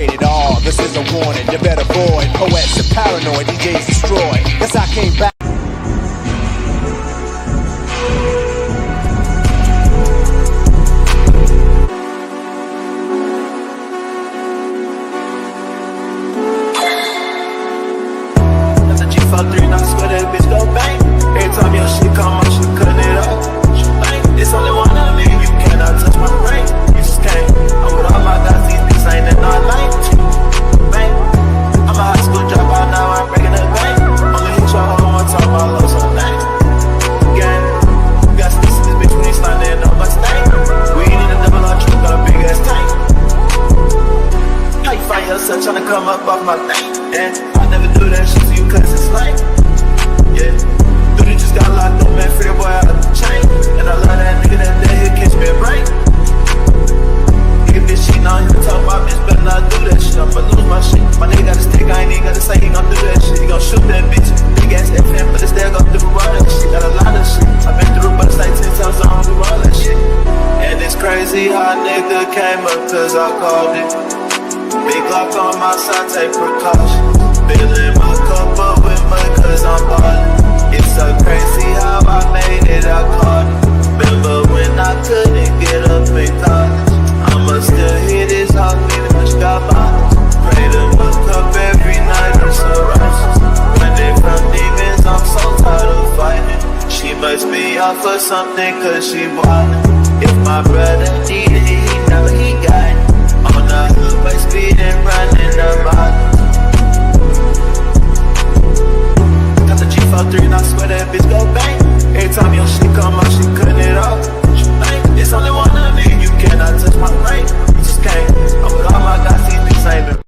It all, this is a warning, you better avoid. Poets are paranoid, DJs destroy. Guess I came back. That's a G53 and I swear that bitch go bang. Every time your shit come out, she cutting it up. It's only one of me, you cannot touch my brain. You just can't. I'm with all my guys, these bitches ain't in our lane. Bang. I'm a high school dropout, now I'm breaking the bank. Only hit your hoe one time, I love some things. Gang. We got sticks in this bitch when he sliding in on my stain. We ain't in a double R truck, got a big ass tank. How you find yourself trying to come up off my thing? And I never do that shit to you cause it's lame. Yeah. Dude, you just got locked up, man, free the boy out of the chain. And I love that nigga that day, he'll catch me a break. Nigga bitch cheating on him, talk about bitch, better not do that shit. I'ma lose my shit. My nigga got a stick, I ain't even gotta say he gon' do that shit. He gon' shoot that bitch. Big ass FM, but it's still gon' do all that shit. Got a lot of shit. I've been through, but it's like 10 times I don't do all that shit. And it's crazy how nigga came up cause I called it. Big lock on my side, take precautions. Filling my cup up with mud cause I'm ballin'. It's so crazy how I made it, I caught it. Remember when I couldn't get up in college? I'ma still hear this hot meaning much got bottles. Pray to my cup every night, it's so righteous. Running from demons, I'm so tired of fighting. She must be off for something cause she wildin'. If my brother need it, he know he got it. On the highway speeding, running the bottle. Got the G53 and I swear that bitch go bang. Every time your shit come out, she cutting it off. It's only one of me, you cannot touch my brain. You just can't. I'm with all my guys, these bitches ain't been.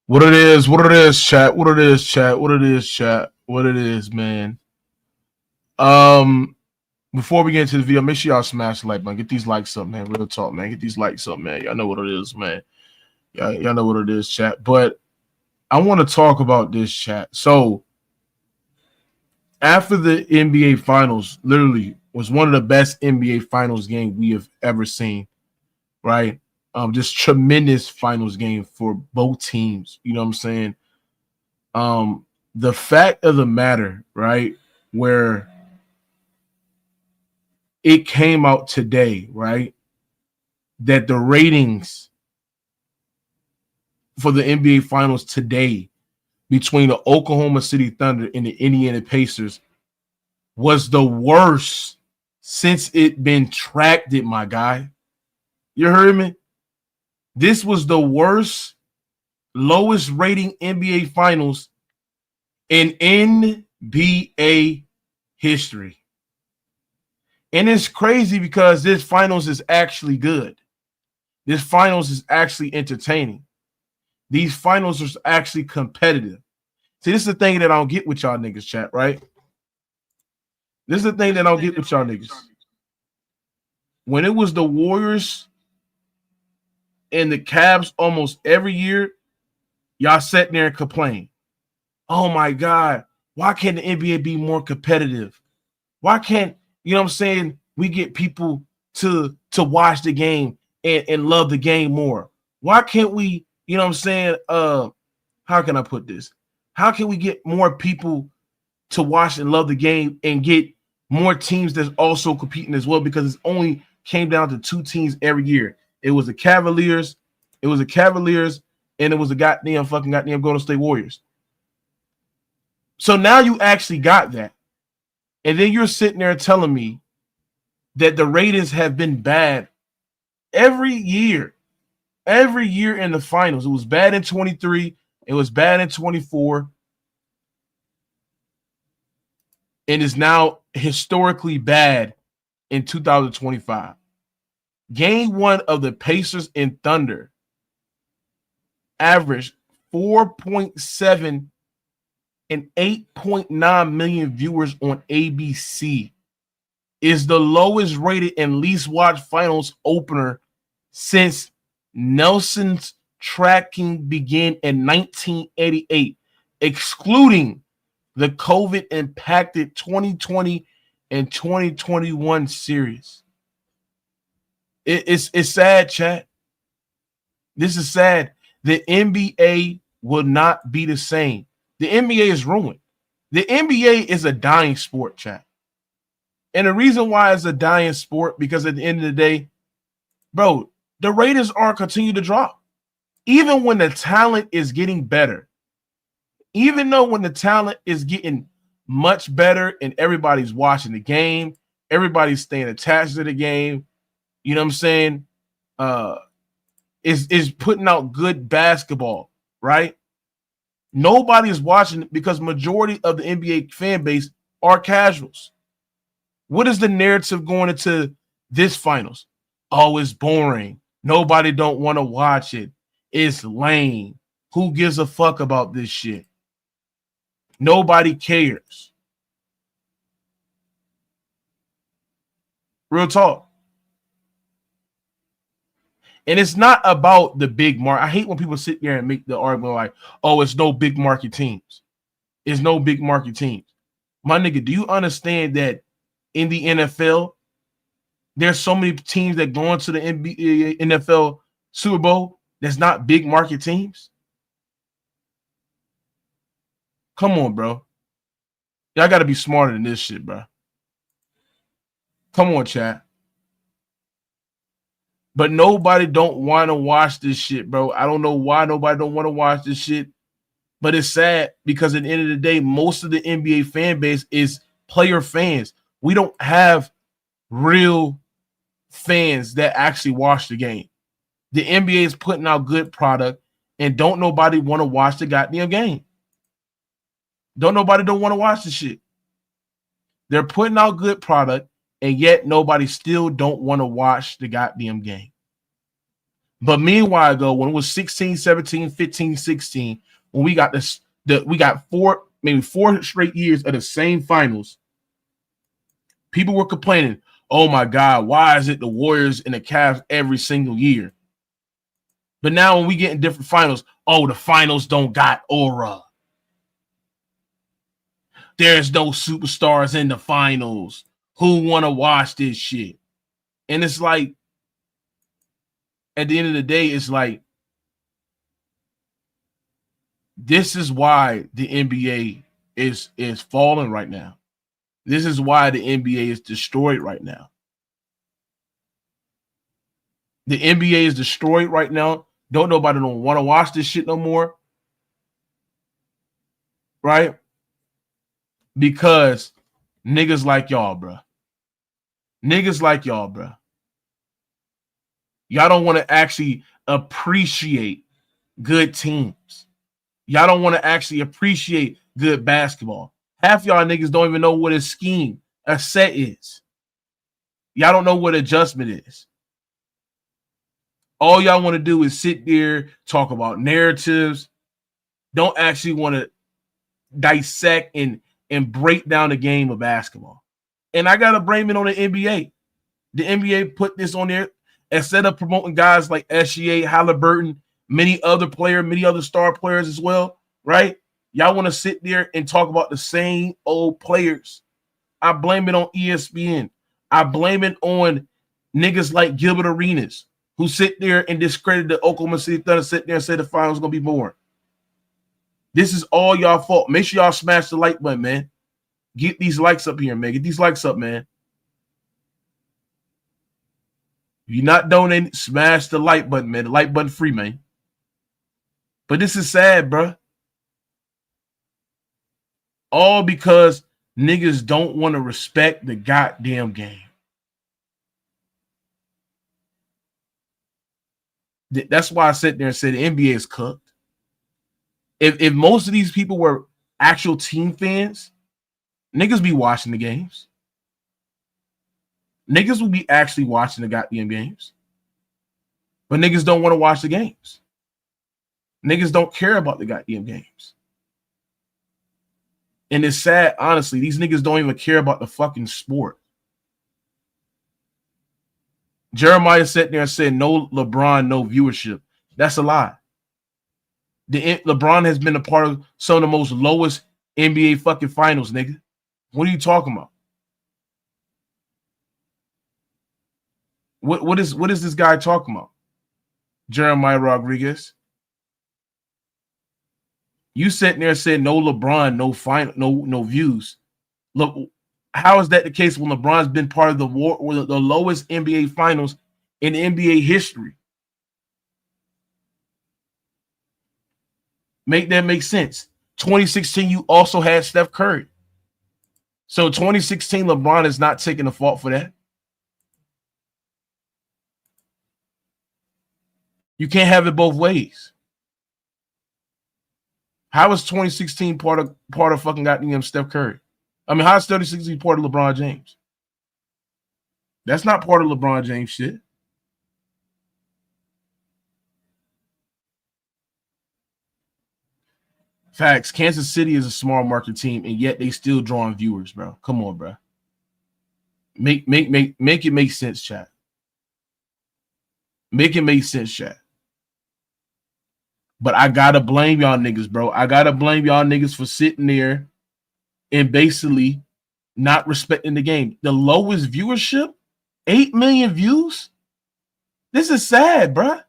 What it is, chat. What it is, man. Before we get into the video, make sure y'all smash the like button. Get these likes up, man. Real talk, man. Get these likes up, man. Y'all know what it is, man. Y'all know what it is, chat. But I want to talk about this, chat. So after the NBA Finals, literally was one of the best NBA Finals games we have ever seen, right? Just tremendous Finals game for both teams. You know what I'm saying? The fact of the matter, right, where it came out today, right, that the ratings for the NBA Finals today between the Oklahoma City Thunder and the Indiana Pacers was the worst since it been tracked, my guy. You heard me? This was the worst, lowest rating NBA Finals in NBA history. And it's crazy because this finals is actually good. This finals is actually entertaining. These finals are actually competitive. See, this is the thing that I don't get with y'all niggas, chat, right? This is the thing that I don't get with y'all niggas. When it was the Warriors and the Cavs almost every year, y'all sat there and complained. Oh, my God, why can't the NBA be more competitive? Why can't, you know what I'm saying, we get people to watch the game and love the game more? Why can't we, you know what I'm saying, how can I put this? How can we get more people to watch and love the game and get more teams that's also competing as well? Because it's only came down to two teams every year. It was the Cavaliers, and it was the goddamn Golden State Warriors. So now you actually got that. And then you're sitting there telling me that the ratings have been bad every year. Every year in the finals. It was bad in 23. It was bad in 24. And is now historically bad in 2025. Game one of the Pacers and Thunder averaged 4.7 and 8.9 million viewers on ABC. Is the lowest rated and least watched finals opener since Nelson's tracking began in 1988, excluding the COVID-impacted 2020 and 2021 series. It's sad, chat. This is sad. The NBA will not be the same. The NBA is ruined. The NBA is a dying sport, chat. And the reason why it's a dying sport, because at the end of the day, bro, the ratings are continue to drop. Even when the talent is getting better, even though when the talent is getting much better and everybody's watching the game, everybody's staying attached to the game, you know what I'm saying? Is putting out good basketball, right? Nobody is watching it because majority of the NBA fan base are casuals. What is the narrative going into this finals? Oh, it's boring. Nobody don't want to watch it. It's lame. Who gives a fuck about this shit? Nobody cares. Real talk. And it's not about the big market. I hate when people sit there and make the argument like, oh, it's no big market teams. It's no big market teams. My nigga, do you understand that in the NFL, there's so many teams that go into the NBA, NFL Super Bowl that's not big market teams? Come on, bro. Y'all got to be smarter than this shit, bro. Come on, chat. But nobody don't want to watch this shit, bro. I don't know why nobody don't want to watch this shit. But it's sad because at the end of the day, most of the NBA fan base is player fans. We don't have real fans that actually watch the game. The NBA is putting out good product, and don't nobody want to watch the goddamn game. Don't want to watch the shit. They're putting out good product, and yet nobody still don't want to watch the goddamn game. But meanwhile, ago, when it was 16, 17, 15, 16, when we got we got maybe four straight years of the same finals, people were complaining, oh my God, why is it the Warriors and the Cavs every single year? But now when we get in different finals, oh, the finals don't got aura. There's no superstars in the finals. Who want to watch this shit? And it's like, at the end of the day, it's like, this is why the NBA is falling right now. This is why the NBA is destroyed right now. The NBA is destroyed right now. Nobody don't want to watch this shit no more. Right? Because niggas like y'all, bro. Niggas like y'all, bro. Y'all don't want to actually appreciate good teams. Y'all don't want to actually appreciate good basketball. Half y'all niggas don't even know what a scheme, a set is. Y'all don't know what adjustment is. All y'all want to do is sit there, talk about narratives. Don't actually want to dissect and break down the game of basketball. And I got to blame it on the NBA. The NBA put this on there instead of promoting guys like SGA, Haliburton, many other star players as well, right? Y'all want to sit there and talk about the same old players. I blame it on ESPN. I blame it on niggas like Gilbert Arenas who sit there and discredit the Oklahoma City Thunder, sit there and say the finals going to be boring. This is all y'all fault. Make sure y'all smash the like button, man. Get these likes up here, man. Get these likes up, man. If you're not donating, smash the like button, man. The like button free, man. But this is sad, bro. All because niggas don't want to respect the goddamn game. That's why I sat there and said the NBA is cooked. If most of these people were actual team fans, niggas be watching the games. Niggas will be actually watching the goddamn games. But niggas don't want to watch the games. Niggas don't care about the goddamn games. And it's sad, honestly. These niggas don't even care about the fucking sport. Jeremiah sat there and said, no LeBron, no viewership. That's a lie. LeBron has been a part of some of the most lowest NBA fucking finals, nigga. What are you talking about? What is this guy talking about? Jeremiah Rodriguez. You sitting there saying no LeBron, no final, no views. Look, how is that the case when LeBron's been part of the war or the lowest NBA finals in NBA history? Make that make sense. 2016, you also had Steph Curry. So 2016, LeBron is not taking the fault for that. You can't have it both ways. How is 2016 part of fucking goddamn Steph Curry? I mean, how is 2016 part of LeBron James? That's not part of LeBron James shit. Facts. Kansas City is a small market team, and yet they still drawing viewers, bro. Come on, bro. Make it make sense, chat. Make it make sense, chat. But I gotta blame y'all niggas, bro. I gotta blame y'all niggas for sitting there and basically not respecting the game. The lowest viewership, 8 million views. This is sad, bro.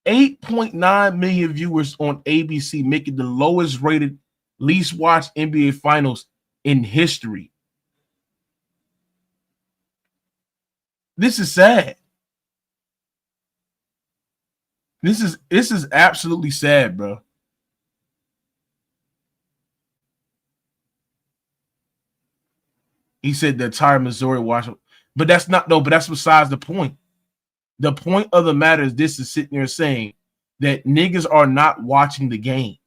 8.9 million viewers on ABC, making the lowest rated, least watched NBA finals in history. This is sad. This is absolutely sad, bro. He said the entire Missouri watch, but that's besides the point. The point of the matter is this is sitting there saying that niggas are not watching the game.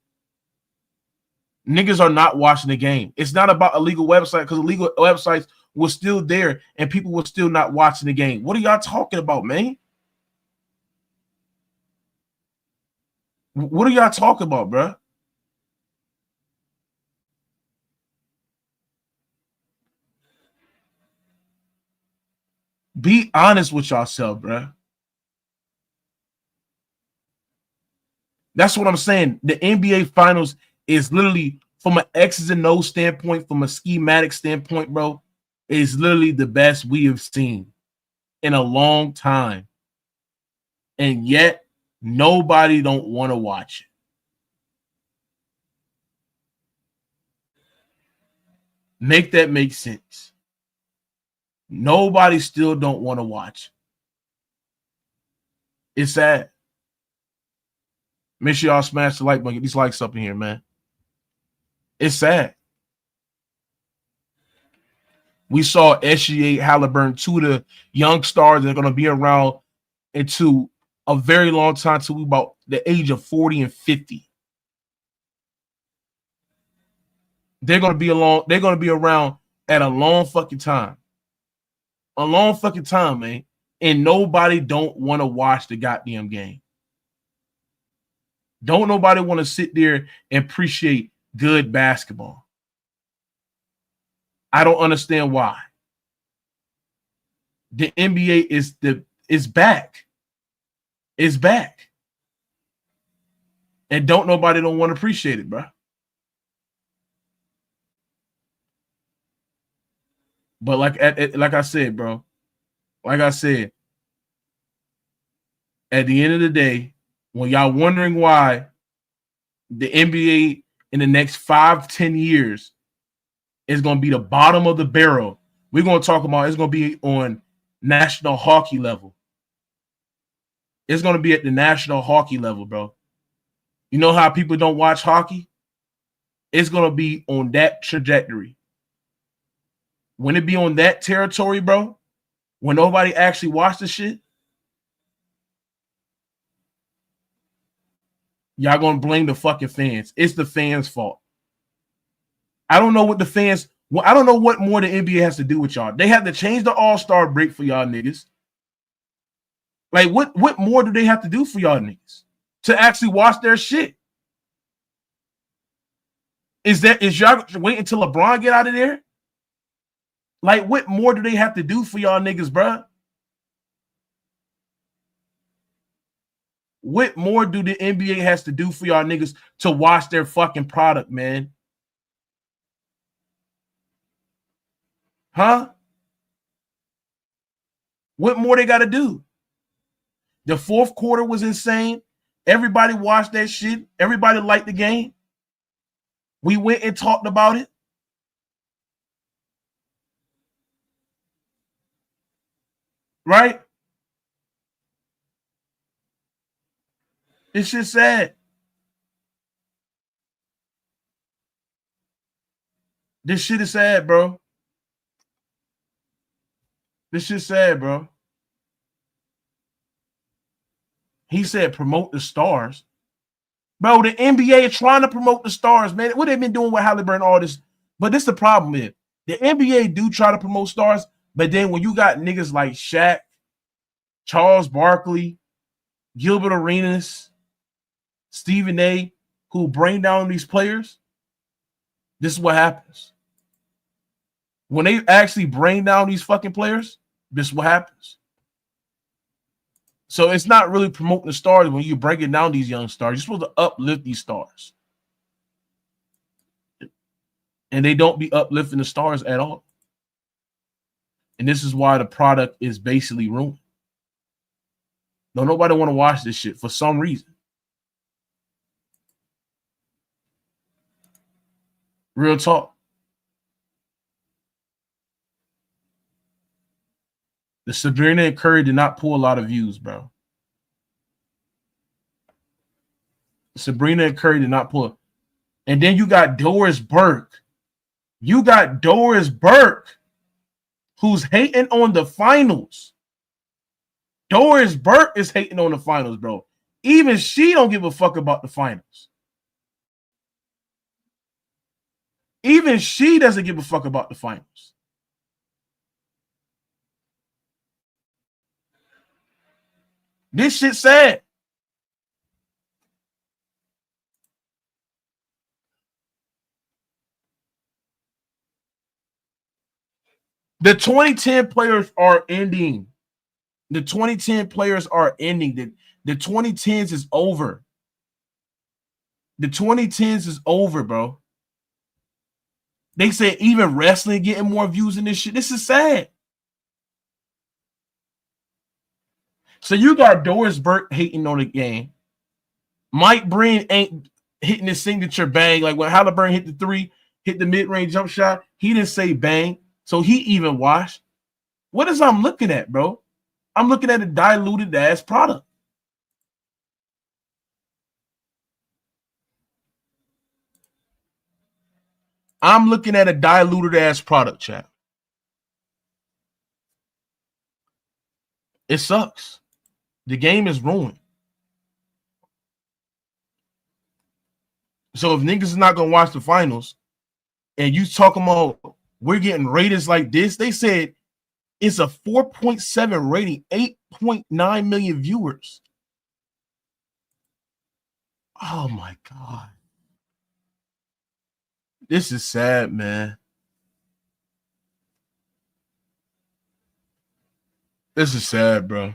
Niggas are not watching the game. It's not about illegal website because illegal websites were still there and people were still not watching the game. What are y'all talking about, man? What are y'all talking about, bro? Be honest with yourself, bro. That's what I'm saying. The NBA Finals is literally, from an X's and O's standpoint, from a schematic standpoint, bro, is literally the best we have seen in a long time. And yet, nobody don't want to watch it. Make that make sense. Nobody still don't want to watch. It's sad. Make sure y'all smash the like button. Get these likes up in here, man. It's sad. We saw SGA, Haliburton, two of the young stars that are going to be around into a very long time, to about the age of 40 and 50. They're going to be along. They're going to be around at a long fucking time. A long fucking time, man. And nobody don't want to watch the goddamn game. Don't nobody want to sit there and appreciate good basketball. I don't understand why. The NBA is back. It's back. And nobody don't want to appreciate it, bro. But like I said, bro, like I said, at the end of the day, when y'all wondering why the NBA in the next 5-10 years is going to be the bottom of the barrel, we're going to talk about it's going to be on national hockey level. It's going to be at the national hockey level, bro. You know how people don't watch hockey? It's going to be on that trajectory. When it be on that territory, bro, when nobody actually watch the shit, y'all gonna blame the fucking fans. It's the fans' fault. I don't know what the fans. Well, I don't know what more the NBA has to do with y'all. They have to change the All-Star break for y'all niggas. Like, what more do they have to do for y'all niggas to actually watch their shit? Is y'all waiting until LeBron get out of there? Like, what more do they have to do for y'all niggas, bro? What more do the NBA has to do for y'all niggas to watch their fucking product, man? Huh? What more they got to do? The fourth quarter was insane. Everybody watched that shit. Everybody liked the game. We went and talked about it. Right? It's just sad. This shit is sad, bro. This shit's sad, bro. He said promote the stars. Bro, the NBA is trying to promote the stars, man. What they've been doing with Haliburton, all this. But this is the problem is the NBA do try to promote stars, but then when you got niggas like Shaq, Charles Barkley, Gilbert Arenas, Stephen A, who bring down these players, this is what happens. When they actually bring down these fucking players, this is what happens. So it's not really promoting the stars when you break it down these young stars. You're supposed to uplift these stars. And they don't be uplifting the stars at all. And this is why the product is basically ruined. No, nobody want to watch this shit for some reason. Real talk. The Sabrina and Curry did not pull a lot of views, bro. Sabrina and Curry did not pull. And then you got Doris Burke. You got Doris Burke, who's hating on the finals. Doris Burke is hating on the finals, bro. Even she don't give a fuck about the finals. Even she doesn't give a fuck about the finals. This shit sad. The 2010 players are ending. The 2010 players are ending. The 2010s is over. The 2010s is over, bro. They said even wrestling getting more views in this shit. This is sad. So you got Doris Burke hating on the game. Mike Breen ain't hitting his signature bang. Like when Haliburton hit the three, hit the mid-range jump shot, he didn't say bang. So he even washed. What is I'm looking at, bro? I'm looking at a diluted ass product. I'm looking at a diluted ass product, chat. It sucks. The game is ruined. So if niggas is not gonna watch the finals, and you talking about we're getting ratings like this, they said it's a 4.7 rating, 8.9 million viewers. Oh my God. This is sad, man. This is sad, bro.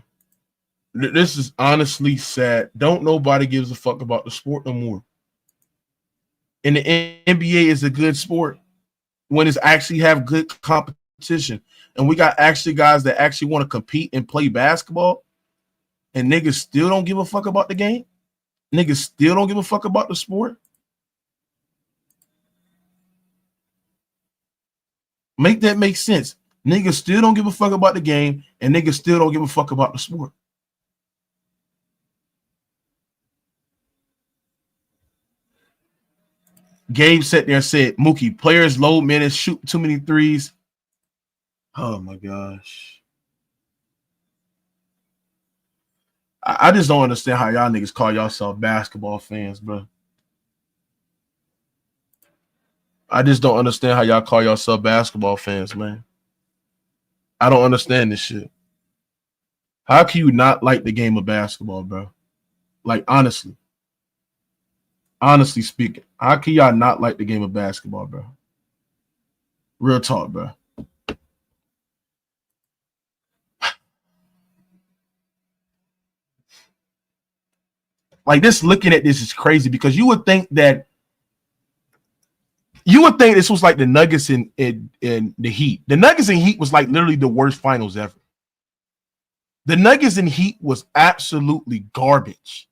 This is honestly sad. Don't nobody gives a fuck about the sport no more. And the NBA is a good sport when it's actually have good competition. And we got actually guys that actually want to compete and play basketball. And niggas still don't give a fuck about the game. Niggas still don't give a fuck about the sport. Make that make sense. Niggas still don't give a fuck about the game, and niggas still don't give a fuck about the sport. Gabe sat there and said, Mookie, players low minutes, shoot too many threes. Oh my gosh. I just don't understand how y'all niggas call yourself basketball fans, bro. I just don't understand how y'all call yourself basketball fans, man. I don't understand this shit. How can you not like the game of basketball, bro? Like, honestly. Honestly speaking, how can y'all not like the game of basketball, bro? Real talk, bro. Like, this looking at this is crazy because you would think this was like the Nuggets and the Heat. The Nuggets and Heat was like literally the worst finals ever. The Nuggets and Heat was absolutely garbage.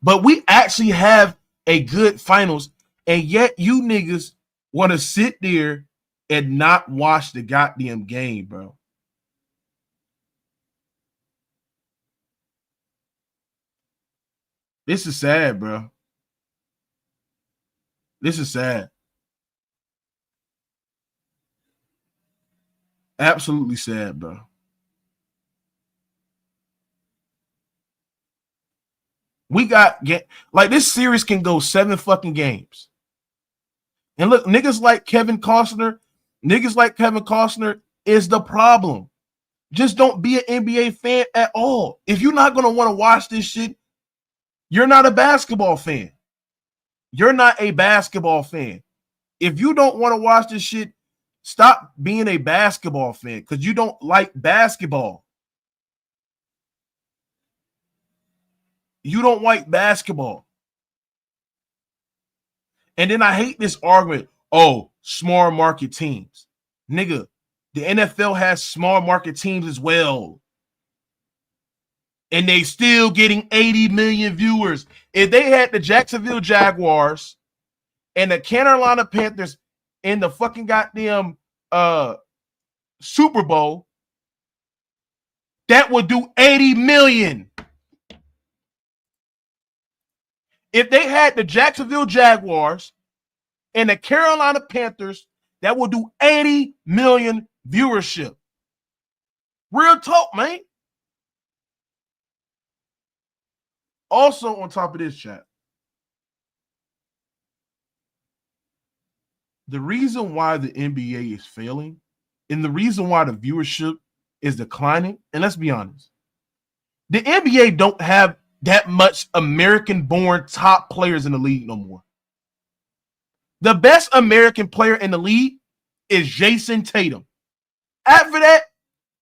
But we actually have a good finals, and yet you niggas want to sit there and not watch the goddamn game, bro. This is sad, bro. This is sad. Absolutely sad, bro. We got like this series can go 7 fucking games. And look, niggas like Kevin Costner is the problem. Just don't be an NBA fan at all. If you're not gonna want to watch this shit, you're not a basketball fan. You're not a basketball fan. If you don't want to watch this shit, stop being a basketball fan because you don't like basketball. You don't like basketball. And then I hate this argument. Oh, small market teams. Nigga, the NFL has small market teams as well. And they still getting 80 million viewers. If they had the Jacksonville Jaguars and the Carolina Panthers in the fucking goddamn Super Bowl, that would do 80 million. If they had the Jacksonville Jaguars and the Carolina Panthers, that would do 80 million viewership. Real talk, man. Also, on top of this, chat, the reason why the NBA is failing and the reason why the viewership is declining, and let's be honest, the NBA don't have that much American-born top players in the league no more. The best American player in the league is Jason Tatum. After that,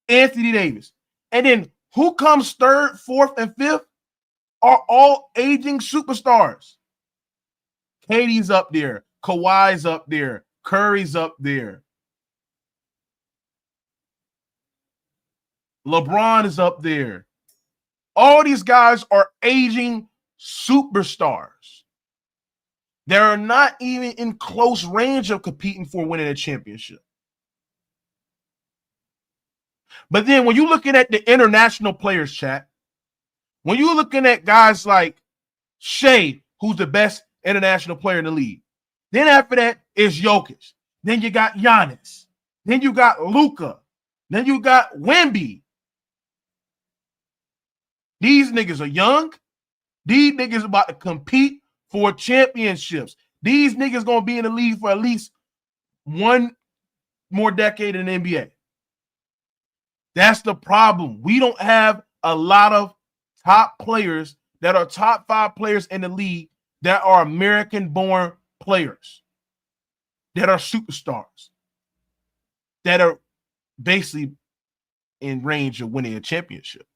Anthony Davis. And then who comes third, fourth, and fifth are all aging superstars. KD's up there. Kawhi's up there. Curry's up there. LeBron is up there. All these guys are aging superstars. They're not even in close range of competing for winning a championship. But then when you're looking at the international players, chat, when you're looking at guys like Shea, who's the best international player in the league, then after that is Jokic. Then you got Giannis. Then you got Luka. Then you got Wemby. These niggas are young. These niggas about to compete for championships. These niggas going to be in the league for at least one more decade in the NBA. That's the problem. We don't have a lot of top players that are top 5 players in the league that are American-born players, that are superstars, that are basically in range of winning a championship.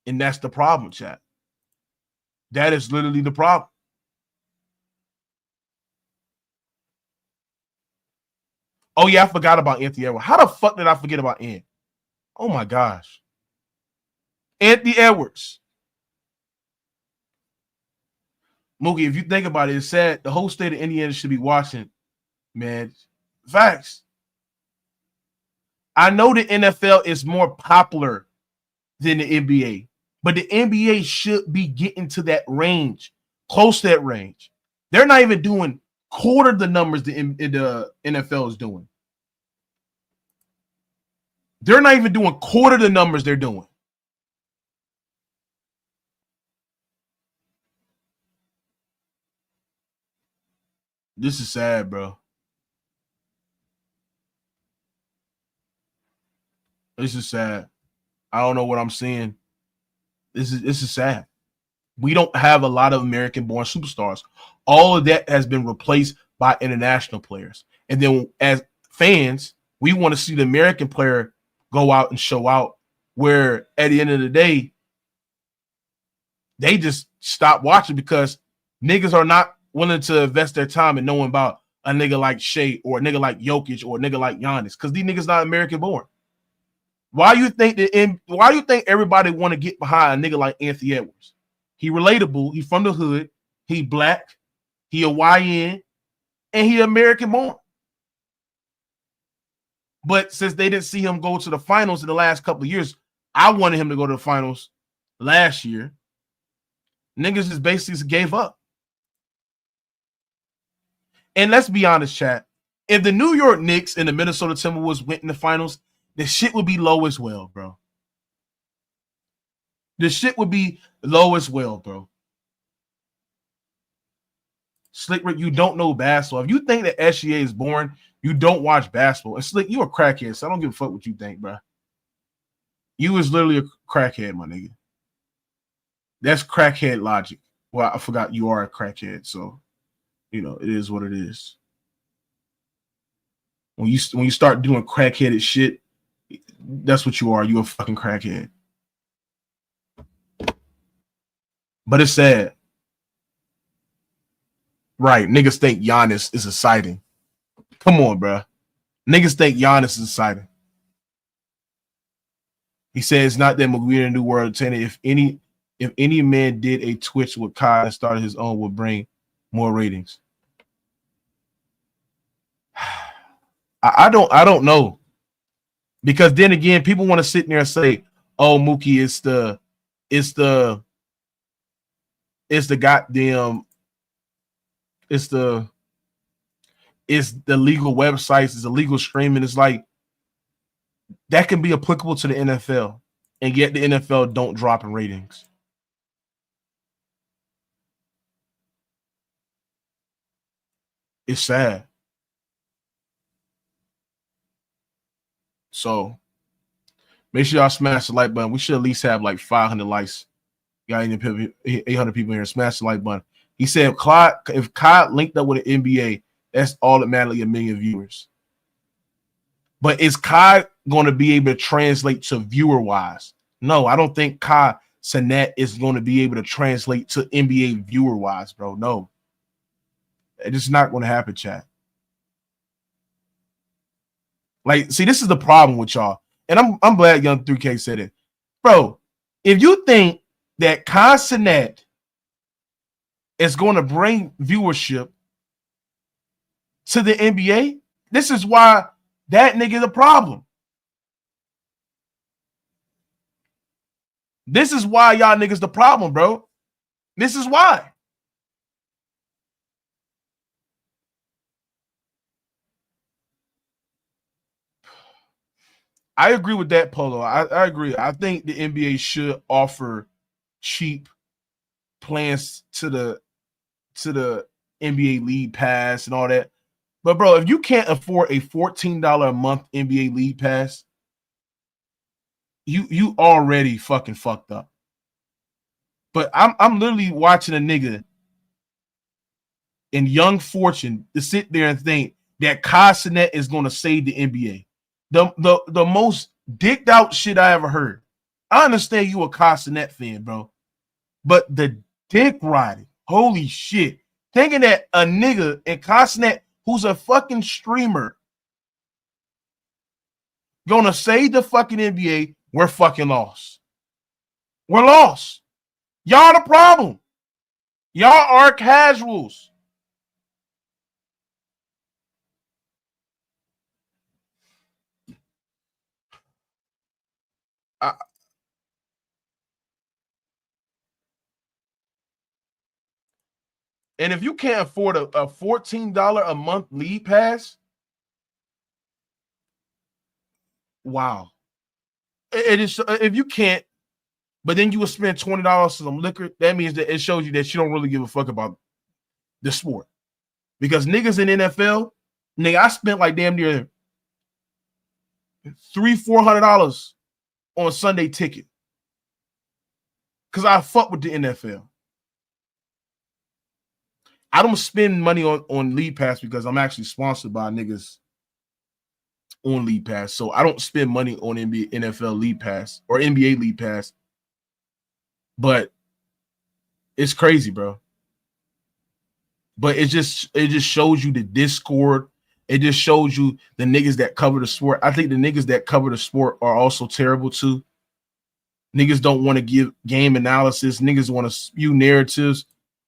And that's the problem, chat. That is literally the problem. Oh, yeah, I forgot about Anthony Edwards. How the fuck did I forget about Ant? Oh, my gosh. Anthony Edwards. Mookie, if you think about it, it's sad. The whole state of Indiana should be watching, man. Facts. I know the NFL is more popular than the NBA, but the NBA should be getting to that range, close to that range. They're not even doing quarter the numbers the NFL is doing. They're not even doing quarter the numbers they're doing. This is sad, bro. This is sad. I don't know what I'm seeing. This is sad. We don't have a lot of American-born superstars. All of that has been replaced by international players. And then as fans, we want to see the American player go out and show out, where at the end of the day, they just stop watching because niggas are not willing to invest their time in knowing about a nigga like Shea or a nigga like Jokic or a nigga like Giannis? Because these niggas not American born. Why you think everybody want to get behind a nigga like Anthony Edwards? He relatable. He from the hood. He black. He a YN. And he American born. But since they didn't see him go to the finals in the last couple of years, I wanted him to go to the finals last year. Niggas just basically gave up. And let's be honest, chat. If the New York Knicks and the Minnesota Timberwolves went in the finals, the shit would be low as well, bro. The shit would be low as well, bro. Slick Rick, you don't know basketball. If you think that SGA is boring, you don't watch basketball. And Slick, you a crackhead, so I don't give a fuck what you think, bro. You is literally a crackhead, my nigga. That's crackhead logic. Well, I forgot you are a crackhead, so you know it is what it is. When you start doing crackheaded shit, that's what you are. You a fucking crackhead. But it's sad. Right, niggas think Giannis is exciting. Come on, bro. Niggas think Giannis is exciting. He said it's not that McGuire in New World Tenant. If any man did a Twitch with Kai and started his own, would bring more ratings. I don't know. Because then again, people want to sit there and say, oh, Mookie, it's the legal websites, it's illegal streaming. It's like that can be applicable to the NFL, and yet the NFL don't drop in ratings. It's sad. So make sure y'all smash the like button. We should at least have like 500 likes. Got 800 people here. Smash the like button. He said if Clyde linked up with an NBA, that's automatically 1 million viewers. But is Kai going to be able to translate to viewer-wise? No, I don't think Kai Cenat is going to be able to translate to NBA viewer-wise, bro. No. It's just not going to happen, chat. Like, see, this is the problem with y'all. And I'm glad Young 3K said it. Bro, if you think that Kai Cenat is going to bring viewership to the NBA, this is why that nigga is a problem. This is why y'all niggas the problem, bro. This is why. I agree with that, Polo. I agree. I think the NBA should offer cheap plans to the NBA League Pass and all that. But bro, if you can't afford a $14 a month NBA League Pass, you already fucking fucked up. But I'm literally watching a nigga in Young Fortune to sit there and think that Kai Cenat is going to save the NBA. The most dicked out shit I ever heard. I understand you a Kai Cenat fan, bro. But the dick riding, holy shit. Thinking that a nigga in Kai Cenat who's a fucking streamer gonna save the fucking NBA, we're fucking lost. We're lost. Y'all the problem. Y'all are casuals. And if you can't afford a $14 a month league pass, wow. It is if you can't, but then you will spend $20 on some liquor, that means that it shows you that you don't really give a fuck about the sport. Because niggas in NFL, nigga, I spent like damn near $300-$400 on a Sunday ticket. Because I fuck with the NFL. I don't spend money on League Pass because I'm actually sponsored by niggas on League Pass. So I don't spend money on NFL League Pass or NBA League Pass. But it's crazy, bro. But it just shows you the discord. It just shows you the niggas that cover the sport. I think the niggas that cover the sport are also terrible too. Niggas don't want to give game analysis. Niggas want to spew narratives,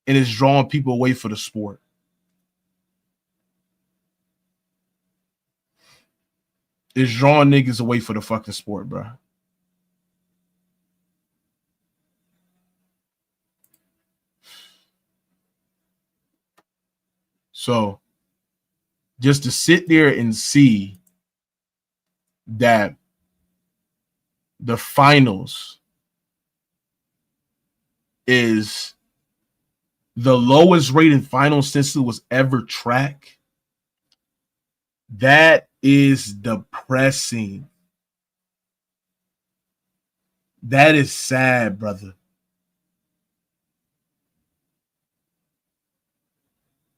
and it's drawing people away for the sport. It's drawing niggas away for the fucking sport, bro. So just to sit there and see that the finals is the lowest rated final since it was ever tracked, that is depressing. That is sad, brother.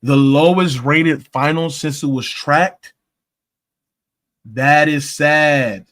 The lowest rated final since it was tracked, that is sad.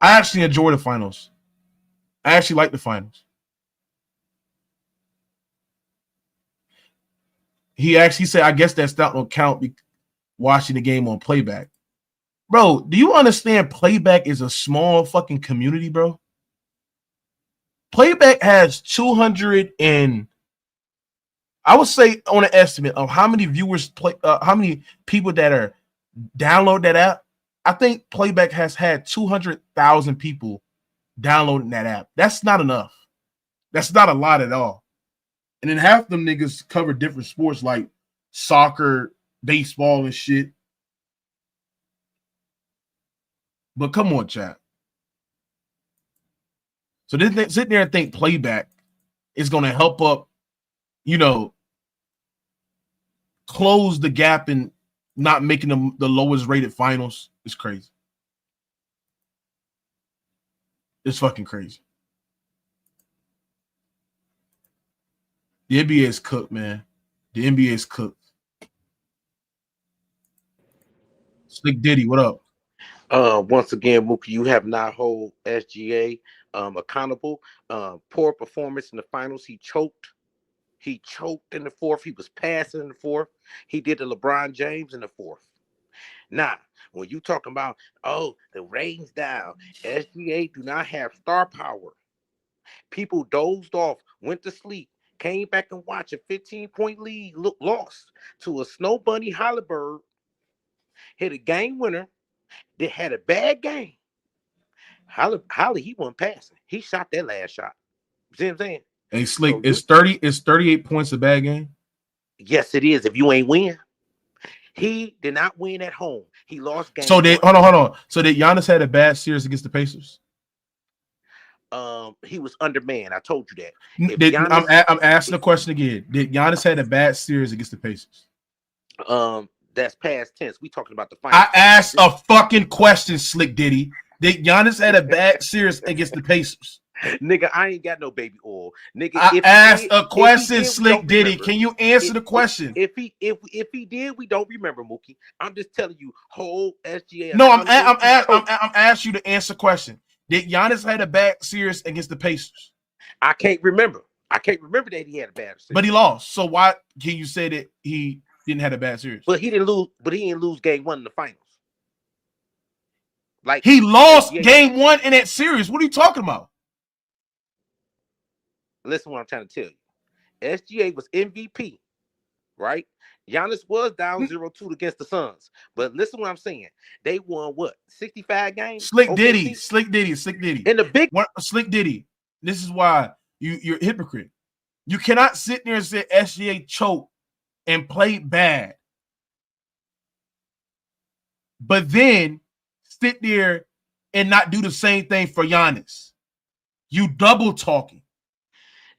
I actually enjoy the finals. I actually like the finals. He actually said, I guess that's not going to count watching the game on playback. Bro, do you understand playback is a small fucking community, bro? Playback has 200 and I would say on an estimate of how many viewers play, how many people that are download that app. I think Playback has had 200,000 people downloading that app. That's not enough. That's not a lot at all. And then half them niggas cover different sports like soccer, baseball, and shit. But come on, chat. So this sit there and think Playback is going to help up, close the gap in not making the lowest rated finals is crazy. It's fucking crazy. The NBA is cooked, man. The NBA is cooked. Slick Diddy, what up? Once again, Mookie, you have not hold SGA accountable. Poor performance in the finals. He choked. He choked in the fourth. He was passing in the fourth. He did the LeBron James in the fourth. Now, when you talking about, the ratings down, SGA do not have star power. People dozed off, went to sleep, came back and watched a 15-point lead, lost to a Snow Bunny Haliburton, hit a game winner. They had a bad game. Holly, he wasn't passing. He shot that last shot. See what I'm saying? Hey, Slick, is 38 points a bad game? Yes, it is. If you ain't win, he did not win at home. He lost game. So hold on. So did Giannis had a bad series against the Pacers? He was undermanned. I told you that. I'm asking the question again. Did Giannis had a bad series against the Pacers? That's past tense. We talking about the finals. I asked a fucking question, Slick Diddy. Did Giannis had a bad series against the Pacers? Nigga, I ain't got no baby oil. Nigga, I asked a question, Slick Diddy. Can you answer the question? If he did, we don't remember, Mookie. I'm just telling you, whole SGA. No, I'm asking you to answer the question. Did Giannis had a bad series against the Pacers? I can't remember. I can't remember that he had a bad series. But he lost. So why can you say that he didn't have a bad series? But he didn't lose. But he didn't lose game one in the finals. Like he lost game one in that series. What are you talking about? Listen, what I'm trying to tell you. SGA was MVP, right? Giannis was down 0-2 against the Suns. But listen what I'm saying. They won what? 65 games? Slick Diddy. In the big Slick Diddy. This is why you're a hypocrite. You cannot sit there and say SGA choked and played bad. But then sit there and not do the same thing for Giannis? You double talking.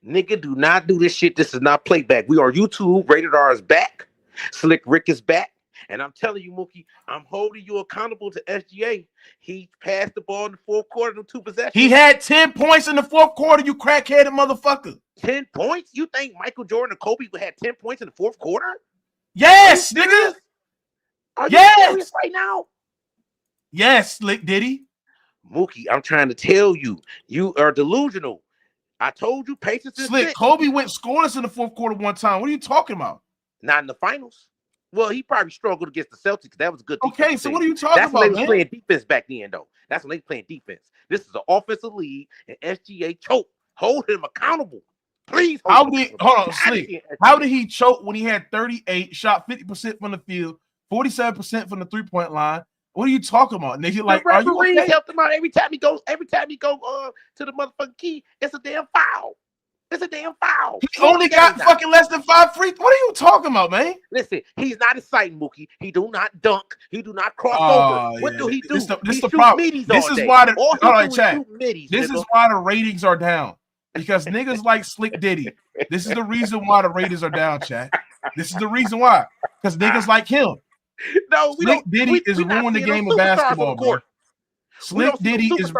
Nigga, do not do this shit. This is not playback. We are YouTube. Rated R is back. Slick Rick is back. And I'm telling you, Mookie, I'm holding you accountable to SGA. He passed the ball in the fourth quarter, them 2 possessions. He had 10 points in the fourth quarter, you crackheaded motherfucker. 10 points? You think Michael Jordan or Kobe would have 10 points in the fourth quarter? Yes, nigga. Are you serious right now? Yes, Slick Diddy. Mookie, I'm trying to tell you, you are delusional. I told you, patience is Slick, sick. Kobe went scoreless in the fourth quarter one time. What are you talking about? Not in the finals. Well, he probably struggled against the Celtics. That was a good defense. Okay, so what are you talking about, man? That's when they were playing defense back then, though. That's when they were playing defense. This is an offensive league, and SGA choked. Hold him accountable. Please hold him. Hold on, Slick. How did he choke when he had 38, shot 50% from the field, 47% from the three-point line? What are you talking about, nigga? Like, are you okay? Helped him out every time he go to the motherfucking key. It's a damn foul. It's a damn foul. He only got fucking less than 5 free. What are you talking about, man? Listen, he's not exciting, Mookie. He do not dunk. He do not cross over. What do he do? This is the problem. This is why This is why the ratings are down. Because niggas like Slick Diddy. This is the reason why the ratings are down, chat. This is the reason why. Because niggas like him. No, Slick Diddy is ruining the game of basketball, bro. Slick Diddy is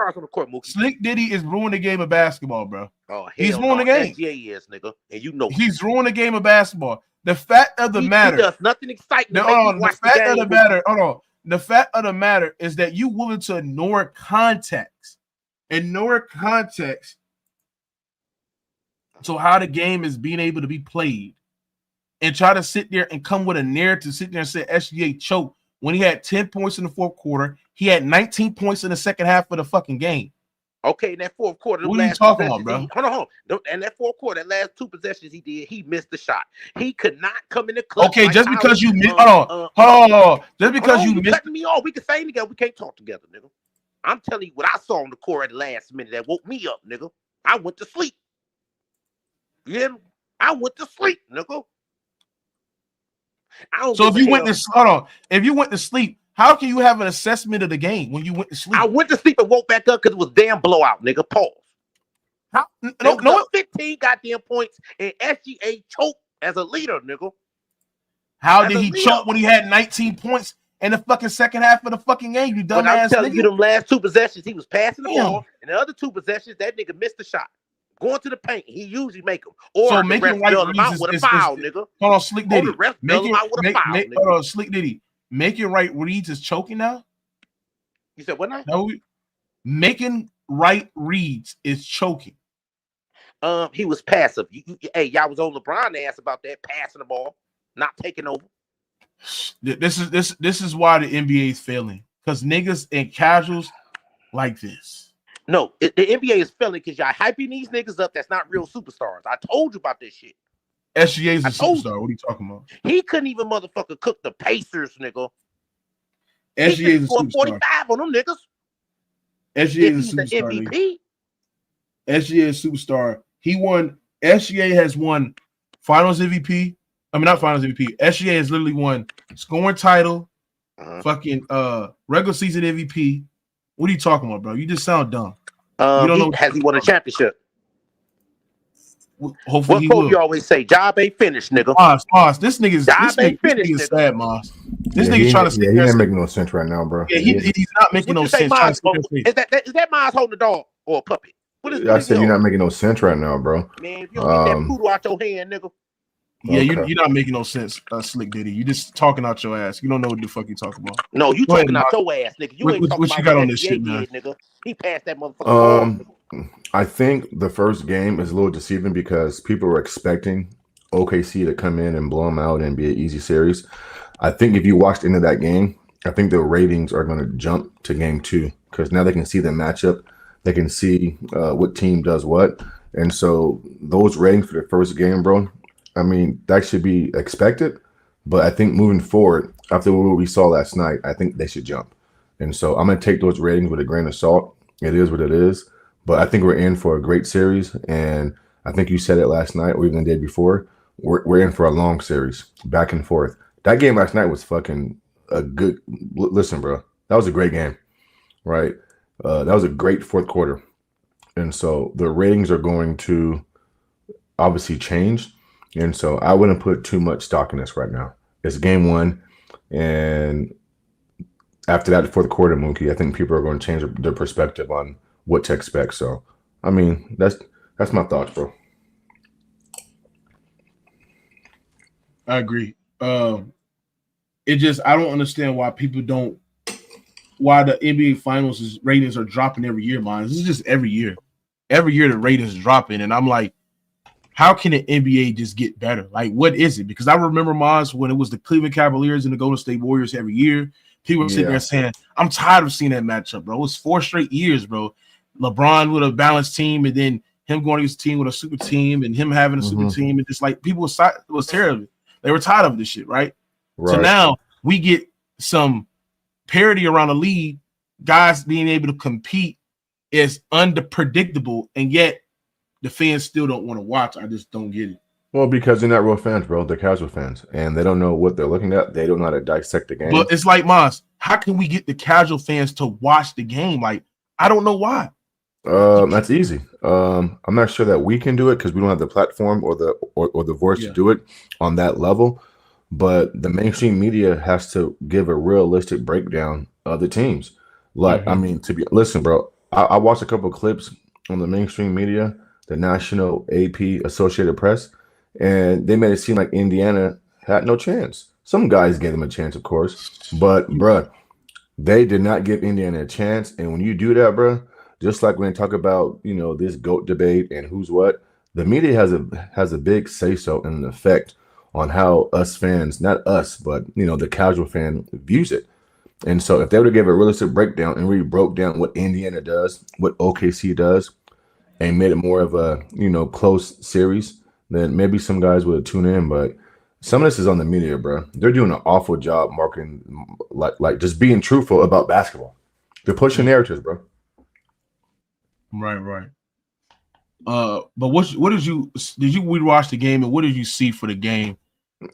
ruining the game of basketball, bro. Oh, he's ruining the game. SGA is, nigga, and you know he's ruining the game of basketball. The fact of the matter, he does nothing exciting. The fact of the matter is that you willing to ignore context. So how the game is being able to be played, and try to sit there and come with a narrative, sit there and say SGA choked when he had 10 points in the fourth quarter. He had 19 points in the second half of the fucking game. Okay, in that fourth quarter, what are you talking about, bro? Hold on. And that fourth quarter, that last 2 possessions he missed the shot. He could not come in the clutch. Okay, just because you missed, hold on. Just because you missed me off, we can say together. We can't talk together, nigga. I'm telling you what I saw on the court at the last minute that woke me up, nigga. I went to sleep. Yeah, I went to sleep, nigga. So if you went to sleep, how can you have an assessment of the game when you went to sleep? I went to sleep and woke back up because it was damn blowout, nigga. Pause. No, 15 goddamn points and SGA choked as a leader, nigga. How did he choke when he had 19 points in the fucking second half of the fucking game? You dumbass. I'm telling you, them last 2 possessions, he was passing the ball, and the other 2 possessions, that nigga missed the shot. Going to the paint, he usually make them. Or so making right reads with a foul, nigga. Hold on, Slick Diddy. Hold on, Slick Diddy. Making right reads is choking now. You said what now? No, making right reads is choking. He was passive. Y'all was on LeBron ass about that, passing the ball, not taking over. This is why the NBA is failing, because niggas and casuals like this. No, the NBA is failing because y'all hyping these niggas up. That's not real superstars. I told you about this shit. SGA is a superstar. What are you talking about? He couldn't even motherfucker cook the Pacers, nigga. SGA is a superstar. 45 on them niggas. SGA is a superstar. MVP. SGA is a superstar. He won. SGA has won Finals MVP. I mean, not Finals MVP. SGA has literally won scoring title, fucking regular season MVP. What are you talking about, bro? You just sound dumb. You don't know. Has he won a championship? Hopefully, what quote you always say? Job ain't finished, nigga. Moss, this nigga's sad, Moss. This nigga's trying to. Yeah, he ain't making no sense right now, bro. Yeah, he's not making no sense. Is that Miles holding a dog or a puppy? What is? I said you're not making no sense right now, bro. Man, if you don't get that poodle out your hand, nigga. Yeah, you're not making no sense, Slick Diddy. You just talking out your ass. You don't know what the fuck you talking about. No, you talking out your ass, nigga. You ain't talking what you got on this shit, man? Nigga. He passed that motherfucker. I think the first game is a little deceiving because people were expecting OKC to come in and blow them out and be an easy series. I think if you watched into that game, I think the ratings are going to jump to game 2 because now they can see the matchup. They can see what team does what. And so those ratings for the first game, bro, I mean, that should be expected. But I think moving forward, after what we saw last night, I think they should jump. And so I'm going to take those ratings with a grain of salt. It is what it is. But I think we're in for a great series. And I think you said it last night or even the day before. We're in for a long series, back and forth. That game last night was fucking a good – listen, bro, that was a great game, right? That was a great fourth quarter. And so the ratings are going to obviously change. And so I wouldn't put too much stock in this right now. It's game one. And after that fourth quarter, Mookie, I think people are going to change their perspective on what to expect. So, I mean, that's my thoughts, bro. I agree. It just I don't understand why the NBA Finals ratings are dropping every year, man. This is just every year. Every year the ratings are dropping, and I'm like, how can the NBA just get better? Like, what is it? Because I remember, Mons, when it was the Cleveland Cavaliers and the Golden State Warriors every year, people were sitting there saying, I'm tired of seeing that matchup, bro. It was 4 straight years, bro. LeBron with a balanced team, and then him going against a team with a super team, and him having a super team, and just like people was terrible. They were tired of this shit, right? So now we get some parity around the league, guys being able to compete is unpredictable, and yet the fans still don't want to watch. I just don't get it. Well, because they're not real fans, bro. They're casual fans, and they don't know what they're looking at. They don't know how to dissect the game. But it's like, Mons, how can we get the casual fans to watch the game? Like, I don't know why. That's easy. I'm not sure that we can do it because we don't have the platform or the voice to do it on that level. But the mainstream media has to give a realistic breakdown of the teams. Like, I mean, listen, bro. I watched a couple of clips on the mainstream media, the National AP Associated Press, and they made it seem like Indiana had no chance. Some guys gave them a chance, of course, but bruh, they did not give Indiana a chance. And when you do that, bruh, just like when they talk about, you know, this GOAT debate and who's what, the media has a big say-so and an effect on how us fans, not us, but, you know, the casual fan views it. And so if they would have gave a realistic breakdown and really broke down what Indiana does, what OKC does, and made it more of a, you know, close series, then maybe some guys would tune in. But some of this is on the media, bro. They're doing an awful job marketing, like just being truthful about basketball. They're pushing narratives, bro. Right. But what did you watch the game, and what did you see for the game?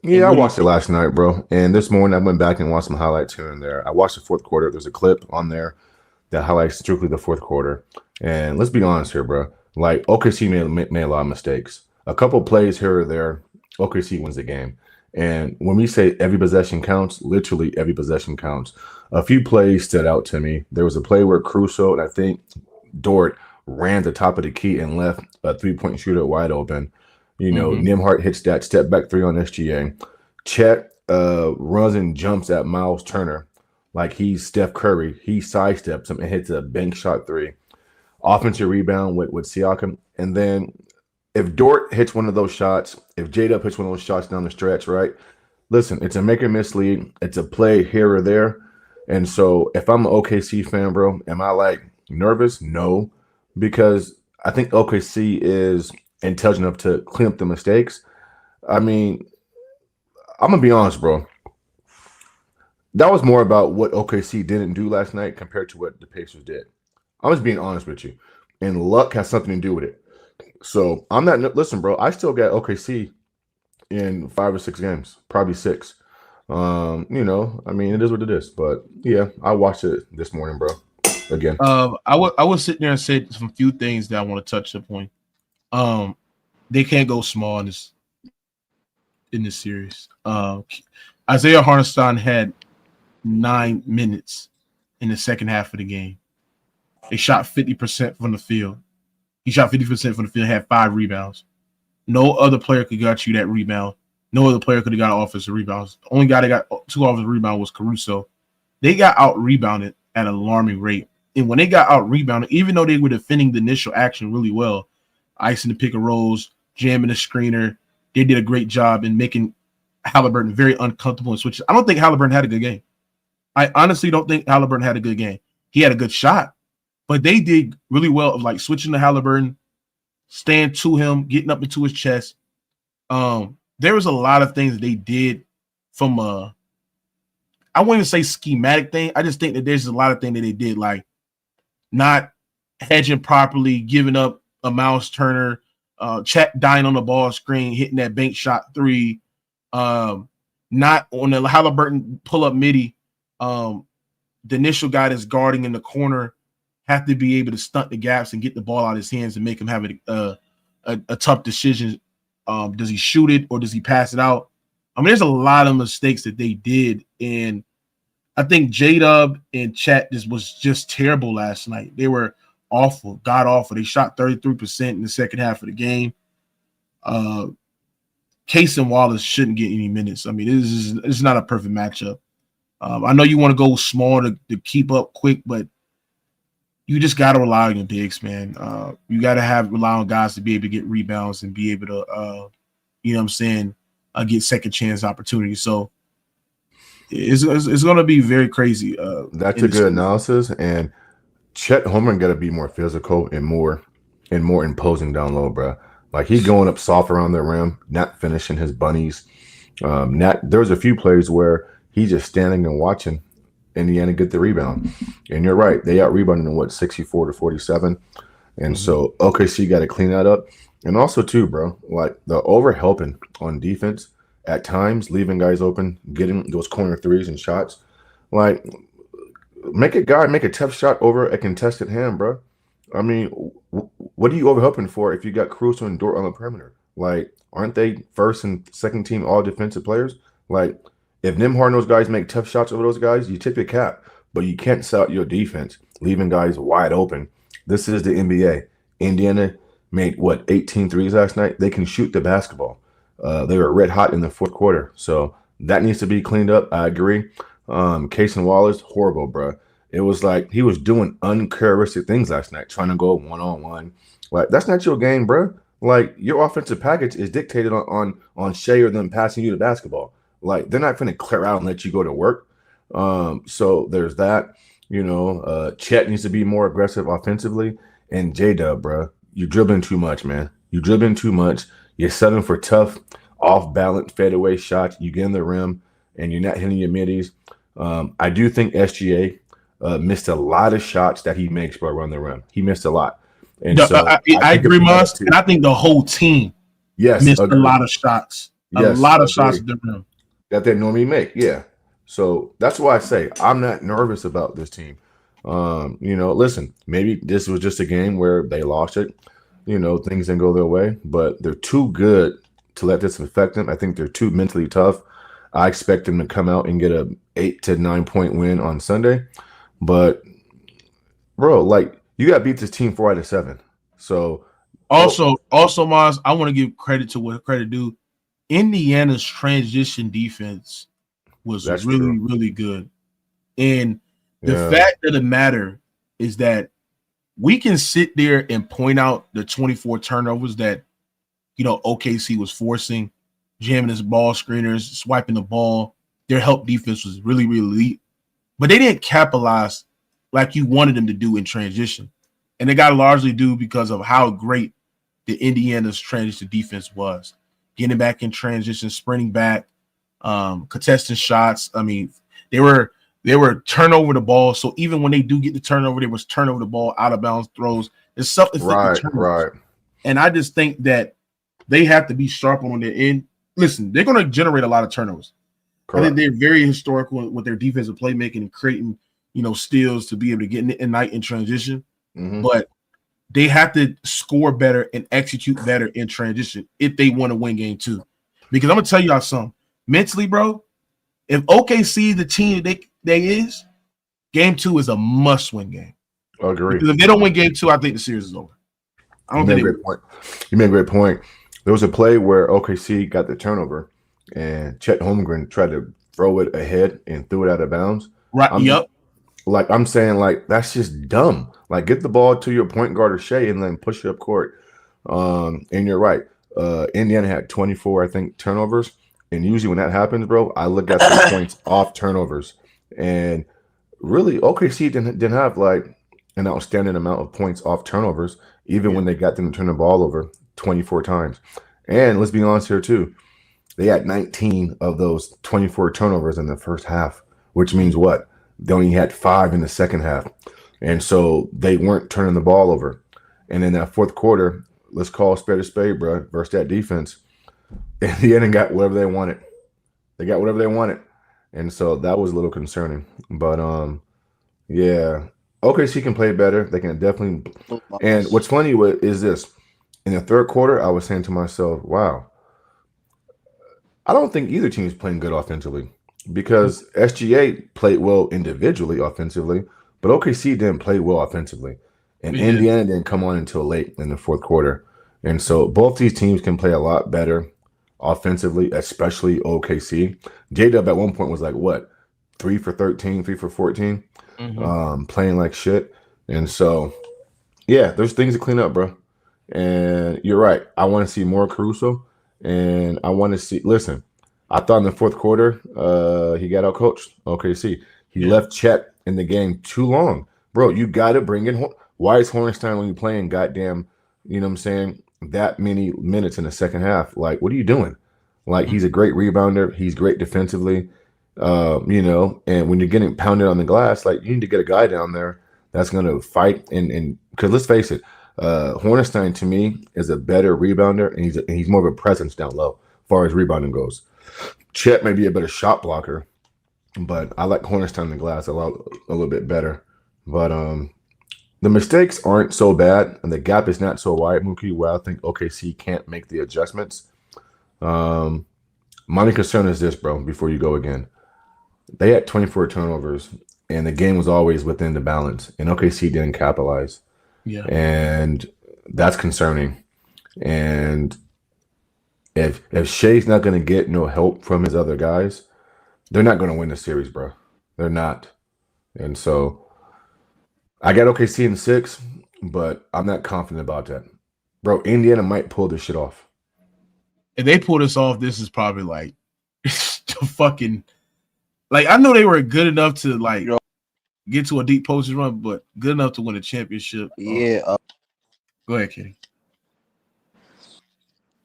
Yeah, I watched it last night, bro. And this morning I went back and watched some highlights here and there. I watched the fourth quarter. There's a clip on there that highlights strictly the fourth quarter. And let's be honest here, bro. Like, OKC made a lot of mistakes. A couple plays here or there, OKC wins the game. And when we say every possession counts, literally every possession counts. A few plays stood out to me. There was a play where Caruso and I think Dort ran the top of the key and left a three-point shooter wide open. You know, Nembhard hits that step back three on SGA. Chet runs and jumps at Miles Turner like he's Steph Curry. He sidesteps him and hits a bank shot three. Offensive rebound with Siakam. And then if Dort hits one of those shots, if J-Dub hits one of those shots down the stretch, right? Listen, it's a make or miss lead. It's a play here or there. And so if I'm an OKC fan, bro, am I like nervous? No, because I think OKC is intelligent enough to clean up the mistakes. I mean, I'm going to be honest, bro. That was more about what OKC didn't do last night compared to what the Pacers did. I'm just being honest with you. And luck has something to do with it. So I'm not – listen, bro, I still got OKC in 5 or 6 games, probably 6. You know, I mean, it is what it is. But, yeah, I watched it this morning, bro, again. I would sit there and say some few things that I want to touch upon. They can't go small in this series. Isaiah Hartenstein had 9 minutes in the second half of the game. They shot 50% from the field. He shot 50% from the field, had 5 rebounds. No other player could got you that rebound. No other player could have got offensive rebounds. The only guy that got 2 offensive rebounds was Caruso. They got out-rebounded at an alarming rate. And when they got out-rebounded, even though they were defending the initial action really well, icing the pick and rolls, jamming the screener, they did a great job in making Haliburton very uncomfortable in switches. I don't think Haliburton had a good game. I honestly don't think Haliburton had a good game. He had a good shot, but they did really well of like switching to Haliburton, staying to him, getting up into his chest. There was a lot of things that they did from I wouldn't even say schematic thing. I just think that there's a lot of things that they did, like not hedging properly, giving up a Miles Turner, Chet dying on the ball screen, hitting that bank shot 3, not on the Haliburton pull-up midi. The initial guy that's guarding in the corner have to be able to stunt the gaps and get the ball out of his hands and make him have a tough decision. Does he shoot it or does he pass it out? I mean, there's a lot of mistakes that they did, and I think J-Dub and Chet was just terrible last night. They were awful, god awful. They shot 33% in the second half of the game. Case and Wallace shouldn't get any minutes. I mean, this is not a perfect matchup. I know you want to go small to keep up quick, but you just got to rely on your bigs, man. You got to rely on guys to be able to get rebounds and be able to, you know what I'm saying, get second chance opportunities. So it's going to be very crazy. That's a good analysis. And Chet Holmgren got to be more physical and more imposing down low, bro. Like he going up soft around the rim, not finishing his bunnies. There's a few plays where he's just standing and watching Indiana get the rebound. And you're right, they out rebounded in 64-47. And so OKC got to clean that up. And also too, bro, like the over helping on defense at times, leaving guys open, getting those corner threes and shots. Like make a tough shot over a contested hand, bro. I mean, what are you over helping for if you got Caruso and Dort on the perimeter? Like, aren't they first and second team all defensive players? Like, if Nembhard and those guys make tough shots over those guys, you tip your cap, but you can't sell out your defense, leaving guys wide open. This is the NBA. Indiana made 18 threes last night. They can shoot the basketball. They were red hot in the fourth quarter, so that needs to be cleaned up. I agree. Case and Wallace, horrible, bro. It was like he was doing uncharacteristic things last night, trying to go one-on-one. Like, that's not your game, bro. Like, your offensive package is dictated on Shea or them passing you the basketball. Like, they're not going to clear out and let you go to work. So there's that. You know, Chet needs to be more aggressive offensively. And J-Dub, bro, you're dribbling too much, man. You're dribbling too much. You're settling for tough, off-balance fadeaway shots. You get in the rim, and you're not hitting your middies. I do think SGA missed a lot of shots that he makes, bro, around the rim. He missed a lot. And I agree, Mons. And I think the whole team missed a lot of shots. Yes, a lot of shots at the rim. That they normally make, yeah. So that's why I say I'm not nervous about this team. You know, listen, maybe this was just a game where they lost it. You know, things didn't go their way, but they're too good to let this affect them. I think they're too mentally tough. I expect them to come out and get a 8 to 9 point win on Sunday. But, bro, like, you got to beat this team 4 out of 7. So also, Maz, I want to give credit to what credit due. Indiana's transition defense was really good. And the fact of the matter is that we can sit there and point out the 24 turnovers that, you know, OKC was forcing, jamming his ball screeners, swiping the ball. Their help defense was really elite. But they didn't capitalize like you wanted them to do in transition. And they got to largely do because of how great the Indiana's transition defense was. Getting back in transition, sprinting back, contesting shots. I mean, they were turnover the ball. So even when they do get the turnover, they was turnover the ball, out of bounds throws. There's something right. And I just think that they have to be sharp on their end. Listen, they're going to generate a lot of turnovers. Correct. I think they're very historical with their defensive playmaking and creating, you know, steals to be able to get in night in transition. Mm-hmm. But they have to score better and execute better in transition if they want to win game 2. Because I'm going to tell y'all something. Mentally, bro, if OKC the team they is, game 2 is a must-win game. I agree. Because if they don't win game 2, I think the series is over. I don't think You made a great point. There was a play where OKC got the turnover, and Chet Holmgren tried to throw it ahead and threw it out of bounds. Right. I'm saying, like, that's just dumb. Like, get the ball to your point guard or Shea and then push it up court. And you're right. Indiana had 24, I think, turnovers. And usually when that happens, bro, I look at the points off turnovers. And really, OKC didn't have, like, an outstanding amount of points off turnovers, even when they got them to turn the ball over 24 times. And let's be honest here, too. They had 19 of those 24 turnovers in the first half, which means what? They only had 5 in the second half. And so they weren't turning the ball over. And in that fourth quarter, let's call a spade, bro, versus that defense. Indiana got whatever they wanted. They got whatever they wanted. And so that was a little concerning. But, yeah, OKC can play better. They can definitely. And what's funny is this: in the third quarter, I was saying to myself, "Wow, I don't think either team is playing good offensively because SGA played well individually offensively, but OKC didn't play well offensively, and Indiana didn't come on until late in the fourth quarter. And so both these teams can play a lot better offensively, especially OKC. J-Dub at one point was like, what, 3 for 13, 3 for 14, playing like shit. And so, yeah, there's things to clean up, bro. And you're right. I want to see more Caruso. And I want to see. Listen, I thought in the fourth quarter, he got out coached. OKC. He left Chet in the game too long, bro. You got to bring in. Why is Hornstein when you playing goddamn? You know what I'm saying? That many minutes in the second half. Like, what are you doing? Like, he's a great rebounder. He's great defensively. You know, and when you're getting pounded on the glass, like you need to get a guy down there that's going to fight. And because let's face it. Hornstein to me is a better rebounder, and he's more of a presence down low as far as rebounding goes. Chet may be a better shot blocker, but I like Hornstein in the glass a little bit better. But the mistakes aren't so bad, and the gap is not so wide, Mookie, where I think OKC can't make the adjustments. My only concern is this, bro, before you go again. They had 24 turnovers, and the game was always within the balance, and OKC didn't capitalize. Yeah, and that's concerning. And if Shea's not going to get no help from his other guys, they're not going to win the series, bro. They're not. And so I got OKC in 6, but I'm not confident about that, bro. Indiana might pull this shit off. If they pull this off, this is probably like fucking. Like I know they were good enough to like. Get to a deep post run, but good enough to win a championship. Yeah. Go ahead, Kenny.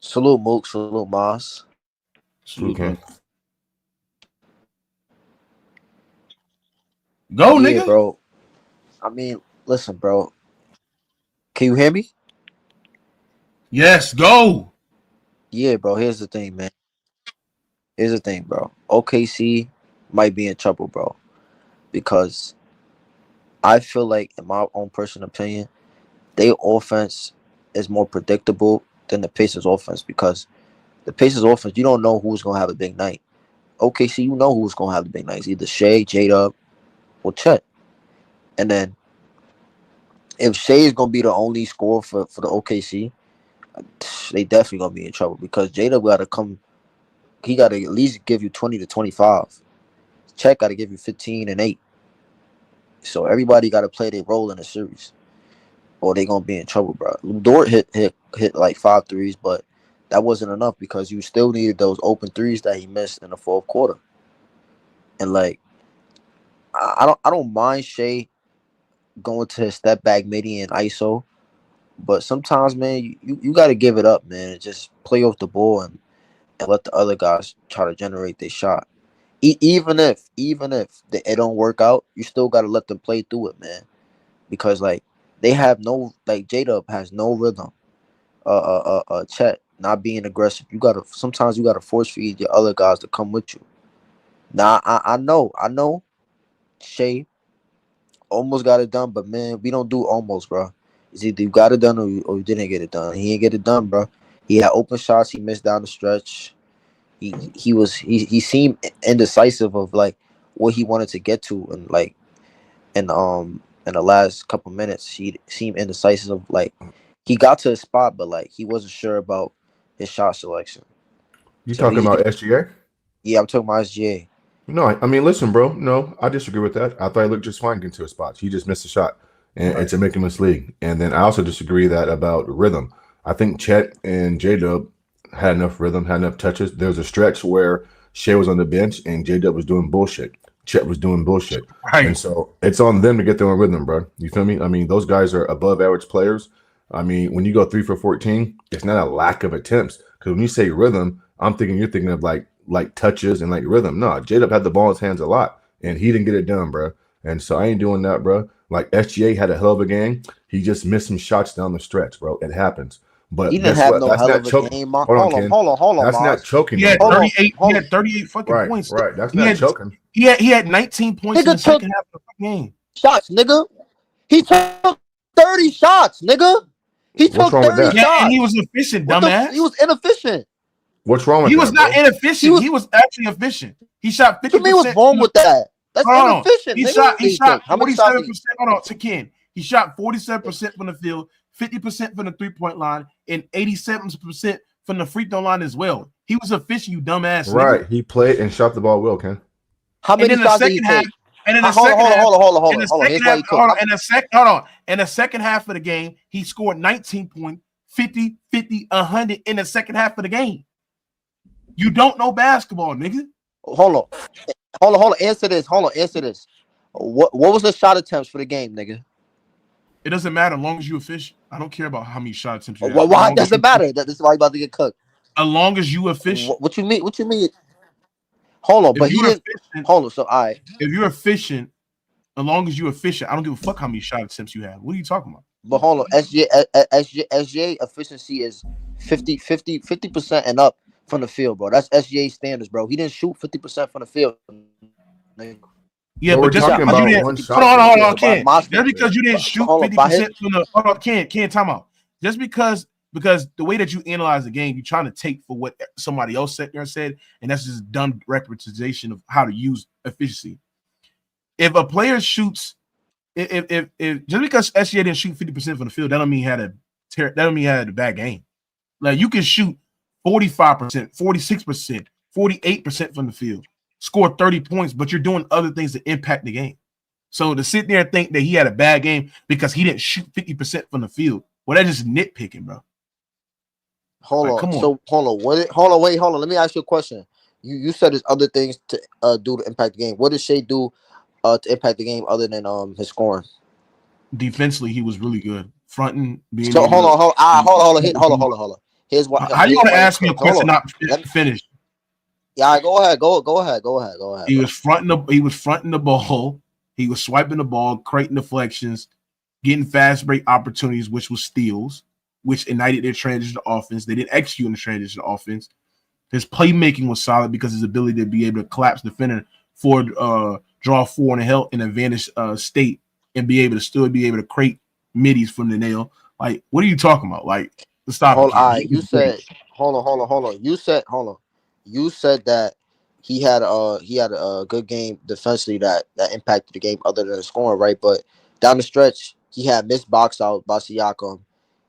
Salute Mook, salute Moss. Salute, Go, nigga. Bro. I mean, listen, bro. Can you hear me? Yes, go. Yeah, bro. Here's the thing, man. OKC might be in trouble, bro. Because I feel like, in my own personal opinion, their offense is more predictable than the Pacers' offense because the Pacers' offense, you don't know who's going to have a big night. OKC, you know who's going to have the big nights, either Shea, J-Dub, or Chet. And then if Shea is going to be the only scorer for the OKC, they definitely going to be in trouble because J-Dub got to come, he got to at least give you 20 to 25. Chet got to give you 15 and 8. So everybody got to play their role in the series, or they gonna be in trouble, bro. Dort hit like 5 threes, but that wasn't enough because you still needed those open threes that he missed in the fourth quarter. And like, I don't mind Shea going to his step back midi and ISO, but sometimes, man, you got to give it up, man, and just play off the ball and let the other guys try to generate their shot. Even if it don't work out, you still got to let them play through it, man. Because, like, they have no, like, J-Dub has no rhythm. Chet not being aggressive. Sometimes you got to force feed your other guys to come with you. Now, I know Shea almost got it done, but, man, we don't do almost, bro. It's either you got it done or you didn't get it done. He didn't get it done, bro. He had open shots. He missed down the stretch. He seemed indecisive of like what he wanted to get to, and like in the last couple minutes he seemed indecisive of like he got to his spot, but like he wasn't sure about his shot selection. You talking about SGA? Yeah, I'm talking about SGA. No, I mean, listen, bro. No, I disagree with that. I thought he looked just fine getting to his spots. He just missed a shot, and to make him mislead. And then I also disagree that about rhythm. I think Chet and J-Dub had enough rhythm, had enough touches. There was a stretch where Shea was on the bench and J-Dub was doing bullshit. Chet was doing bullshit. Right. And so it's on them to get their own rhythm, bro. You feel me? I mean, those guys are above average players. I mean, when you go 3 for 14, it's not a lack of attempts. Because when you say rhythm, I'm thinking you're thinking of like touches and like rhythm. No, J-Dub had the ball in his hands a lot, and he didn't get it done, bro. And so I ain't doing that, bro. Like SGA had a hell of a game. He just missed some shots down the stretch, bro. It happens. But he didn't have no hell of a game. Hold on. That's not choking. He had 38. He had 38 fucking points. Right. That's not choking. He had 19 points in the second half of the game. Shots, nigga. He took 30 shots, nigga. He What's took wrong with 30 that? Yeah, shots. and he was efficient, What dumbass. he was inefficient. What's wrong with He that, was not bro? inefficient. He was actually efficient. He shot 50%. What you mean what's wrong with that? That's Hold on. inefficient, He nigga. shot What do you think? How many shots 47%. Hold on, to Ken. He shot 47% from the field, 50% from the 3-point line, and 87% from the free throw line as well. He was efficient, you dumbass. Right. Nigga. He played and shot the ball well, Ken. How And many in the shots did he second half, take? and in the Hold second half, on. Here's why he took. In the second half of the game, he scored 19 points, 50, 50, 100 in the second half of the game. You don't know basketball, nigga. Hold on. Answer this. What was the shot attempts for the game, nigga? It doesn't matter as long as you efficient. I don't care about how many shot attempts you have. Well, why does it matter? This is why you about to get cooked. As long as you efficient. What you mean? What you mean? Hold on, but he didn't. Hold on. So I. If you're efficient, as long as you're efficient, I don't give a fuck how many shot attempts you have. What are you talking about? But hold on, SGA efficiency is 50% and up from the field, bro. That's SGA standards, bro. He didn't shoot 50% from the field. Yeah, but just because you didn't hold on, Ken. Just because you didn't shoot 50% from the hold on, Ken, time out. Just because the way that you analyze the game, you're trying to take for what somebody else sat there and said, and that's just dumb representation of how to use efficiency. If a player shoots, if just because SGA didn't shoot 50% from the field, that don't mean he had a bad game. Like you can shoot 45%, 46%, 48% from the field, score 30 points, but you're doing other things to impact the game. So to sit there and think that he had a bad game because he didn't shoot 50% from the field, well, that's just nitpicking, bro. Hold on. Let me ask you a question. You said there's other things to do to impact the game. What did Shea do to impact the game other than his scoring? Defensively, he was really good. Fronting, being so hold on. Here's what. How you gonna ask me a question not finished? Yeah, go ahead. He was fronting the ball. He was swiping the ball, creating deflections, getting fast break opportunities, which was steals, which ignited their transition offense. They didn't execute in the transition offense. His playmaking was solid because his ability to be able to collapse defender for draw four in an advantage state and be able to create middies from the nail. Like, what are you talking about? Like, stop. Hold on. You said that he had a good game defensively that impacted the game other than the scoring, right? But down the stretch, he had missed box out by Siakam.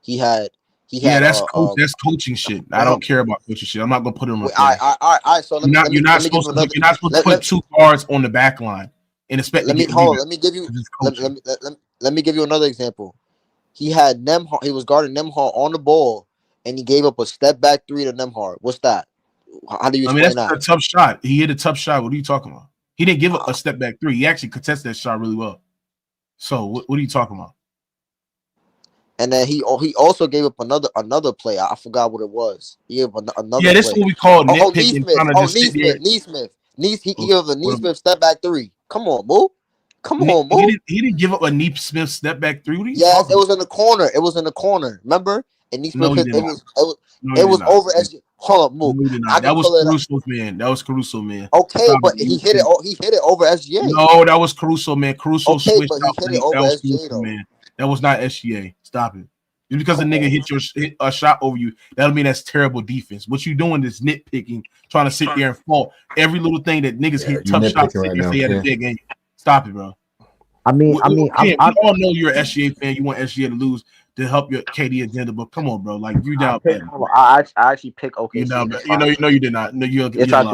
That's coaching shit. I don't care about coaching shit. I'm not gonna put him. All right. So you're not supposed to put two guards on the back line and expect. Let me give you another example. He had Nembhard. He was guarding Nembhard on the ball, and he gave up a step back three to Nembhard. What's that? How do you explain that? That's a tough shot. He hit a tough shot. What are you talking about? He didn't give up a step back three. He actually contested that shot really well. So what are you talking about? And then he also gave up another play. I forgot what it was. He gave another. Yeah, this is what we call nitpicking. Neesmith. He gave up a Neesmith step back three. Come on, boo. He didn't give up a Neesmith step back three. Yes, it was in the corner. Remember? And Neesmith, it was over as. Hold up, move. That was Caruso, man. Okay, but he hit it over SGA. No, that was Caruso, man. Caruso switched out. He hit it over SGA, though. Man. That was not SGA. Stop it. Just because a nigga hit a shot over you, that'll mean that's terrible defense. What you doing is nitpicking, trying to sit there and fault every little thing that niggas hit tough shots right now, had a big game. Stop it, bro. We all know you're an SGA fan. You want SGA to lose to help your KD agenda, but come on, bro. Like you down bad. I actually pick OKC. You did not. No, I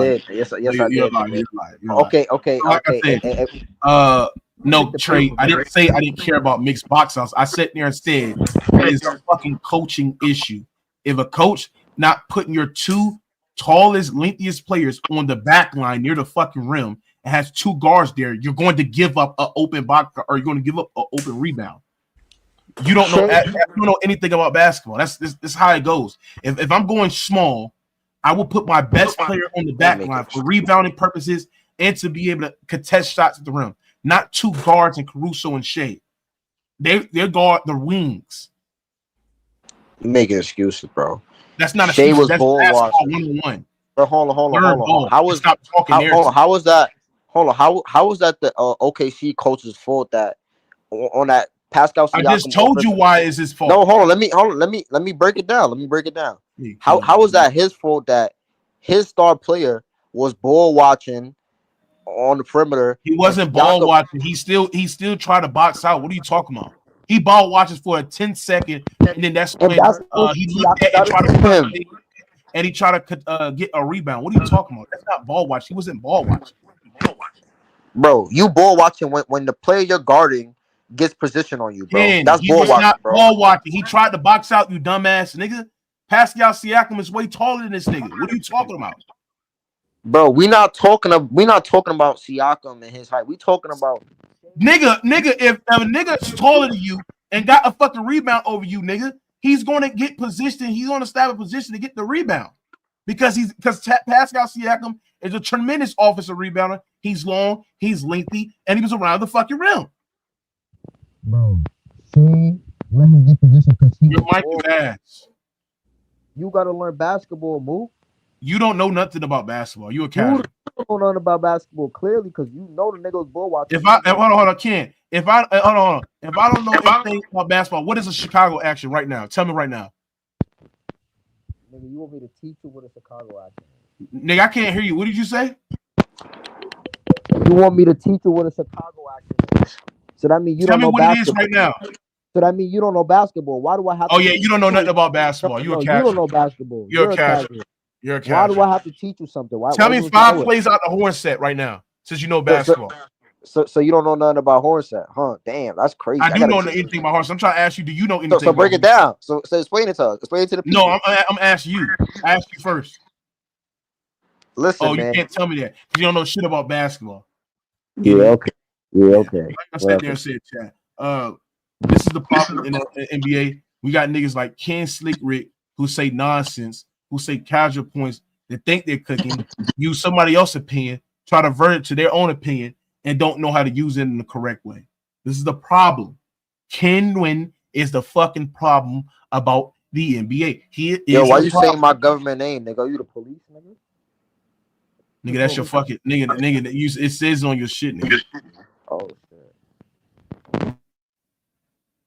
did. Yes, I did. Okay. Like I said, no, Trey. I didn't say I didn't care about mixed box outs. I sat there and said it's a fucking coaching issue. If a coach not putting your two tallest, lengthiest players on the back line near the fucking rim and has two guards there, you're going to give up an open box or you're going to give up an open rebound. You don't know anything about basketball. That's how it goes. If I'm going small, I will put my best player on the back line for rebounding purposes and to be able to contest shots at the rim. Not two guards and Caruso and Shea. They guard the wings. Making excuses, bro. That's not a Shea was that's ball watching. 1-on-1. But hold on. How was that? Hold on. How was that the OKC coach's fault that on that Pascal I Siakam. just told you why it's his fault. No, hold on. Let me break it down. How is that his fault that his star player was ball watching on the perimeter? He wasn't ball watching. He still tried to box out. What are you talking about? He ball watches for a 10-second, and then that's when he looked at and tried to cut him, and he tried to get a rebound. What are you talking about? That's not ball watching. He wasn't ball watching. Bro, you ball watching when the player you're guarding gets position on you, bro. That's He ball was watching, not bro. ball watching. He tried to box out, you dumbass nigga. Pascal Siakam is way taller than this nigga. What are you talking about? Bro, we not talking about Siakam and his height. We talking about Nigga, if a nigga's taller than you and got a fucking rebound over you, nigga, he's gonna get position. He's gonna stab a position to get the rebound because Pascal Siakam is a tremendous offensive rebounder. He's long, he's lengthy, and he was around the fucking rim. bro. See, let him get position because Your mic is ass. You gotta learn basketball, move. You don't know nothing about basketball. You a casual. You don't know nothing about basketball clearly because you know the nigga was ball watching. Hold on, Ken. If I don't know anything about basketball, what is a Chicago action right now? Tell me right now. Nigga, you want me to teach you what a Chicago action is? Nigga, I can't hear you. What did you say? You want me to teach you what a Chicago action is? So that means you Tell don't me know what basketball. it is right now. So that means you don't know basketball. Why do I have to? Oh yeah, you don't know nothing about basketball. You a casual. You don't know basketball. You're a casual. You're a casual. Why do I have to teach you something? Tell me 5 plays out the horn set right now, since you know basketball. So you don't know nothing about horn set, huh? Damn, that's crazy. I do know anything about horn set. I'm trying to ask you, do you know anything? So break it down. So explain it to us. Explain it to the people. No, I'm asking you. I ask you first. Listen, man. You can't tell me that because you don't know shit about basketball. Yeah, okay. Yeah, okay. I sat there and said, chat. This is the problem in the NBA. We got niggas like Ken Slick Rick who say nonsense, who say casual points that think they're cooking, use somebody else's opinion, try to vert it to their own opinion, and don't know how to use it in the correct way. This is the problem. Ken Wynn is the fucking problem about the NBA. Yo, why you saying my government name, nigga? You the police, nigga? Nigga, that's your fucking nigga. It says on your shit, nigga. Oh shit.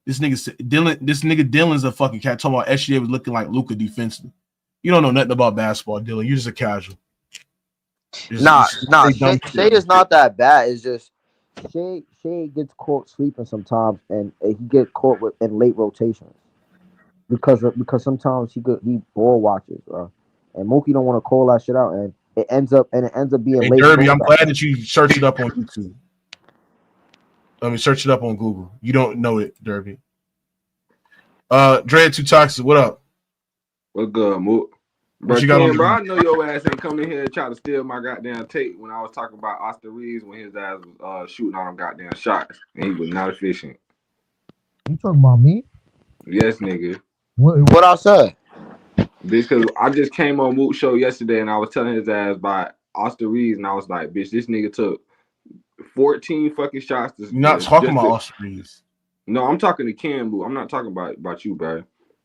This nigga Dylan's a fucking cat. Talking about SGA was looking like Luka defensively. You don't know nothing about basketball, Dylan. You're just a casual. Nah. Shay is not that bad. It's just Shay gets caught sleeping sometimes, and he get caught in late rotations because sometimes he ball watches, bro. And Mookie don't want to call that shit out, and it ends up being late. Derby, I'm glad that you searched it up on YouTube. Let me search it up on Google. You don't know it, Derby. Dre Too Toxic, what up? What good, Mook? Bro, I know your ass ain't coming here and try to steal my goddamn tape when I was talking about Austin Reeves when his ass was shooting on them goddamn shots and he was not efficient. You talking about me? Yes, nigga. What I said? Because I just came on Mook's show yesterday and I was telling his ass about Austin Reeves and I was like, bitch, this nigga took 14 fucking shots. You're not talking about Austin Reeves. No, I'm talking to Cam Boo. I'm not talking about you, bro.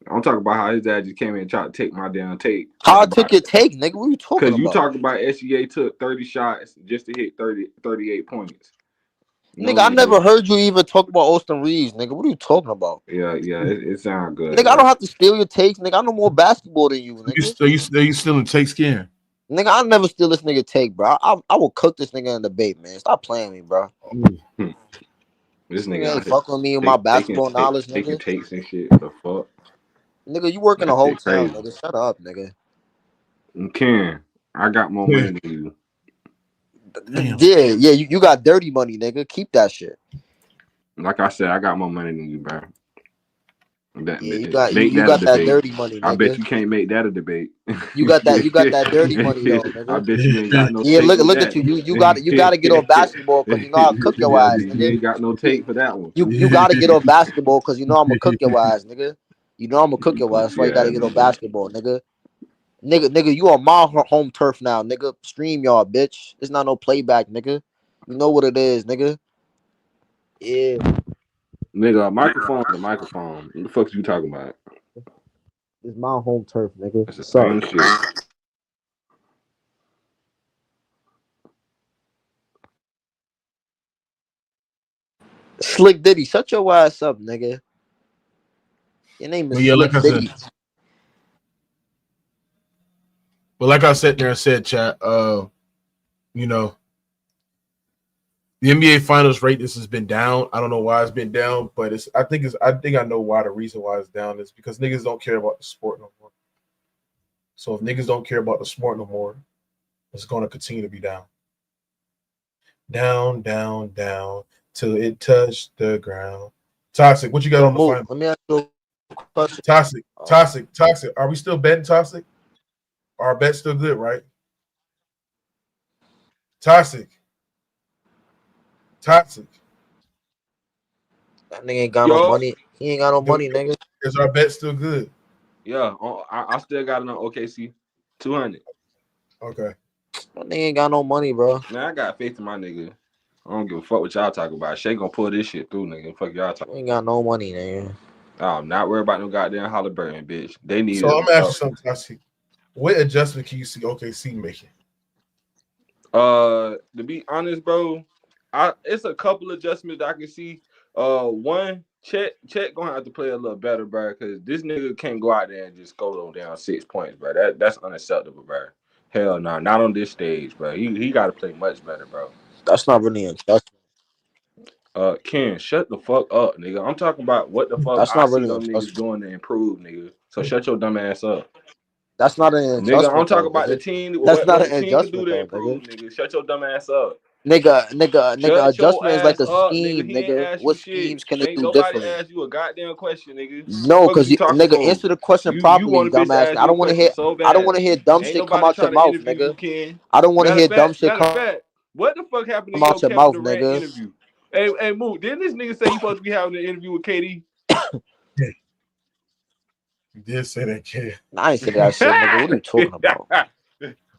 I'm talking about how his dad just came in and tried to take my damn tape. How I took your take, nigga? What are you talking about? Because you talking about SGA took 30 shots just to hit 38 points. Nigga, I never heard you even talk about Austin Reeves, nigga. What are you talking about? Yeah, it sounds good. Nigga, I don't have to steal your takes, nigga. I know more basketball than you, nigga. Are you still in take skin? Nigga, I never steal this nigga take, bro. I will cook this nigga in the debate, man. Stop playing me, bro. This nigga ain't fucking with me with my basketball knowledge, nigga. Taking takes and shit. What the fuck? Nigga, you work in a hotel, nigga. Shut up, nigga. Ken, I got more money than you. Damn. Yeah, you got dirty money, nigga. Keep that shit. Like I said, I got more money than you, bro. You got that dirty money, nigga. I bet you can't make that a debate. You got that dirty money though, nigga. I bet you ain't got no. Yeah, look at you. You got to get on basketball because you know I'll cook your ass, nigga. You ain't got no take for that one. You got to get on basketball because you know I'm gonna cook your ass, nigga. You know I'm gonna cook your ass. That's why you got to get on basketball, nigga. Nigga, you on my home turf now, nigga. Stream y'all, bitch. It's not no playback, nigga. You know what it is, nigga. Yeah. Nigga, a microphone. What the fuck you talking about? It's my home turf, nigga. That's the same shit. Slick Diddy, shut your ass up, nigga. Your name is Slick Diddy. But like I said there and said, chat, you know, the NBA Finals rate this has been down. I don't know why it's been down, but I think I know why. The reason why it's down is because niggas don't care about the sport no more. So if niggas don't care about the sport no more, it's going to continue to be down. Down, down, down till it touched the ground. Toxic, what you got on the final? Let me ask you a question. Toxic. Are we still betting Toxic? Our bet's still good, right? Toxic. That nigga ain't got no money. He ain't got no money, nigga. Is our bet still good? Yeah, I still got it on OKC 200. Okay. That nigga ain't got no money, bro. Man, I got faith in my nigga. I don't give a fuck what y'all talking about. Shay gonna pull this shit through, nigga. Fuck y'all talking. Ain't got no money, nigga. I'm not worried about no goddamn haliburton, bitch. They need. So I'm gonna ask you something, Toxic. What adjustment can you see OKC making? To be honest, bro, it's a couple adjustments that I can see. One, Chet gonna have to play a little better, bro, because this nigga can't go out there and just go down 6 points, bro. That's unacceptable, bro. Hell no, not on this stage, bro. He got to play much better, bro. That's not really an adjustment. Ken, shut the fuck up, nigga. I'm talking about what the fuck That's I not see really them niggas doing to improve, nigga. So shut your dumb ass up. That's not an adjustment, nigga. I'm talking though, about nigga. the team. That's not What an the team can do adjustment, to though, improve, nigga. nigga. Shut your dumb ass up. Nigga, adjustment is like a Up, scheme, nigga. He ain't nigga. ask you What shit. schemes can they Ain't do nobody differently? asked you a goddamn question, nigga. No, Fuck is because you talking nigga, for? answer the question You properly, want a bitch to dumbass. ask I you a don't want to question hear. so I don't bad. want to hear dumb Ain't shit come nobody out your trying to mouth, interview you, nigga. Ken. I don't want to Matter hear of dumb shit fact, what the fuck happened to come out your your Kevin mouth, Durant nigga. interview? Hey, Moot, didn't this nigga say he supposed to be having an interview with KD? You did say that, kid. I ain't say that shit, nigga. What are you talking about?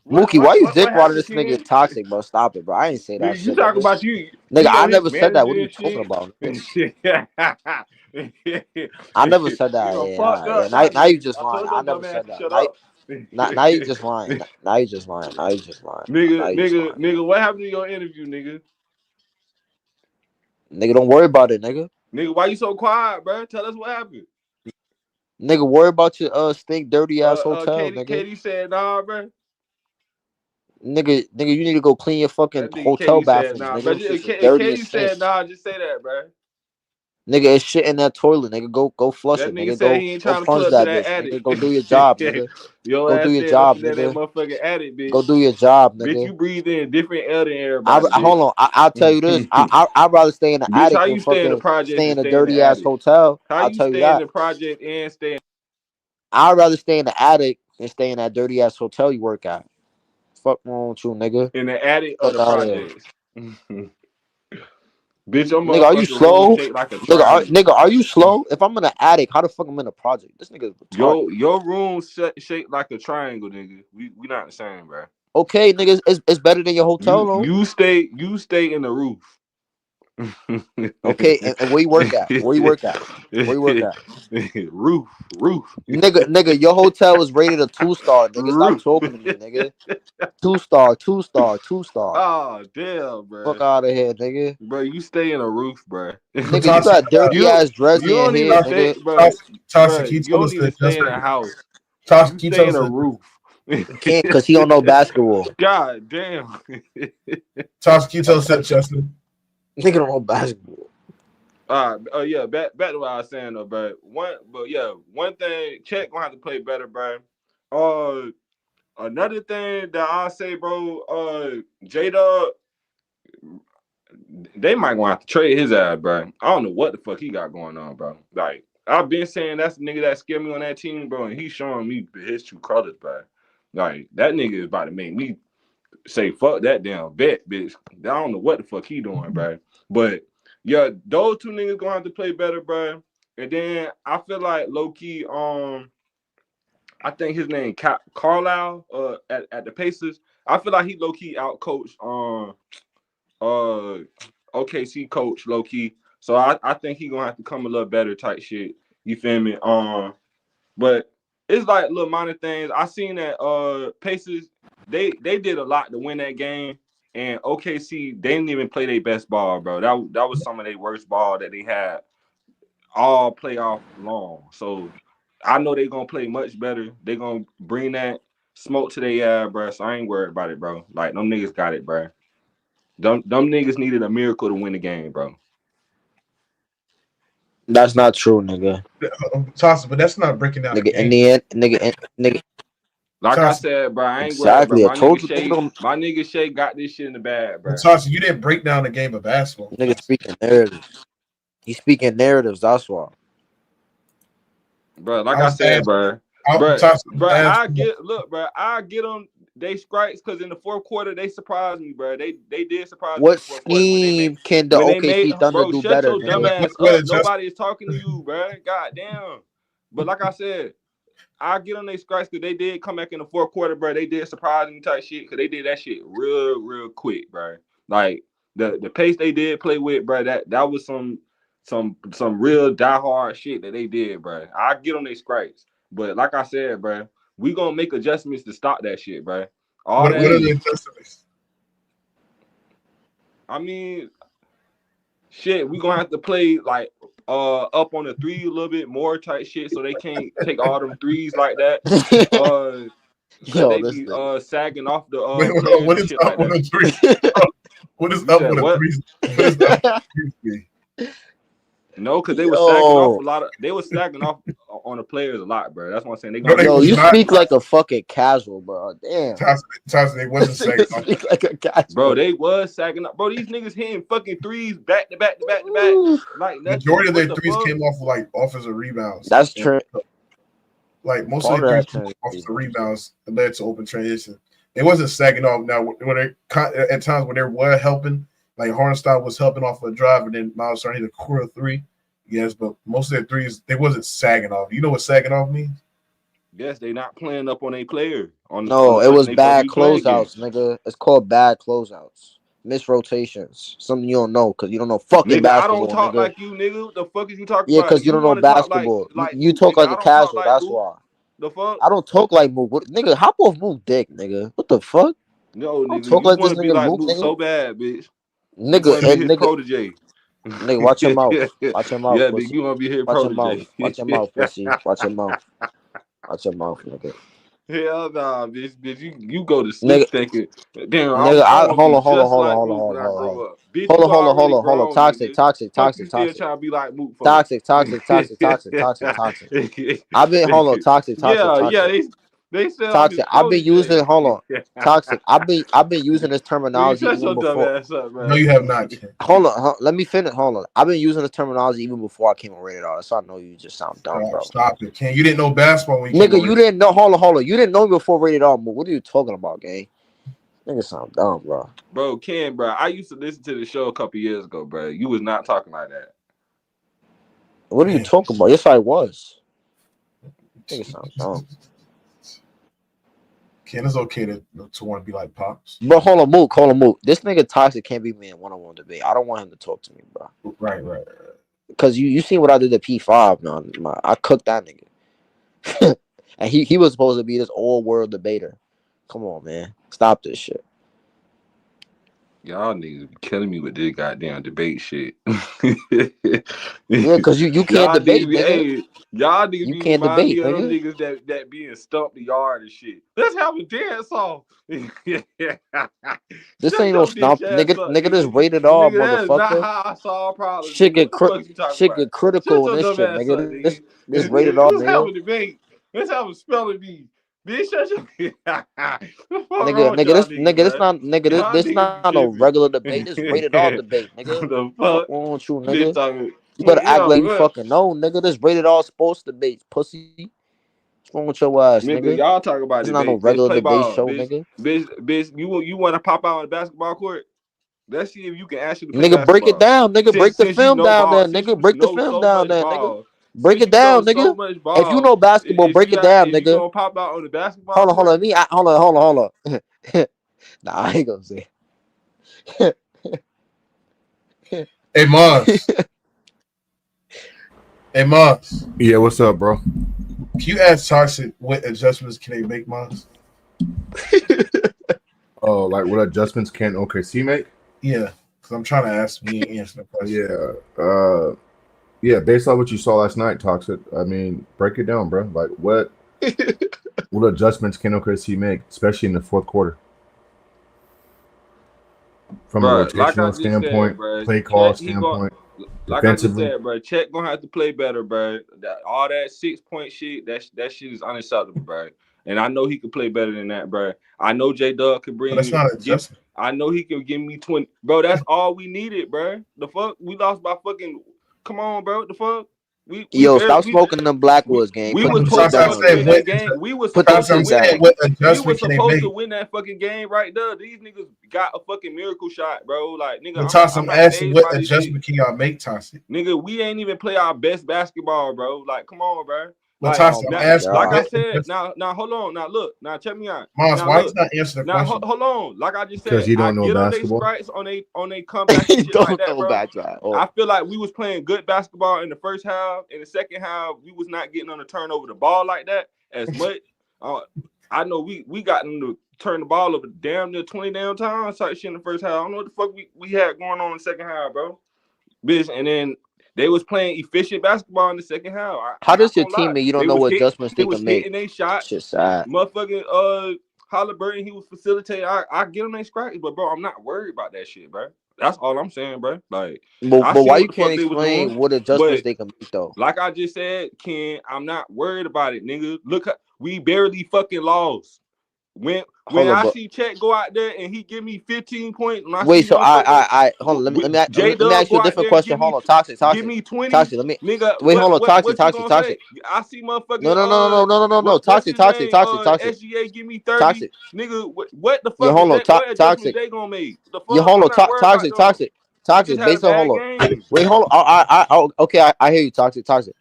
Mookie, why you dick riding this nigga toxic, bro? Stop it, bro. I ain't say that You shit, talking nigga. about you? Nigga, You know I his never said that. manager What are you and talking shit. about, nigga? I never said that. You Yeah, fucked yeah. up, not Now you me. just I lying. told I your never dumb ass said to that. shut up. Now you just lying. Now you just lying. Now you just lying. Nigga, what happened to your interview, nigga? Nigga, don't worry about it, nigga. Nigga, why you so quiet, bro? Tell us what happened. Nigga, worry about your stink dirty ass hotel, nigga. Katie said nah, bro. Nigga, you need to go clean your fucking That nigga hotel Katie said bathrooms, nah, nigga. but Them shits is dirty and Katie stink. said nah. Just say that, bro. Nigga, it's shit in that toilet, nigga. Go flush That it, nigga nigga. said Go he ain't trying to plunge pull up to that that bitch, attic. nigga. Go do your job, nigga. Your Go ass do your staying up job, in that nigga. motherfucking attic, bitch. Go do your job, Bitch, you nigga. breathe in different air than everybody, bitch. Hold on. I'll tell you this. I'd rather stay in the Bitch, attic how than you stay in the fucking projects stay and in a stay in the dirty ass attic? hotel. How I'll you tell you stay in that. the project and stay in... I'd rather stay in the attic than stay in that dirty ass hotel you work at. Fuck wrong with you, nigga. in the attic of Fuck the out of here. projects? Bitch, your Nigga, are you motherfucking room slow? shaped like a triangle. Nigga, are you slow? If I'm in the attic, how the fuck I'm in a project? This nigga is retarded. Your room shaped like a triangle, nigga. We not the same, bro. Okay, nigga, it's better than your hotel room. You stay in the roof. Okay, and where you work at? Where you work at? Where you work at? Roof. Nigga, your hotel is rated a 2-star. Nigga, stop Roof. talking to me, nigga. 2-star. Oh damn, bro. Fuck out of here, nigga. Bro, you stay in a roof, bro. Nigga, you got dirty ass dress You in don't here, even stay, nigga. bro. Toxic, You he told don't us even that. stay in a house. Toxic, You he stay told in us a that. roof. Can't, cause he don't know basketball. God damn. Toxic, he told us that, Chester. Nigga don't know basketball. Yeah, back to what I was saying though, bro. One thing, Chet gonna have to play better, bro. Another thing that I say, bro, J-Dub, they might gonna have to trade his ass, bro. I don't know what the fuck he got going on, bro. Like, I've been saying that's the nigga that scared me on that team, bro, and he's showing me his true colors, bro. Like, that nigga is about to make me say, fuck that damn bet, bitch. I don't know what the fuck he doing, bro. But, yeah, those two niggas gonna have to play better, bro. And then I feel like low-key, I think his name Carlisle at the Pacers. I feel like he low-key outcoached OKC coach low-key. So I think he gonna have to come a little better type shit. You feel me? But it's like little minor things. I seen that Pacers, they did a lot to win that game. And OKC, they didn't even play their best ball, bro. That was some of their worst ball that they had all playoff long. So I know they're gonna play much better. They're gonna bring that smoke to their bro. So I ain't worried about it, bro. Like them niggas got it, bro. Them niggas needed a miracle to win the game, bro. That's not true, nigga. Toss, but that's not breaking down the Nigga, in game. the end, nigga. Like I Toss, said, bro, I ain't Exactly. worried, I bro. told you, nigga. My nigga Shay got this shit in the bag, bro. Toss, you didn't break down the game of basketball. Nigga speaking narratives. He's speaking narratives. That's why. Bro, like I said, bro. Bro, I get them. They strikes because in the fourth quarter they surprised me, bro. They did surprise me. What In the fourth quarter scheme can the OKC Thunder do shut better? your dumb ass up. Nobody is talking to you, bro. God damn. But like I said, I get on their strikes because they did come back in the fourth quarter, bro. They did surprise me type shit because they did that shit real quick, bro. Like the pace they did play with, bro. That was some real diehard shit that they did, bro. I get on their strikes, but like I said, bro, we gonna make adjustments to stop that shit, bro. What are the adjustments? I mean, shit, we gonna have to play like up on the three a little bit more type shit, so they can't take all them threes like that. Yo, they be sagging off the what is up on the three? What is up with the threes? What is up with the threes? No, because they were sagging off a lot of. They were sagging off on the players a lot, bro. That's what I'm saying. Yo, you speak like a fucking casual, bro. Damn. Tyson, they wasn't sagging off. Like a casual. Bro, they was sagging up. Bro, these niggas hitting fucking threes back to back to back to back. Like majority of their threes came off of like offensive rebounds. That's true. Like most of their threes came off offensive rebounds that led to open transition. It wasn't sagging off. Now, when at times when they were helping, like Hardenstein was helping off a drive, and then Miles Turner hit a quarter three. Yes, but most of their threes, they wasn't sagging off. You know what sagging off means? Yes, they not playing up on a player. It was bad closeouts, nigga. It's called bad closeouts. Missed rotations. Something you don't know because you don't know fucking nigga, basketball. I don't talk nigga. like you, nigga. What the fuck is you talking about? Yeah, because you don't know basketball. You talk like a casual. That's why. The fuck? I don't talk like Mook. Nigga, hop off Mook dick, nigga. What the fuck? No, nigga. Talk you like want this to be nigga like Mook, so bad, bitch. Nigga, and nigga, protege. Nigga, watch your mouth. Watch your mouth. Yeah, pussy. nigga, you want to be here, watch protege. Watch your mouth, pussy. Watch your mouth. Watch your mouth, nigga. Hell nah, bitch. You go to sleep thinking. Damn, nigga, hold on. Toxic. Still trying to be like Mook. Toxic. I've been toxic. Yeah. They sell toxic. I've been using toxic. I've been using this terminology even before. Up, no, you have not. Hold on, let me finish. Hold on. I've been using this terminology even before I came on Rated R. So I know you just sound dumb, bro. Stop it, Ken. You didn't know basketball when you nigga. You didn't know. Hold on. You didn't know me before Rated R. What are you talking about, gang? Nigga sound dumb, bro. Bro, Ken, bro. I used to listen to the show a couple years ago, bro. You was not talking like that. What are you talking about? Yes, I was. Nigga sound dumb. Ken, it's okay to want to be like Pops. But hold on, Mook. This nigga Toxic can't be me in one-on-one debate. I don't want him to talk to me, bro. Right. Because you seen what I did at P5, man. I cooked that nigga. And he was supposed to be this all-world debater. Come on, man. Stop this shit. Y'all niggas be killing me with this goddamn debate shit. Yeah, because you can't debate, nigga. Hey, y'all niggas you can't debate, nigga. Them niggas that be in stump the yard and shit. Let's have a dance off. This ain't no stump, nigga. Nigga, this rated R, motherfucker. That's not how I solve problems. Shit get critical in this shit, nigga. This rated R, Let's have a debate. Let's have a spelling bee. Bitch, shut your nigga, this not no regular debate. This rated R debate, nigga. The fuck wrong with you, nigga? You better act like you fucking know, nigga. This rated R sports debate, pussy. What's wrong with your ass, nigga? Y'all talk about this not no regular debate show, nigga. Bitch, you want to pop out on the basketball court? Let's see if you can actually play basketball. Break it down, nigga. Break the film down there, nigga. Break the film down there, nigga. Break it down, nigga. If you know basketball, break it down, nigga. You gonna pop out on the basketball? Hold on. Nah, I ain't gonna say. Hey, Mars. Yeah, what's up, bro? Can you ask Toxic what adjustments can they make, Mars? Oh, like what adjustments can OKC make? Yeah, because I'm trying to ask me answer the question. Yeah. Based on what you saw last night, Toxic. I mean, break it down, bro. Like what adjustments can OKC make, especially in the fourth quarter, from a Bro, like I rotational just said, standpoint, bro, play call Chet, he going standpoint, like I just defensively. said, bro, Chet gonna have to play better, bro. All that 6 point shit, that shit is unacceptable, bro. And I know he could play better than that, bro. I know J Dub could But that's not an adjustment. I know he can give me 20, bro. That's all we needed, bro. The fuck, we lost by fucking. Come on, bro. The fuck, Yo, barely stop smoking them Blackwoods, gang. we Put was them supposed shits to Toxic, I down, fucking said win gang. what? that game. We was Put them supposed Toxic, to I'm shits win saying that. down. what We was adjustment can they supposed to make? win that fucking game right there. These niggas got a fucking miracle shot, bro. Like, nigga, But Toxic, I'm I'm not asking phased what by this shit. adjustment can y'all make, Toxic? Nigga, we ain't even play our best basketball, bro. Like, come on, bro. But Like, Oh Toxic, I'm my now, asking like I god. what said, adjustment. now, hold on. Now, look. Now, check me out. Mons, Now, why he's look. not answering the Now, question? hold on. Like I just Because said, you I don't know get on they basketball. strikes on they comeback and You shit like don't that, know bro. back at all. I feel like we was playing good basketball in the first half. In the second half, we was not getting on the turnover the ball like that as much. I know we got them to turn the ball over damn near 20 damn times type shit in the first half. I don't know what the fuck we had going on in the second half, bro. Bitch, and then they was playing efficient basketball in the second half. How I'm not does your gonna lie. teammate? You don't They know was what adjustments they they was can make. hitting they shot. Shit sad. Motherfucking Haliburton, he was facilitating. I get him they scratch, but bro, I'm not worried about that shit, bro. That's all I'm saying, bro. Like, I But see why what you the can't fuck they was doing, explain what adjustments but they can make though? like I just said, Ken, I'm not worried about it, nigga. Look, we barely fucking lost. When Hold on, I but see Chet go out there and he give me 15 points, when I wait. see So motherfucking I hold on. J Let me Dub ask you go a out different there and question. Hold on, give me 20, toxic. Let me nigga, wait. Hold on, what you gonna say? toxic. I see No, motherfucking no, no, no, no, no, no, no. what's Toxic, his toxic, name? toxic, toxic, SGA give me 30. toxic. Nigga, what the Yo, fuck is hold on, that? What adjustments toxic. they gonna make? The Yo, fuck? hold I'm on, not worried about toxic, them. toxic, We just toxic. had a Based on bad hold on. game. Wait, hold on. Okay, I hear you, toxic, toxic.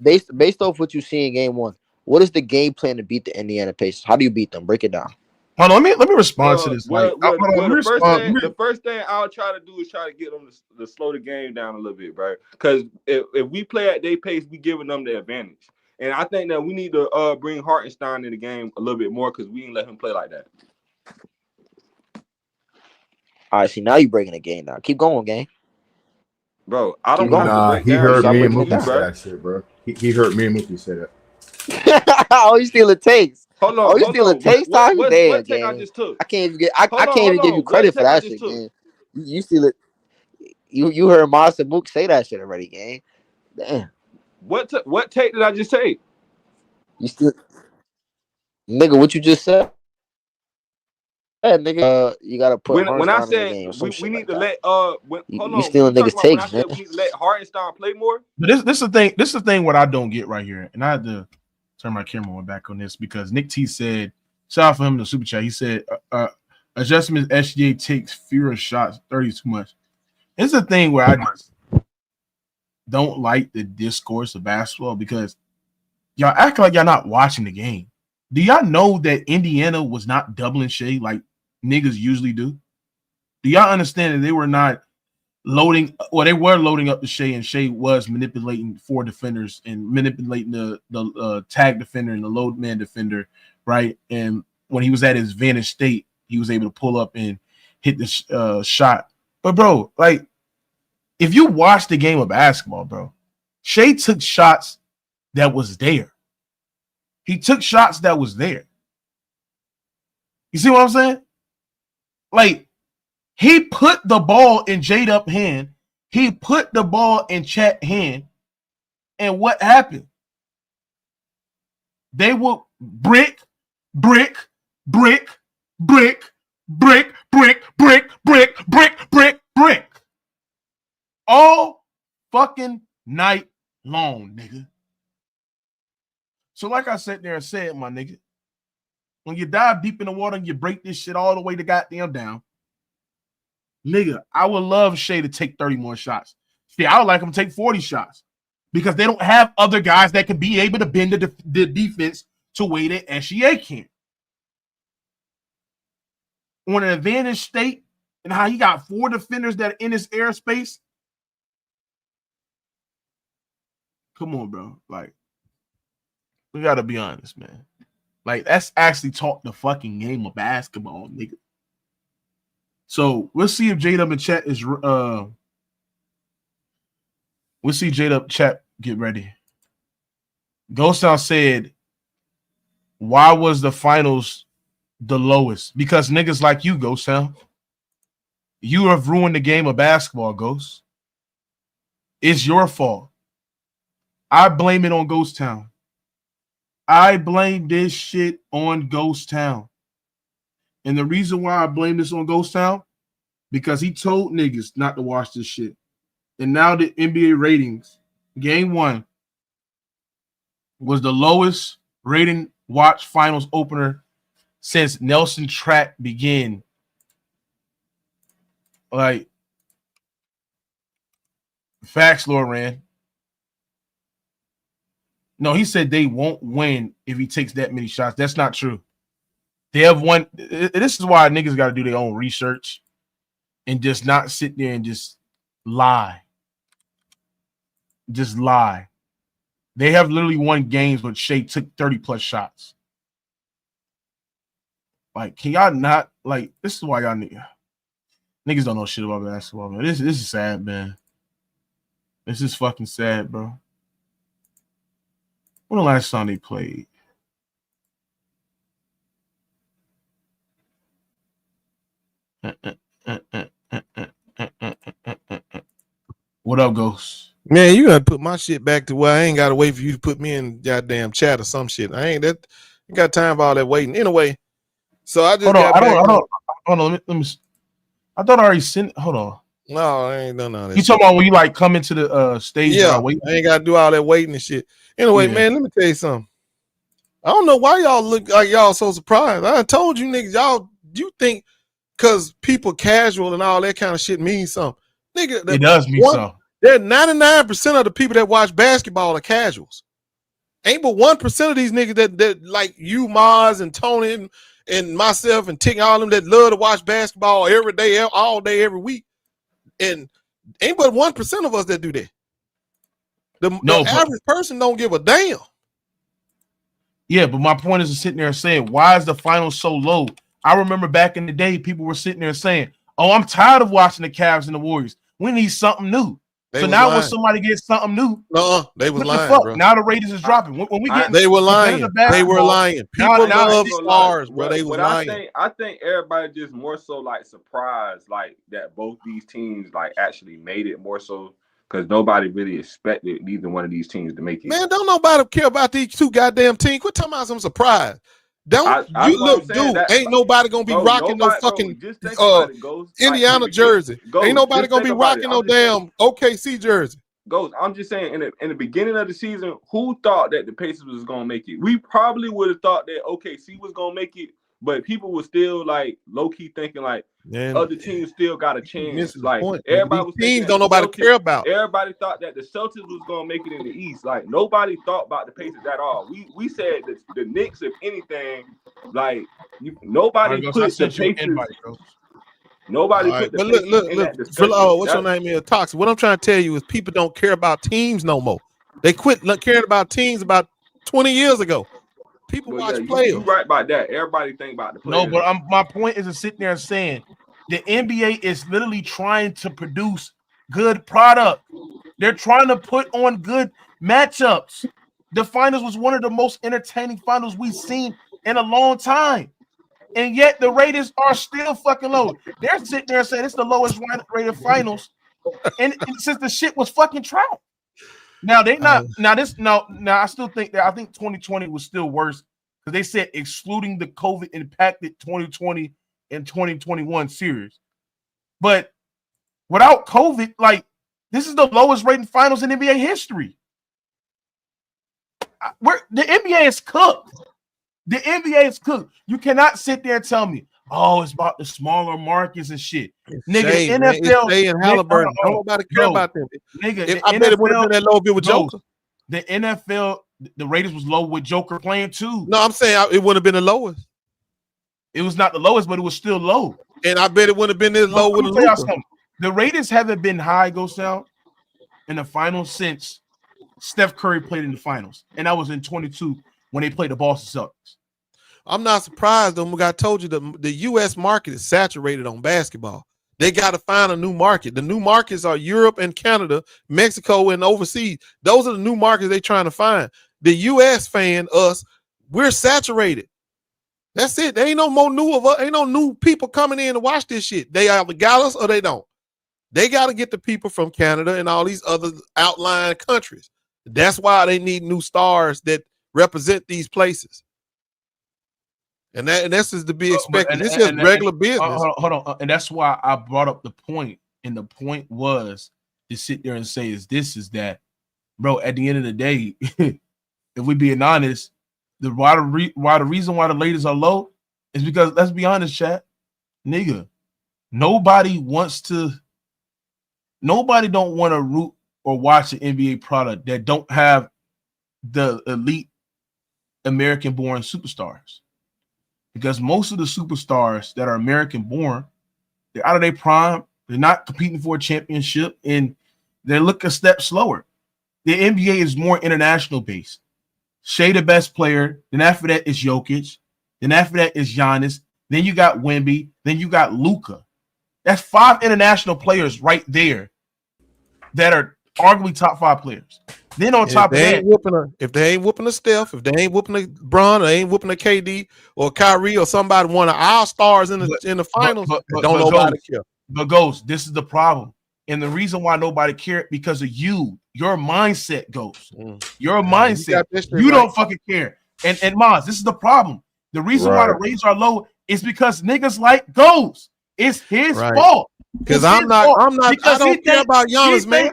Based off what you see in game one, what is the game plan to beat the Indiana Pacers? How do you beat them? Break it down. Hold on, let me respond to this. Like, hold on, let me The first respond. thing, I'll try to do is try to get them to slow the game down a little bit, bro. Because if we play at their pace, we giving them the advantage. And I think that we need to bring Hartenstein in the game a little bit more because we ain't let him play like that. All right, see now you breaking the game down. Keep going, gang. Bro, I Keep don't have going. to Nah, break he down heard Stop me shit. and breaking it You, Mookie down. say bro. that shit, bro. He heard me and Mookie say that. Oh, you stealing takes. Hold Oh, on, you hold stealing on. takes, Toxic? Damn, What take I gang. just took? I can't even I Hold can't on, even give you What credit for take I that just shit, took? gang. You steal it. You heard Mas and Mook say that shit already, gang. Damn. What take did I just take? You still nigga, what you just said? Nigga, you gotta put When I Hartenstein in the said game or some we shit need like to that. let hold You on, you stealing talking niggas about when I takes, man. said we need to let Hartenstein play more? But this is the thing. This is the thing. What I don't get right here, and I had to turn my camera on back on this because Nick T said, shout out for him in the super chat. He said, adjustments SGA takes fewer shots, 30 too much. It's the thing where I just don't like the discourse of basketball because y'all act like y'all not watching the game. Do y'all know that Indiana was not doubling Shea like niggas usually do? Do y'all understand that they were not loading? Well, they were loading up the Shea, and Shea was manipulating four defenders and manipulating the tag defender and the load man defender, right? And when he was at his vantage state, he was able to pull up and hit the shot. But bro, like if you watch the game of basketball, bro, Shea took shots that was there. He took shots that was there. You see what I'm saying? Like he put the ball in J-Dub hand. He put the ball in Chet hand. And what happened? They would brick, brick, brick, brick, brick, brick, brick, brick, brick, brick, brick. All fucking night long, nigga. So like I sat there and said, my nigga, when you dive deep in the water and you break this shit all the way to goddamn down, nigga, I would love Shea to take 30 more shots. See, I would like him to take 40 shots because they don't have other guys that can be able to bend the defense to way that SGA can. On an advantage state and how he got four defenders that are in his airspace. Come on, bro. Like, we got to be honest, man. Like, that's actually taught the fucking game of basketball, nigga. So we'll see if J-Dub in chat is we'll see J-Dub chat get ready. Ghost Town said, why was the finals the lowest? Because niggas like you, Ghost Town. You have ruined the game of basketball, Ghost. It's your fault. I blame it on Ghost Town. I blame this shit on Ghost Town. And the reason why I blame this on Ghost Town, because he told niggas not to watch this shit. And now the NBA ratings, game 1 was the lowest rating watch finals opener since Nelson Track began. Like, facts, Loran. No, he said they won't win if he takes that many shots. That's not true. They have won. This is why niggas got to do their own research and just not sit there and just lie. Just lie. They have literally won games, but Shea took 30+ shots. Like, can y'all not, like, this is why y'all niggas don't know shit about basketball, man. This is sad, man. This is fucking sad, bro. When the last time they played? What up, Ghost? Man, you gotta put my shit back to where I ain't gotta wait for you to put me in goddamn chat or some shit. I ain't got time for all that waiting. Anyway, so I just hold on. got Hold on. Let me. I thought I already sent. Hold on. No, I ain't done all that. You talking about when you like come into the stage? Yeah, I ain't gotta do all that waiting and shit. Anyway, man, let me tell you something. I don't know why y'all look like y'all so surprised. I told you niggas, you think because people casual and all that kind of shit means something. Nigga, it does mean something. That 99% of the people that watch basketball are casuals. Ain't but 1% of these niggas that like you, Maz, and Tony, and myself, and Tick, all them that love to watch basketball every day, all day, every week. And ain't but 1% of us that do that. The average person don't give a damn. Yeah, but my point is sitting there saying, why is the finals so low? I remember back in the day, people were sitting there saying, oh, I'm tired of watching the Cavs and the Warriors. We need something new. So now when somebody gets something new, they was lying, bro. Now the ratings is dropping. When we get, they were lying. They were lying. People love stars, bro. They was lying. I think everybody just more so like surprised, like that both these teams like actually made it more so because nobody really expected neither one of these teams to make it. Man, don't nobody care about these two goddamn teams. Quit talking about some surprise. Ain't nobody gonna be rocking no fucking Indiana jersey. Ain't nobody gonna be rocking no damn OKC jersey. I'm just saying, in the beginning of the season, who thought that the Pacers was gonna make it? We probably would have thought that OKC was gonna make it, but people were still like low key thinking like other teams still got a chance. Like everybody was teams don't nobody care about. Everybody thought that the Celtics was gonna make it in the East. Like nobody thought about the Pacers at all. We said that the Knicks, if anything, like nobody put the Pacers. Nobody put the Pacers. Look. What's your name? Is Toxic. What I'm trying to tell you is people don't care about teams no more. They quit caring about teams about 20 years ago. People watch players. You right about that. Everybody think about the players. No, but my point is to sit there and saying the NBA is literally trying to produce good product. They're trying to put on good matchups. The finals was one of the most entertaining finals we've seen in a long time. And yet the ratings are still fucking low. They're sitting there saying it's the lowest rated finals. And since the shit was fucking trash. Now they not now I still think that I think 2020 was still worse because they said excluding the COVID impacted 2020 and 2021 series. But without COVID, like this is the lowest rated finals in NBA history. The NBA is cooked. The NBA is cooked. You cannot sit there and tell me, oh, it's about the smaller markets and shit. Nigga, the NFL. Shea and Haliburton. Nobody care about them. Nigga, I bet it would have been that low bit with Joker. The NFL, the ratings was low with Joker playing too. No, I'm saying it would have been the lowest. It was not the lowest, but it was still low. And I bet it would have been this low with Luka. The ratings haven't been high, Ghost Town, in the finals since Steph Curry played in the finals. And that was in 22 when they played the Boston Celtics. I'm not surprised though. I told you the U.S. market is saturated on basketball. They got to find a new market. The new markets are Europe and Canada, Mexico, and overseas. Those are the new markets they're trying to find. The U.S. fan, us, we're saturated. That's it. There ain't no more new of us. Ain't no new people coming in to watch this shit. They either got us or they don't. They got to get the people from Canada and all these other outlying countries. That's why they need new stars that represent these places. And this is to be expected. This is regular business. Hold on. And that's why I brought up the point. And the point was to sit there and say is that, bro, at the end of the day, if we being honest, the reason why the ladies are low is because, let's be honest, chat, nigga, nobody don't want to root or watch an NBA product that don't have the elite American-born superstars. Because most of the superstars that are American-born, they're out of their prime, they're not competing for a championship, and they look a step slower. The NBA is more international-based. Shea the best player, then after that is Jokic, then after that is Giannis, then you got Wemby, then you got Luka. That's 5 international players right there that are arguably top 5 players. Then on top of that, if they ain't whooping a Steph, if they ain't whooping a Bron, or they ain't whooping a KD or Kyrie or somebody, one of our stars in the finals, don't nobody care. But Ghost, this is the problem. And the reason why nobody cared, because of you, your mindset, Ghost. Your mindset. You don't fucking care. And Maz, this is the problem. The reason why the ratings are low is because niggas like Ghost. It's his fault. Because I don't care about Giannis, man.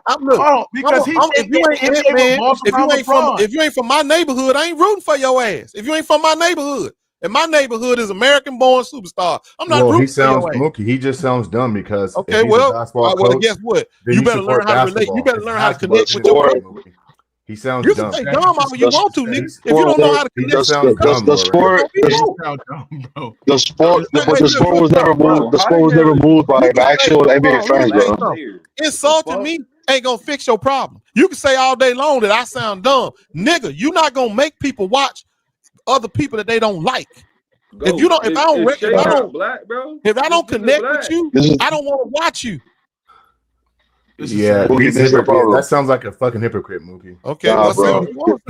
If you ain't from my neighborhood, I ain't rooting for your ass. If you ain't from my neighborhood, and my neighborhood is American-born superstar, I'm not rooting for your ass. Mookie, he just sounds dumb because okay, well, guess what? You better learn how to relate. You better learn how to connect with your people. He sounds you dumb. You can say dumb all you want to, nigga. If you don't know how to connect, the sport was never moved. The sport was never moved by actual NBA fans, bro. Insulting me ain't gonna fix your problem. You can say all day long that I sound dumb, nigga. You're not gonna make people watch other people that they don't like. If I don't connect with you, I don't want to watch you. Yeah, that sounds like a fucking hypocrite, Mookie. Okay,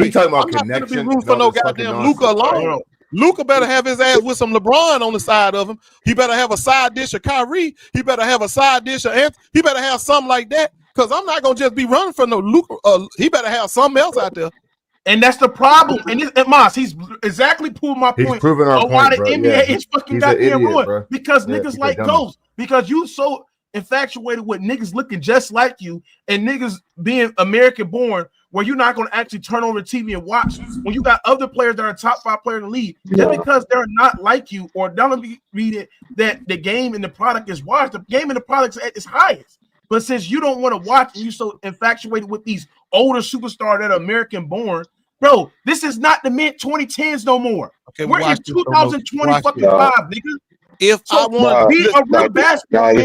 he talking about connection. I'm not rooting for no goddamn Luka alone. Luka better have his ass with some LeBron on the side of him. He better have a side dish of Kyrie. He better have a side dish of Anthony. He better have something like that. Because I'm not gonna just be running for no Luka. He better have something else out there. And that's the problem. And Moss, he's exactly proving my point. He's proving our point, why the bro. NBA is fucking goddamn ruined. Bro. Because niggas like Ghost. Because you so infatuated with niggas looking just like you and niggas being American born, where you're not going to actually turn on the TV and watch when you got other players that are top 5 players in the league. Just because they're not like you or don't read it that the game and the product is watched, the game and the product's at its highest. But since you don't want to watch and you're so infatuated with these older superstars that are American born, bro, this is not the mid 2010s no more. Okay, we're in 2020 fucking 5, nigga. If I want to be a real basketball player,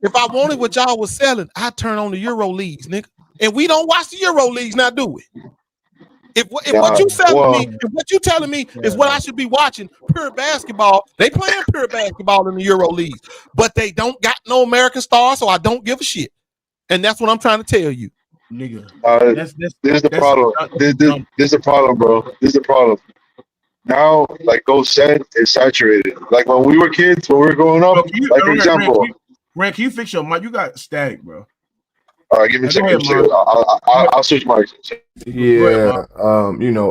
if I wanted what y'all was selling, I turn on the Euro leagues, nigga. And we don't watch the Euro leagues, now do we? If what you telling me is what I should be watching, pure basketball, they playing pure basketball in the Euro leagues, but they don't got no American stars, so I don't give a shit. And that's what I'm trying to tell you. Nigga. This is the problem. This is the problem, bro. This is the problem. Now, like Ghost said, it's saturated. Like when we were kids, when we were growing up, for example. Rand, can you fix your mic? You got static, bro. All right, give me a second. I'll switch mics. Yeah,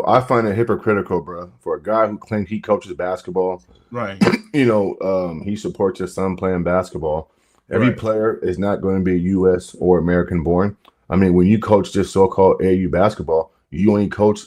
I find it hypocritical, bro, for a guy who claims he coaches basketball. Right. He supports his son playing basketball. Every player is not going to be U.S. or American born. I mean, when you coach this so-called AAU basketball, you only coach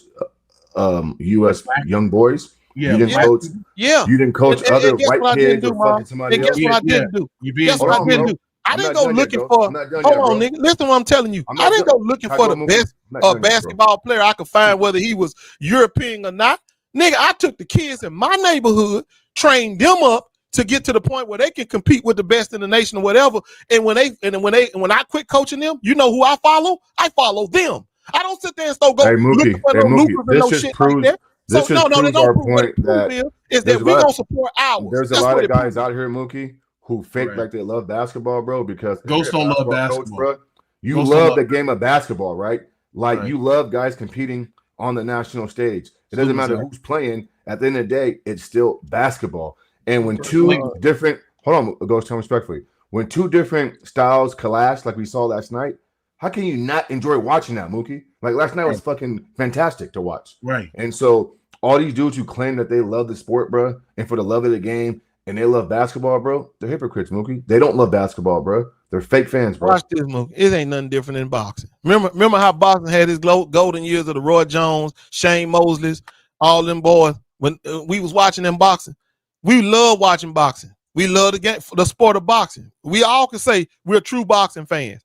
U.S. young boys. You didn't coach. Yeah, you didn't coach other white kids or fucking somebody else. Guess what I didn't do? Guess what I didn't do? I didn't go looking for. Hold on, nigga. Listen to what I'm telling you. I didn't go looking for the best basketball player I could find, whether he was European or not. Nigga, I took the kids in my neighborhood, trained them up to get to the point where they can compete with the best in the nation or whatever. And when I quit coaching them, you know who I follow? I follow them. I don't sit there and go looking for no Lucas and no shit like that. This So just no, they proves don't our prove what point it prove that is there's that a we lot. gonna support ours. There's a That's lot what of it guys proves. out here, Mookie, who fake Right. like they love basketball, bro. Because if Ghosts you're a don't love basketball coach, basketball. bro, you Ghosts don't love love the game of basketball, right? Like Right. you love guys competing on the national stage. It doesn't matter who's playing. At the end of the day, it's still basketball. And when two different, hold on, Ghost, tell me respectfully, when two different styles clash, like we saw last night, how can you not enjoy watching that, Mookie? Like last night was fucking fantastic to watch. Right. And so all these dudes who claim that they love the sport, bro, and for the love of the game, and they love basketball, bro, they're hypocrites, Mookie. They don't love basketball, bro. They're fake fans, bro. Watch this, Mookie. It ain't nothing different than boxing. Remember how boxing had his golden years of the Roy Jones, Shane Mosley's, all them boys. When we was watching them boxing, we love watching boxing. We love the game, the sport of boxing. We all can say we're true boxing fans.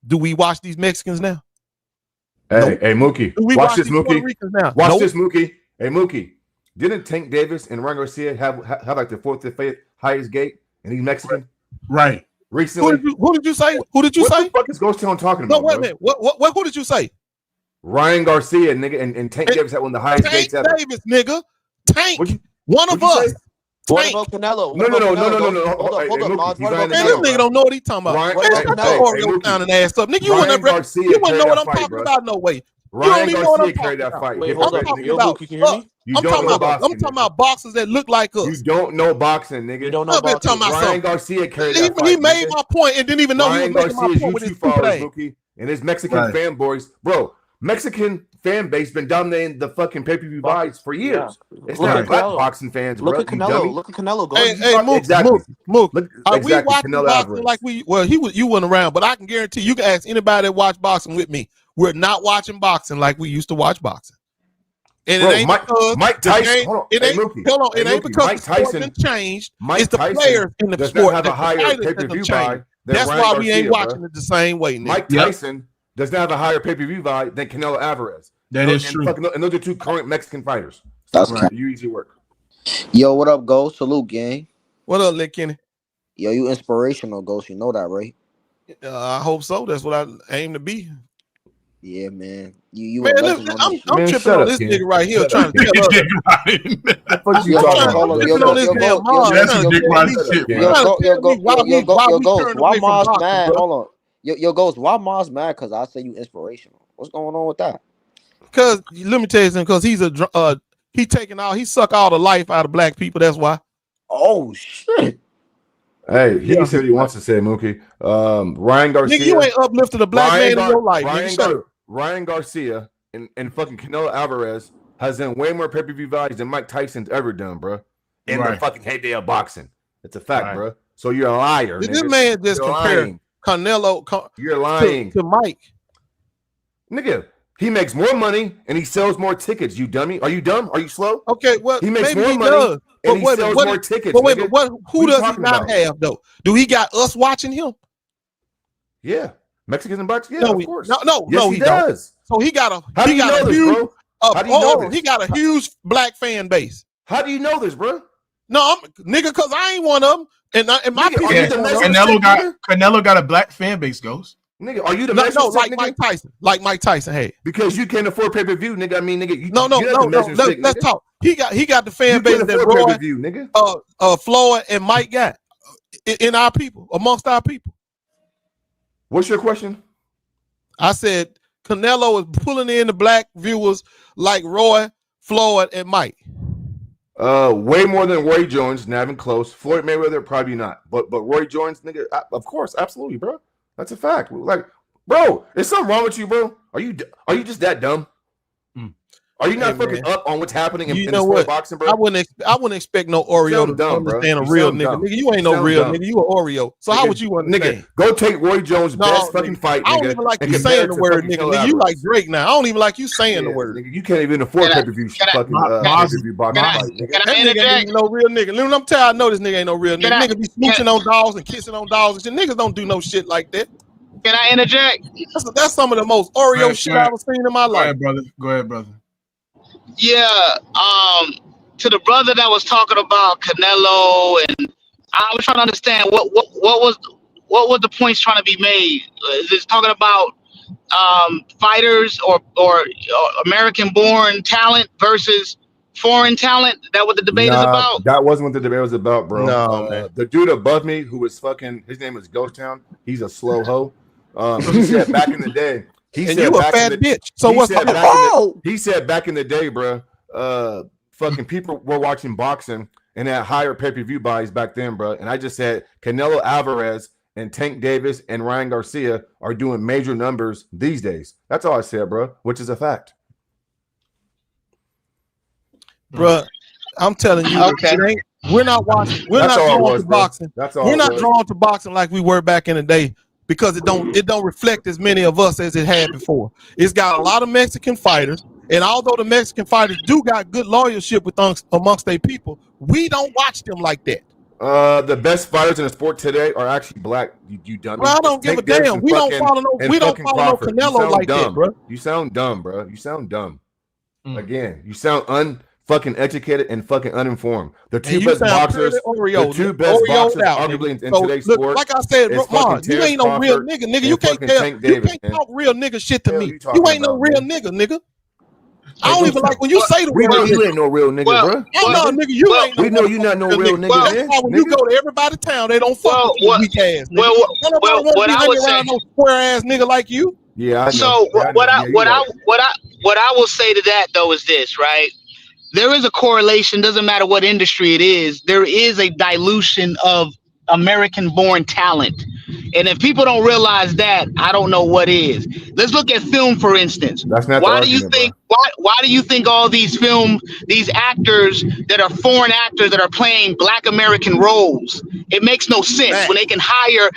Do we watch these Mexicans now? Hey, Nope. hey, Mookie. Do we Watch this, these Puerto Mookie. Ricans now? Watch Nope. this, Mookie. Hey, Mookie. Didn't Tank Davis and Ryan Garcia have like the fourth to fifth highest gate, and he's Mexican? Right. Recently. Who did you say? Who did you what say? the fuck is Ghost Town talking No, about? wait a bro? minute. What? Who did you say? Ryan Garcia, nigga, and Tank Davis had one of the highest Tank gates ever. Davis, nigga. Tank. What'd you- One of what'd you us. say? What Tank. about Canelo? No. Hold up, Hey, hold up, Mookie, Mars. he's What not about Man, in this the nigga game. don't know what he talking about. Ryan- Man, hey, shut hey, your hey, Oreo Mookie. sounding ass up. Nigga, you Ryan wouldn't Garcia you wouldn't know carried what that I'm fight, talking bro. about no way. Ryan don't even know what Garcia I'm carried talking that about. fight. Wait, I'm hold up. talking Yo, about Mookie, can you hear me? You I'm don't talking know about boxing. I'm talking nigga. about boxers that look like us. You don't know boxing, nigga. You don't know I've been boxing. talking about Ryan something. Garcia carried He that fight. made nigga. my point and didn't even know he Ryan was making my Garcia's point with his YouTube stupid followers, ass. Mookie, and his Mexican Right. fanboys, bro. Mexican fan base been dominating the fucking pay-per-view buys for years. It's Look not at black Canelo. boxing fans, Look bro. at You Canelo. dummy. Look at Canelo. Go. Hey, Mook, Exactly. Mook. Look, Are we exactly. watching Canelo boxing Alvarez. like you wasn't around, but I can guarantee you can ask anybody that watch boxing with me. We're not watching boxing like we used to watch boxing. And Bro, it ain't because Mike the Tyson. game, Hold on. it Hey, ain't Mookie. hold on, Hey, it ain't Mookie. because Mike the sport Tyson. done changed. Mike It's the Tyson players in the does sport not have that a the higher fighters that pay-per-view done buy changed. than That's Ryan why Garcia, we ain't watching bro. it the same way, nigga. Mike Tyson does not have a higher pay-per-view buy than Canelo Alvarez. That is true. And those are two current Mexican fighters. That's Right. You easy work. Yo, what up, Ghost? Salute, gang. What up, Lick Kenny? Yo, you inspirational, Ghost. You know that, right? I hope so. That's what I aim to be. Yeah, man. You Man, a legend on this shit. I'm Man, tripping shut on up, this Ken. nigga right here Shut trying up, to tell us. What you Yo, talking hold about? on, Tripping on this damn Mars. That's Trying to Dick tell Riding me- shit, Yo, bro. trying to tell me why we Ghost. turned Why away from Mars boxing, mad? bro. Hold on. Yo, Ghost. Why Mars mad? Because I say you inspirational. What's going on with that? Because let me tell you something. Because he suck all the life out of black people. That's why. Oh shit. Hey, he can say what he wants to say, Mookie. Ryan Garcia. Nigga, you ain't uplifted a black man in your life. Ryan Garcia and fucking Canelo Alvarez has done way more pay-per-view values than Mike Tyson's ever done, bro. In the fucking heyday of boxing. It's a fact, bro. So you're a liar. This nigga. man just You're compared lying. Canelo You're lying. to Mike. Nigga, he makes more money and he sells more tickets, you dummy. Are you dumb? Are you slow? Okay, well, He makes maybe more he money does. and he But sells more tickets. But wait, nigga. who What are you does he talking not about? have though? Do he got us watching him? Yeah. Mexicans and blacks? Yeah, No, of he- course. no, no, yes, no, he he don't. does. So he got a How do he you got know a this, huge bro? How do you know this? he got a huge black fan base. How do you know this, bro? No, nigga, because I ain't one of them, and my Nigga, people. are you ain't the one of 'em. Mexican Canelo got a black fan base, Ghost. Nigga, are you the No, measuring stick, like nigga? Mike Tyson, like Mike Tyson had. Because you can't afford pay-per-view, nigga. I mean, nigga, you're not the No. measuring stick, Let's nigga. talk. He got the fan You base can't that afford Roy, pay-per-view, nigga. Floyd, and Mike got in our people, amongst our people. What's your question? I said Canelo is pulling in the black viewers like Roy, Floyd, and Mike. Way more than Roy Jones, not even close. Floyd Mayweather, probably not. But Roy Jones, nigga, of course, absolutely, bro. That's a fact. Like, bro, is something wrong with you, bro? Are you just that dumb? Are you not fucking up on what's happening in the sport of boxing, bro? I wouldn't expect no Oreo to understand a real nigga. Nigga, you ain't no real nigga. You an Oreo. So how would you understand? Nigga, go take Roy Jones' best fucking fight, nigga. I don't even like you saying the word, nigga. Nigga, you like Drake now. I don't even like you saying the word. Nigga, you can't even afford pay-per-view fucking pay-per-view boxing fight, nigga. That nigga ain't no real nigga. Let me tell you, I know this nigga ain't no real nigga. Nigga be smooching on dogs and kissing on dogs and shit. Niggas don't do no shit like that. Can I interject? That's some of the most Oreo shit I've ever seen in my life. Go ahead, brother. Yeah, to the brother that was talking about Canelo, and I was trying to understand what was the points trying to be made? Is this talking about fighters or American-born talent versus foreign talent? That what the debate is about? That wasn't what the debate was about, bro. No, man. The dude above me who was fucking, his name is Ghost Town. He's a slow hoe. He said back in the day. He said you a fat bitch. So what's the he said back in the day, bro. Fucking people were watching boxing and had higher pay-per-view buys back then, bro. And I just said Canelo Alvarez and Tank Davis and Ryan Garcia are doing major numbers these days. That's all I said, bro, which is a fact. Bro, I'm telling you, we're not watching. We're That's not all it drawn was, to bro. boxing. That's all We're it not was. drawn to boxing like we were back in the day because it don't reflect as many of us as it had before. It's got a lot of Mexican fighters, and although the Mexican fighters do got good lawyership amongst their people, we don't watch them like that. The best fighters in the sport today are actually black. You dummy. Bro, I don't give a damn. We don't follow no Canelo like that, bro. You sound dumb, bro. You sound dumb. Again, you sound unfucking educated and fucking uninformed. The two best boxers, arguably in today's sport. Like I said, Mars, you ain't no real nigga. You can't talk real nigga shit to me. You ain't no real nigga. I don't even like when you say the word. We know you ain't no real nigga, bro. No, nigga, you ain't. We know you not no real nigga. That's why when you go to everybody's town, they don't fuck with you weak ass. What I would say, no square ass nigga like you. Yeah, I know. So what I will say to that though is this, right? There is a correlation. Doesn't matter what industry it is. There is a dilution of American-born talent. And if people don't realize that, I don't know what is. Let's look at film, for instance. That's not why do you think all these actors that are foreign actors that are playing Black American roles? It makes no sense when they can hire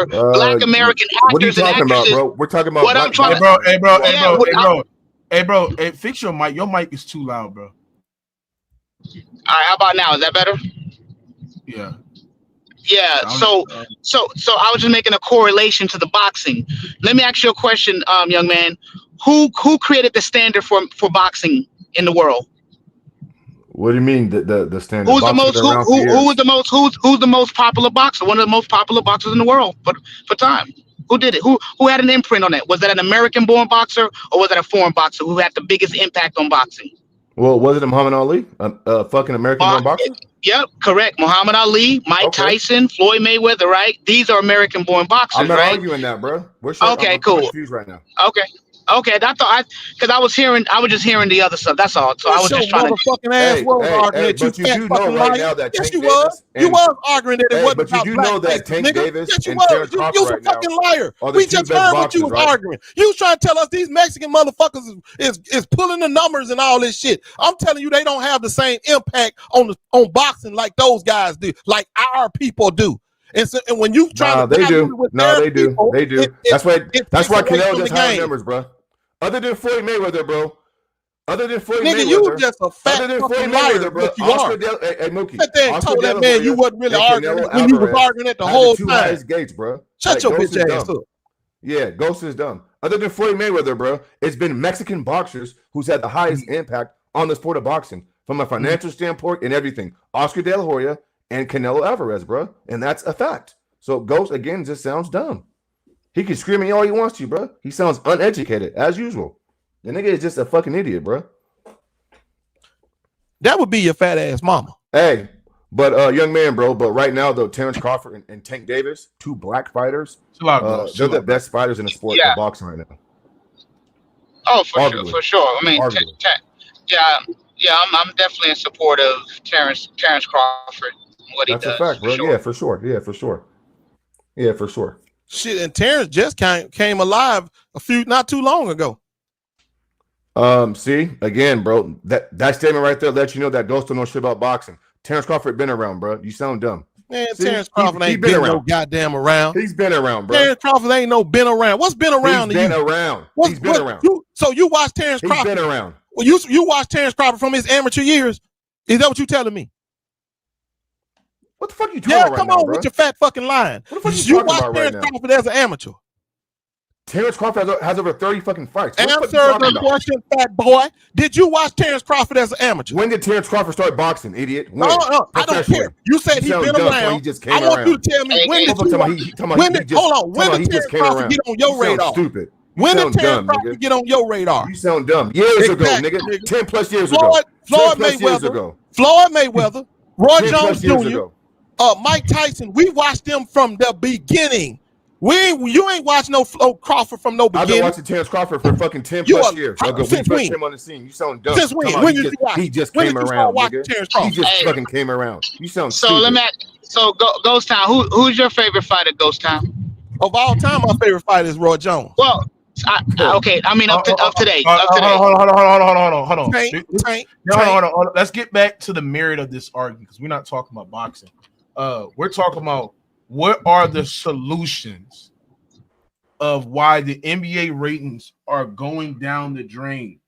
Black American actors and actresses. About, bro? We're talking about what I'm trying to. Hey, bro, fix your mic. Your mic is too loud, bro. All right, how about now? Is that better? Yeah. Yeah, so I was just making a correlation to the boxing. Let me ask you a question, young man. Who created the standard for boxing in the world? What do you mean the standard? Who's the most popular boxer? One of the most popular boxers in the world for time. Who did it? Who had an imprint on it? Was that an American-born boxer or was that a foreign boxer who had the biggest impact on boxing? Well, was it Muhammad Ali, a fucking American-born boxer? Yep, correct. Muhammad Ali, Mike Tyson, Floyd Mayweather, right? These are American-born boxers, I'm not right? arguing that, bro. I'm confused right now. Okay. That's all. Because I was just hearing the other stuff. That's all. So I was just trying to. Fucking ass arguing that you do know right now that Tank Davis. You was arguing that it wasn't about black. But you do know that Tank Davis and Terrence Crawford right now. You was a fucking liar. We just heard what you was arguing. You was trying to tell us these Mexican motherfuckers is pulling the numbers and all this shit. I'm telling you, they don't have the same impact on boxing like those guys do, like our people do. And when you try they do. They do. That's why Canelo does high numbers, bro. Other than Floyd Mayweather, bro. Nigga, you just a fat fucking liar, bro. You are. Hey, Mookie. Sit there and told that man you wasn't really arguing when you was arguing it the whole time. Gates, bro. Shut your bitch ass up. Yeah, Ghost is dumb. Other than Floyd Mayweather, bro, it's been Mexican boxers who's had the highest impact on the sport of boxing from a financial standpoint and everything. Oscar De La Hoya and Canelo Alvarez, bro. And that's a fact. So Ghost, again, just sounds dumb. He can scream at me all he wants to, bro. He sounds uneducated, as usual. The nigga is just a fucking idiot, bro. That would be your fat ass mama. Hey, but young man, bro. But right now, though, Terrence Crawford and Tank Davis, two black fighters, they're the best fighters in the sport of boxing right now. Oh, for sure. I mean, I'm definitely in support of Terrence Crawford. That's a fact, bro. Sure. Yeah, for sure. Shit, and Terrence just came alive not too long ago. See, again, bro, that statement right there lets you know that Ghost don't know shit about boxing. Terrence Crawford been around, bro. You sound dumb. Man, Terrence Crawford ain't been no goddamn around. He's been around, bro. Terrence Crawford ain't no been around. What's been around? He's been around. So you watch Terrence Crawford. He's been around. Well, you watch Terrence Crawford from his amateur years. Is that what you telling me? What the fuck you talking about right now, come on bro? with your fat fucking line. What the fuck you watch about Terrence right now? Crawford as an amateur. Terrence Crawford has over 30 fucking fights. Answer the question, fat boy. Did you watch Terrence Crawford as an amateur? When did Terrence Crawford start boxing, idiot? When? No, I don't care. You said he's been around. I want you to tell me when did Terrence Crawford get on your radar? Stupid. When did Terrence Crawford get on your radar? You sound dumb. Years ago, nigga. 10 plus years ago. Floyd Mayweather, Roy Jones Jr., Mike Tyson. We watched them from the beginning. You ain't watched no Crawford from no beginning. I've been watching Terrence Crawford for fucking 10 plus years. Since when? Him on the scene. You sound dumb. Since when? When did you watch? He just came around, nigga. He just fucking came around. You sound stupid. Ghost Town. Who's your favorite fighter, Ghost Town? Of all time, my favorite fighter is Roy Jones. Well, okay. I mean, of today. Hold on. Tank. Hold on. Let's get back to the merit of this argument because we're not talking about boxing. We're talking about what are the solutions of why the NBA ratings are going down the drain,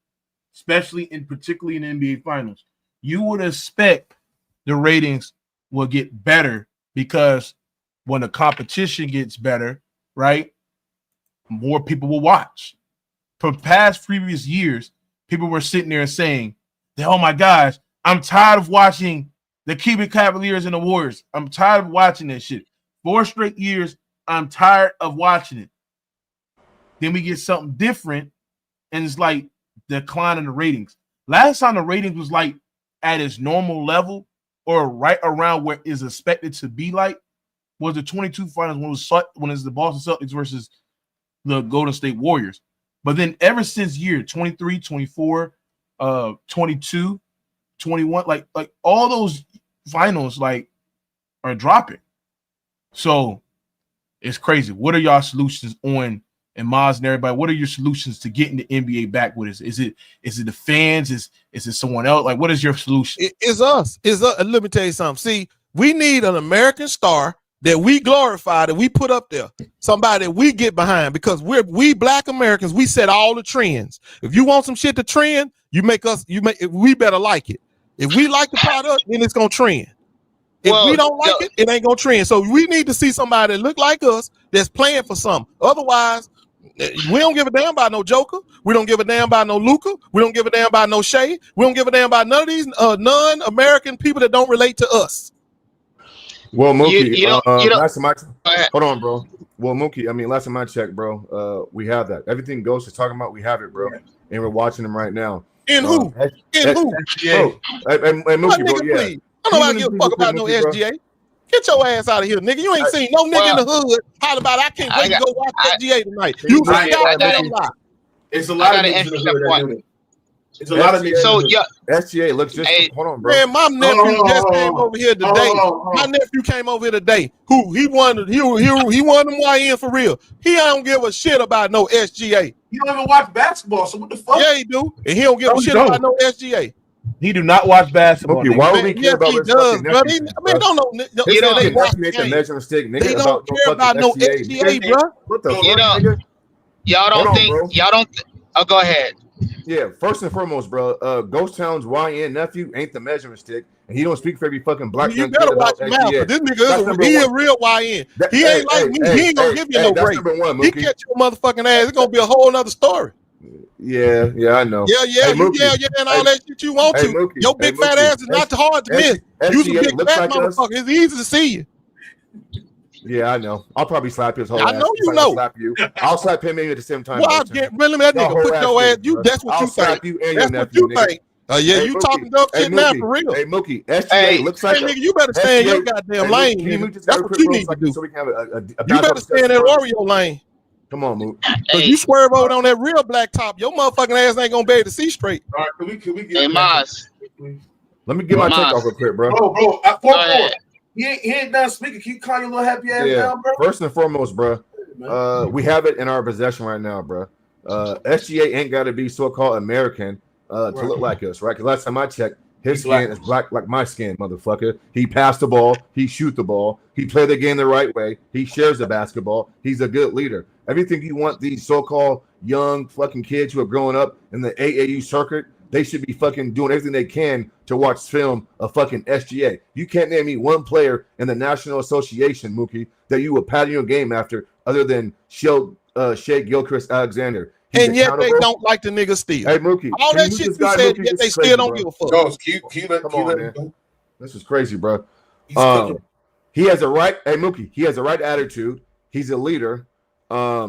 particularly in the NBA Finals. You would expect the ratings will get better because when the competition gets better, right, more people will watch. For previous years, people were sitting there saying, oh my gosh, I'm tired of watching the Cleveland Cavaliers and the Warriors. I'm tired of watching that shit. 4 straight years, I'm tired of watching it. Then we get something different, and it's like decline in the ratings. Last time the ratings was like at its normal level or right around where it's expected to be like was the 22 finals when it's the Boston Celtics versus the Golden State Warriors. But then ever since year 23, 24, 22, 21, like all those finals like are dropping. So it's crazy. What are y'all solutions on, and Maz and everybody, what are your solutions to getting the NBA back with us? Is it the fans? Is it someone else? Like, what is your solution? It's us. Let me tell you something. See, we need an American star that we glorify, that we put up there, somebody that we get behind, because we Black Americans, we set all the trends. If you want some shit to trend, we better like it. If we like the product, then it's gonna trend. If we don't like it, it ain't gonna trend. So we need to see somebody that look like us that's playing for something. Otherwise, we don't give a damn about no Joker. We don't give a damn about no Luka. We don't give a damn about no Shea. We don't give a damn about none of these non-American people that don't relate to us. Well, Mookie, last time hold on, bro. Well, Mookie, last time I checked, bro, we have that. Everything Ghost is talking about, we have it, bro. And we're watching them right now. In who? In who? Bro, and Mookie, bro, yeah. Please. I don't give a fuck about no SGA. Get your ass out of here, nigga. You ain't seen no nigga in the hood holler about I can't wait to go watch SGA tonight. You lie. It's a lot of niggas in the hood that do it. It's a lot of niggas. So yeah, SGA looks just. Hold on, bro. Man, my nephew just came over here today. My nephew came over here today. Who he won them YN for real. He don't give a shit about no SGA. He don't even watch basketball. So what the fuck? Yeah, he do, and he don't give a shit about no SGA. He do not watch basketball. Okay, why would we care about this fucking nephew? Don't know. They don't care about no SGA, bro. What the fuck, nigga? Y'all don't. Oh, go ahead. Yeah, first and foremost, bro, Ghost Town's YN nephew ain't the measuring stick, and he don't speak for every fucking black. You better watch him out, because this nigga is a real YN. He ain't like me. He ain't gonna give you no break. He catch your motherfucking ass. It's gonna be a whole nother story. Yeah, I know. Yeah, and all that shit you want to. Your big fat ass is not hard to miss. You some big fat motherfucker. It's easy to see you. Yeah, I know. I'll probably slap his whole ass. I know you know. Slap you. I'll slap him at the same time. Well, I'll get rid of that nigga. Put your ass. That's what you think. That's what you think. Yeah, you talking dumb shit now for real. Hey, Mookie, SGA looks like nigga, you better stay in your goddamn lane. That's what you need to do. So we can have you better stay in that Oreo lane. Come on, Mook. Because you swerve over on that real black top, your motherfucking ass ain't gonna be able to see straight. All right, can we get Hey, Maz. Let me get my take off real quick, bro. Bro, he ain't done speaking. Can you call your little happy ass down, bro? First and foremost, bro, we have it in our possession right now, bro. SGA ain't got to be so-called American to look like us, right? Because last time I checked, his skin is black like my skin, motherfucker. He passed the ball. He shoot the ball. He play the game the right way. He shares the basketball. He's a good leader. Everything you want these so-called young fucking kids who are growing up in the AAU circuit, they should be fucking doing everything they can to watch film of fucking SGA. You can't name me one player in the National Association, Mookie, that you would pattern your game after other than Shea Gilchrist-Alexander. And yet they don't like the nigga still. Hey, Mookie. All that shit you said, yet they still don't give a fuck. This is crazy, bro. He has a right. Hey, Mookie, he has a right attitude. He's a leader.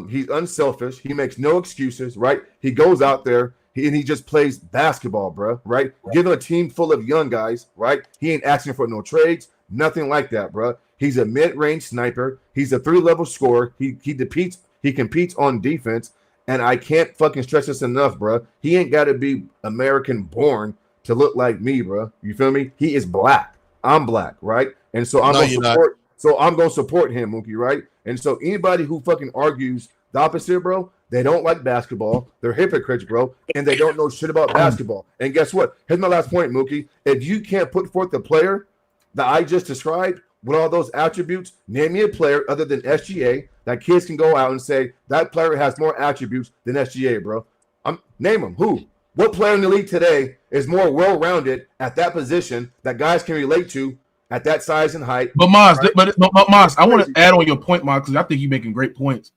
He's unselfish. He makes no excuses, right? He goes out there He just plays basketball, bro, right? Give him a team full of young guys, right? He ain't asking for no trades, nothing like that, bro. He's a mid-range sniper. He's a 3-level scorer. He competes on defense, and I can't fucking stress this enough, bro. He ain't got to be American born to look like me, bro. You feel me? He is black. I'm black, right? And so I'm gonna support him, Mookie, right? And so anybody who fucking argues the opposite, bro, they don't like basketball. They're hypocrites, bro, and they don't know shit about basketball. And guess what? Here's my last point, Mookie. If you can't put forth the player that I just described with all those attributes, name me a player other than SGA that kids can go out and say that player has more attributes than SGA, bro. Name them. Who? What player in the league today is more well-rounded at that position that guys can relate to at that size and height? But Maz, right? but Maz, I want to add on your point, Maz, because I think you're making great points.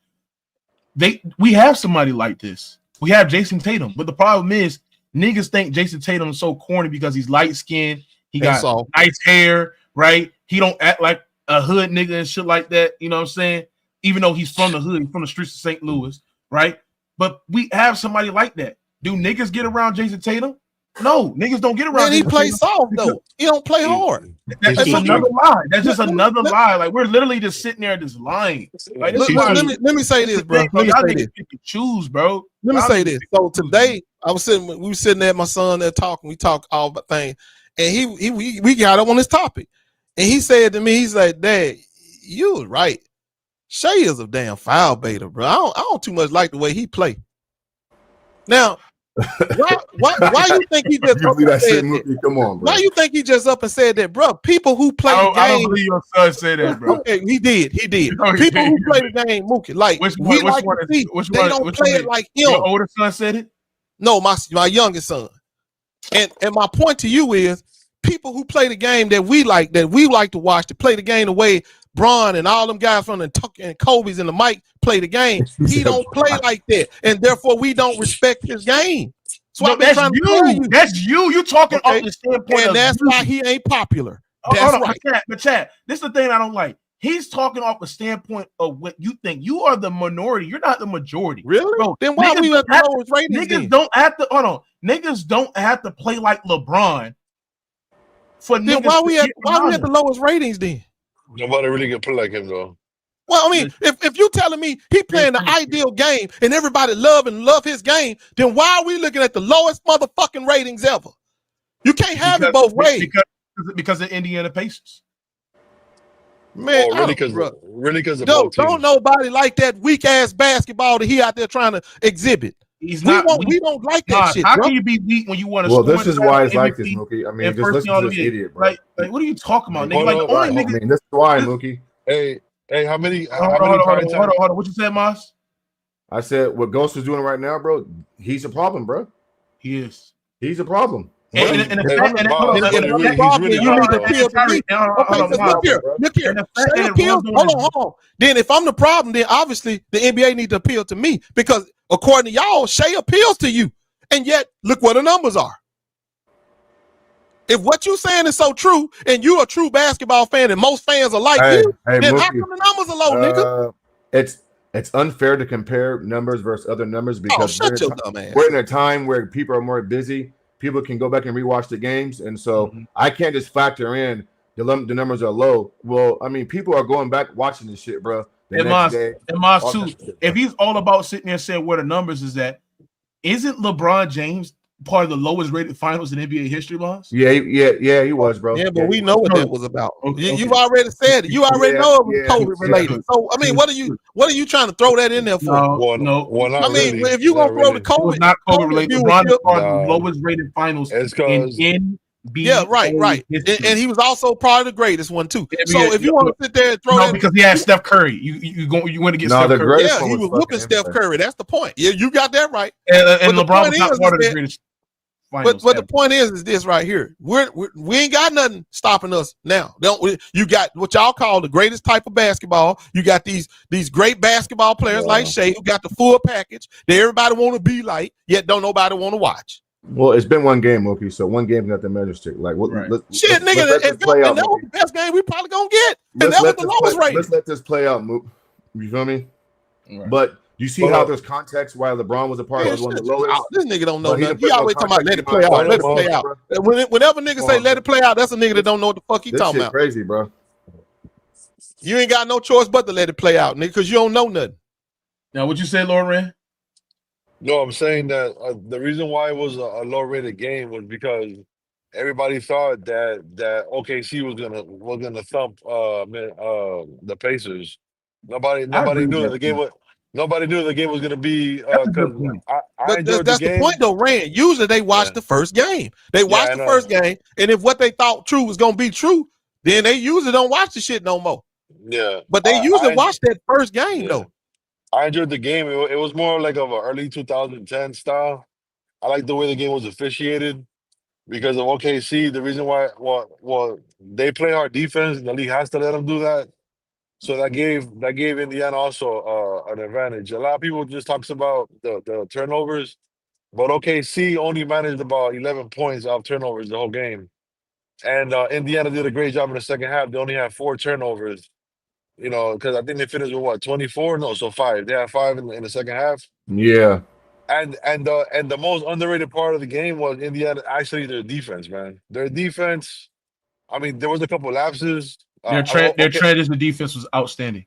We have somebody like this. We have Jason Tatum, but the problem is niggas think Jason Tatum is so corny because he's light-skinned, he got nice hair, right? He don't act like a hood nigga and shit like that, you know what I'm saying? Even though he's from the hood, he's from the streets of St. Louis, right? But we have somebody like that. Do niggas get around Jason Tatum? No, niggas don't get around. Man, he plays soft though. He don't play hard. That's another lie. That's just another lie. Like we're literally just sitting there just lying. Like, let me say this, bro. Let me say this. Choose, bro. Let me say this. So today, we were sitting there, my son there talking. We talk all about things, and we got up on this topic, and he said to me, he's like, "Dad, you was right. Shea is a damn foul baiter, bro. I don't too much like the way he play." Now, why you think he just up and said that? Come on, bro. Why you think he just up and said that, bro? People who play the game. I don't believe your son said that, bro. Okay, he did. No, people who play the game, Mookie, like we like to see. They don't play it like him. Your older son said it? No, my youngest son. And my point to you is, people who play the game that we like to watch, to play the game the way Bron and all them guys from and Kobe's and the Mike play the game. He don't play like that, and therefore we don't respect his game. So that's you. That's you. You talking off the standpoint, and that's why he ain't popular. That's right. But Chad, this is the thing I don't like. He's talking off the standpoint of what you think. You are the minority. You're not the majority. Really? Bro, then why we at the lowest ratings? Niggas don't have to. Hold on. Niggas don't have to play like LeBron. Then why we at the lowest ratings then? Nobody really can play like him though. Well, I mean, if you telling me he playing the ideal game and everybody love his game, then why are we looking at the lowest motherfucking ratings ever? You can't have it both ways. Because of Indiana Pacers. Man, really because of don't nobody like that weak ass basketball that he out there trying to exhibit. We don't like that shit. How can you be weak when you want to? Well, this is why it's like this, Mookie. I mean, just listen to this idiot, bro. Like, what are you talking about, nigga? This is why, Mookie. Hey, how many? Hold on. What you said, Moss? I said what Ghost is doing right now, bro. He's a problem, bro. He is. He's a problem. You need to appeal to me. Okay, look here. Hold on. Then if I'm the problem, then obviously the NBA needs to appeal to me, because according to y'all, Shea appeals to you, and yet look what the numbers are. If what you're saying is so true, and you're a true basketball fan, and most fans are like you, then Mookie, how come the numbers are low, nigga? It's unfair to compare numbers versus other numbers because we're in a time where people are more busy. People can go back and rewatch the games, and so I can't just factor in the numbers are low. Well, I mean, people are going back watching this shit, bro. And Moss too. If he's all about sitting there saying where the numbers is at, isn't LeBron James part of the lowest rated finals in NBA history, Moss? Yeah, he was, bro. Yeah, but we know what that was about. You've already said it. You already know it was COVID related. So I mean, what are you trying to throw that in there for? No. I mean, if you gonna throw the COVID, not COVID related. LeBron is part of the lowest rated finals in NBA. Yeah, right. And he was also probably the greatest one too. So if you want to sit there and throw that, because he had Steph Curry, you want to get Steph Curry. Yeah, he was whooping Steph Curry. That's the point. Yeah, you got that right. And LeBron was not part of the greatest. But the point is this right here. We ain't got nothing stopping us now. You got what y'all call the greatest type of basketball. You got these great basketball players like Shea who got the full package that everybody want to be like, yet don't nobody want to watch. Well, it's been one game, Mookie, so one game's got the measure stick. Like, shit, nigga, that was the best game we probably gonna get, and that was the lowest rating. Let's let this play out, Mook. You feel me? Right. But You see how there's context why LeBron was a part of one of the lowest. This nigga don't know But he nothing. didn't He put no always talking about context let it play behind out, let it play out. Whenever niggas say let it play out, that's a nigga that don't know what the fuck he This talking shit about. crazy, bro. You ain't got no choice but to let it play out, nigga, because you don't know nothing. Now, what you say, Lord Rand? No, I'm saying that the reason why it was a low rated game was because everybody thought that OKC was gonna thump the Pacers. Nobody agree with knew that that the game too. was nobody knew the game was gonna be That's a because good point. I But enjoyed the that's the game. point, though, Rand. Usually they watch the first game. They watch I the know. first game, and if what they thought true was gonna be true, then they usually don't watch the shit no more. Yeah, But they usually watch that first game, though. I enjoyed the game. It was more like of an early 2010 style. I like the way the game was officiated because of OKC. The reason why, well, they play hard defense, and the league has to let them do that. So that gave Indiana also an advantage. A lot of people just talks about the turnovers, but OKC only managed about 11 points off turnovers the whole game, and Indiana did a great job in the second half. They only had 4 turnovers. You know, because I think they finished with what 24? No, so 5. They had 5 in the second half. Yeah. And the most underrated part of the game was Indiana actually their defense, man. Their defense. I mean, there was a couple lapses. Their Okay, transition defense was outstanding.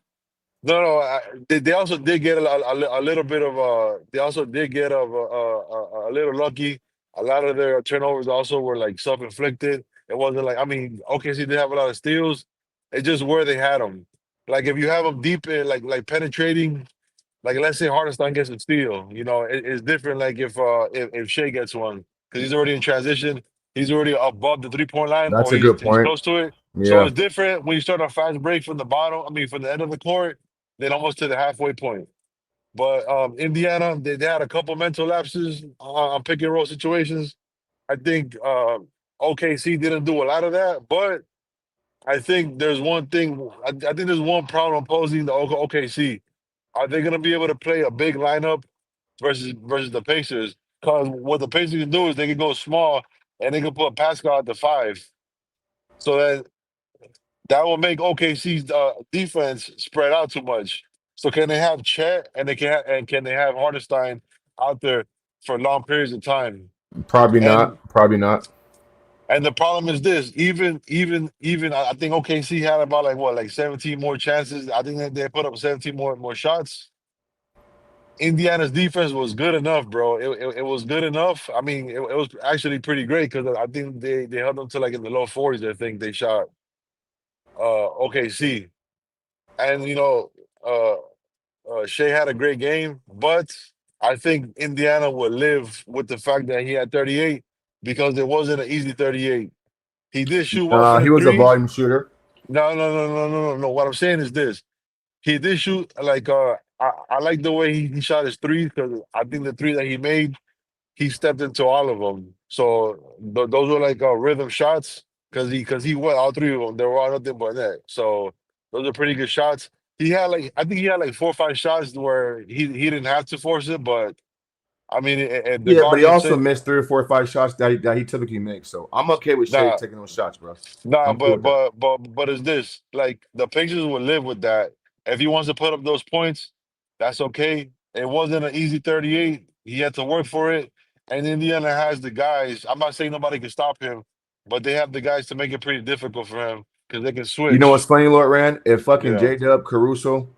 no. They also did get a little bit of they also did get a little lucky. A lot of their turnovers also were like self-inflicted. It wasn't like, I mean, OKC did have a lot of steals. It's just where they had them. Like if you have them deep in like penetrating, like let's say Hartenstein gets a steal, you know, it's different. Like if Shea gets one because he's already in transition, he's already above the 3-point line That's or a he's good point. close to it. So Yeah. it's different when you start a fast break from the bottom. I mean, from the end of the court, then almost to the halfway point. But Indiana, they had a couple mental lapses on pick and roll situations. I think OKC didn't do a lot of that, but I think there's one thing. I think there's one problem posing the OKC. Are they going to be able to play a big lineup versus the Pacers? Because what the Pacers can do is they can go small and they can put Pascal at the 5. So that will make OKC's defense spread out too much. So can they have Chet and can they have Hartenstein out there for long periods of time? Probably And not. Probably not. and the problem is this: even I think OKC had about like 17 more chances. I think that they put up 17 more shots. Indiana's defense was good enough, bro. It was good enough. I mean, it was actually pretty great because I think they held them to like in the low 40s. I think they shot OKC, and you know Shea had a great game, but I think Indiana would live with the fact that he had 38 because it wasn't an easy 38. He did shoot well from He the was a 3. volume shooter. No. What I'm saying is this: he did shoot like I like the way he shot his 3s because I think the 3 that he made, he stepped into all of them. So those were like rhythm shots because he went all 3 of them. They were all nothing but net. So those are pretty good shots. He had I think he had like 4 or 5 shots where he didn't have to force it, but I mean, the Yeah, but he guard also said, missed 3 or 4 or 5 shots that he typically makes. So I'm okay with Shea nah. taking those shots, bro. Nah, I'm cool with that. but it's this. Like the Pacers will live with that. If he wants to put up those points, that's okay. It wasn't an easy 38. He had to work for it. And Indiana has the guys. I'm not saying nobody can stop him, but they have the guys to make it pretty difficult for him because they can You know what's switch. funny, Lord Rand? If fucking Yeah. J-Dub, Caruso,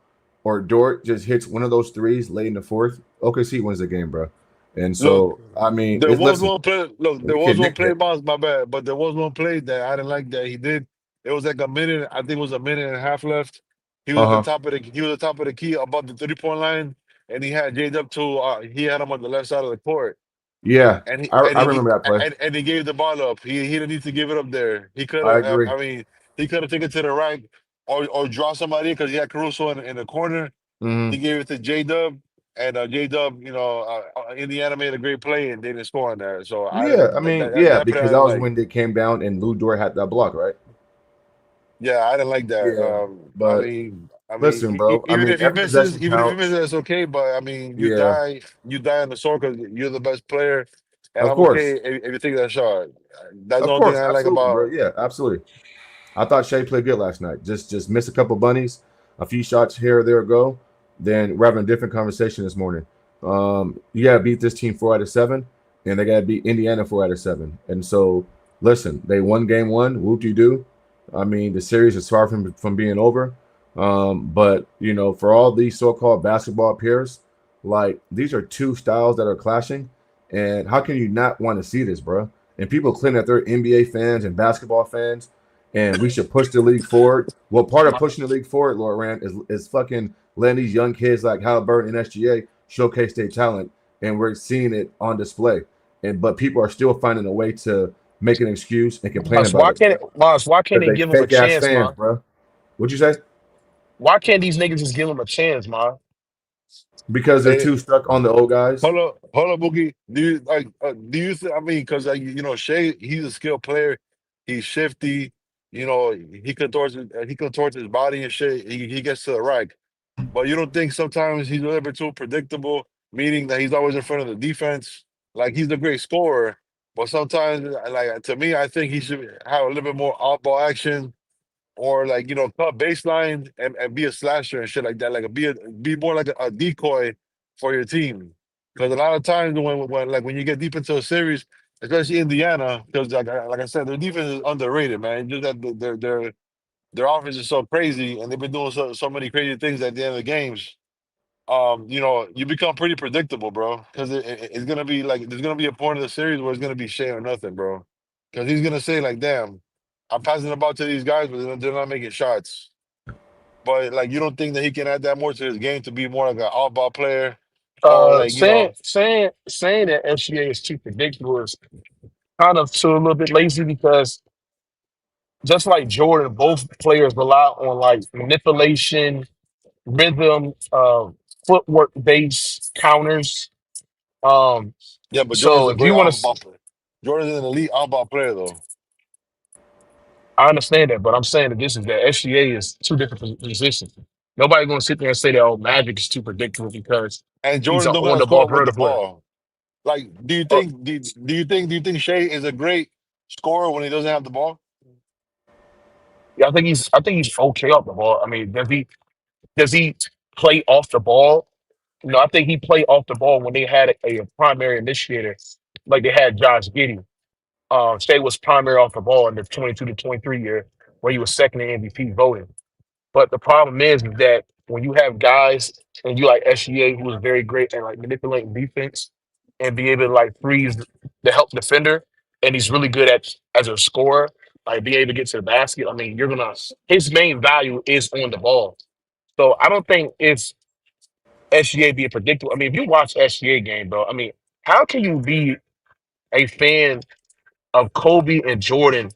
or Dort just hits one of those threes late in the fourth, OKC wins the game, bro. And Look, so, I mean, there it's was listen, one play. Look, there we was can one play, nitpick. boss. My bad, but there was one play that I didn't like that he did. It was like a minute. I think it was a minute and a half left. He was at the Uh-huh. top of the. He was at the top of the key above the 3-point line, and he had Jade up to. He had him on the left side of the court, Yeah, and he I remember that play. and he gave the ball up. He didn't need to give it up there. He could I have. agree. I mean, he could have taken it to the right or draw somebody because he had Caruso in the corner. Mm-hmm. He gave it to J Dub, and J Dub, Indiana made a great play and they didn't score on there. So I Yeah, didn't I mean, that play I because that didn't was like. when they came down and Lou Dort had that block, right? Yeah, I didn't like that. Yeah, I but mean, listen, bro. I mean, every possession even if he counts. misses, that's okay. But I mean, Yeah, you die on the sword because you're the best player, and of I'm okay course, if you take that shot. That's the only thing I like absolutely, bro. about. Yeah, absolutely. I thought Shea played good last night. Just missed a couple bunnies, a few shots here or there go, then we're having a different conversation this morning. You gotta beat this team 4 out of 7, and they gotta beat Indiana 4 out of 7. And so, listen, they won game 1. Whoop de doo. I mean, the series is far from being over. But you know, for all these so-called basketball peers, like these are two styles that are clashing. And how can you not want to see this, bro? And people claim that they're NBA fans and basketball fans, and we should push the league forward. Well, part of pushing the league forward, Lord Rand, is fucking letting these young kids like Haliburton and SGA showcase their talent, and we're seeing it on display. But people are still finding a way to make an excuse and complain Moss, why about can't it. it, Moss, why can't Because they they give him a fake ass chance, fans, man? bro. What'd you say? Why can't these niggas just give him a chance, man? Because they're Hey, too stuck on the old guys. hold up, Boogie. Do you like? Do you think? I mean, because you know, Shea, he's a skilled player. He's shifty. You know, he contorts his body and shit. He gets to the rack. But you don't think sometimes he's a little bit too predictable, meaning that he's always in front of the defense. Like he's a great scorer, but sometimes, like to me, I think he should have a little bit more off-ball action, or like cut baseline and be a slasher and shit like that. Like be more like a decoy for your team. Because a lot of times when you get deep into a series, especially Indiana, because like I said, their defense is underrated, man. Just that their offense is so crazy, and they've been doing so many crazy things at the end of the games. You become pretty predictable, bro. Because it's gonna be like there's gonna be a point of the series where it's gonna be Shea or nothing, bro. Because he's gonna say like, "Damn, I'm passing the ball to these guys, but they're not making shots." But like, you don't think that he can add that more to his game to be more like an off-ball player, or like Saying that SGA is too predictable is kind of too a little bit lazy because just like Jordan, both players rely on like manipulation, rhythm, footwork based counters. Um, yeah, but Jordan's so a if great you want to, off-ball player. Jordan's an elite off-ball player, though, I understand that, but I'm saying that this is that SGA is two different positions. Nobody's going to sit there and say that Magic is too predictable because and he's Jordan an don't on gotta the ball score with the perimeter player. ball. Like, Uh, do you think Shea is a great scorer when he doesn't have the ball? yeah, I think he's okay off the ball. I mean, does he play off the ball? You know, I think he played off the ball when they had a primary initiator, like they had Josh Giddey. Shea was primary off the ball in the 22 to 23 year, where he was second in MVP voting. But the problem is that when you have guys and you like SGA, who is very great at like manipulating defense and be able to like freeze the help defender, and he's really good at as a scorer, like being able to get to the basket. I mean, his main value is on the ball. So I don't think it's SGA being predictable. I mean, if you watch SGA game, bro, I mean, how can you be a fan of Kobe and Jordan,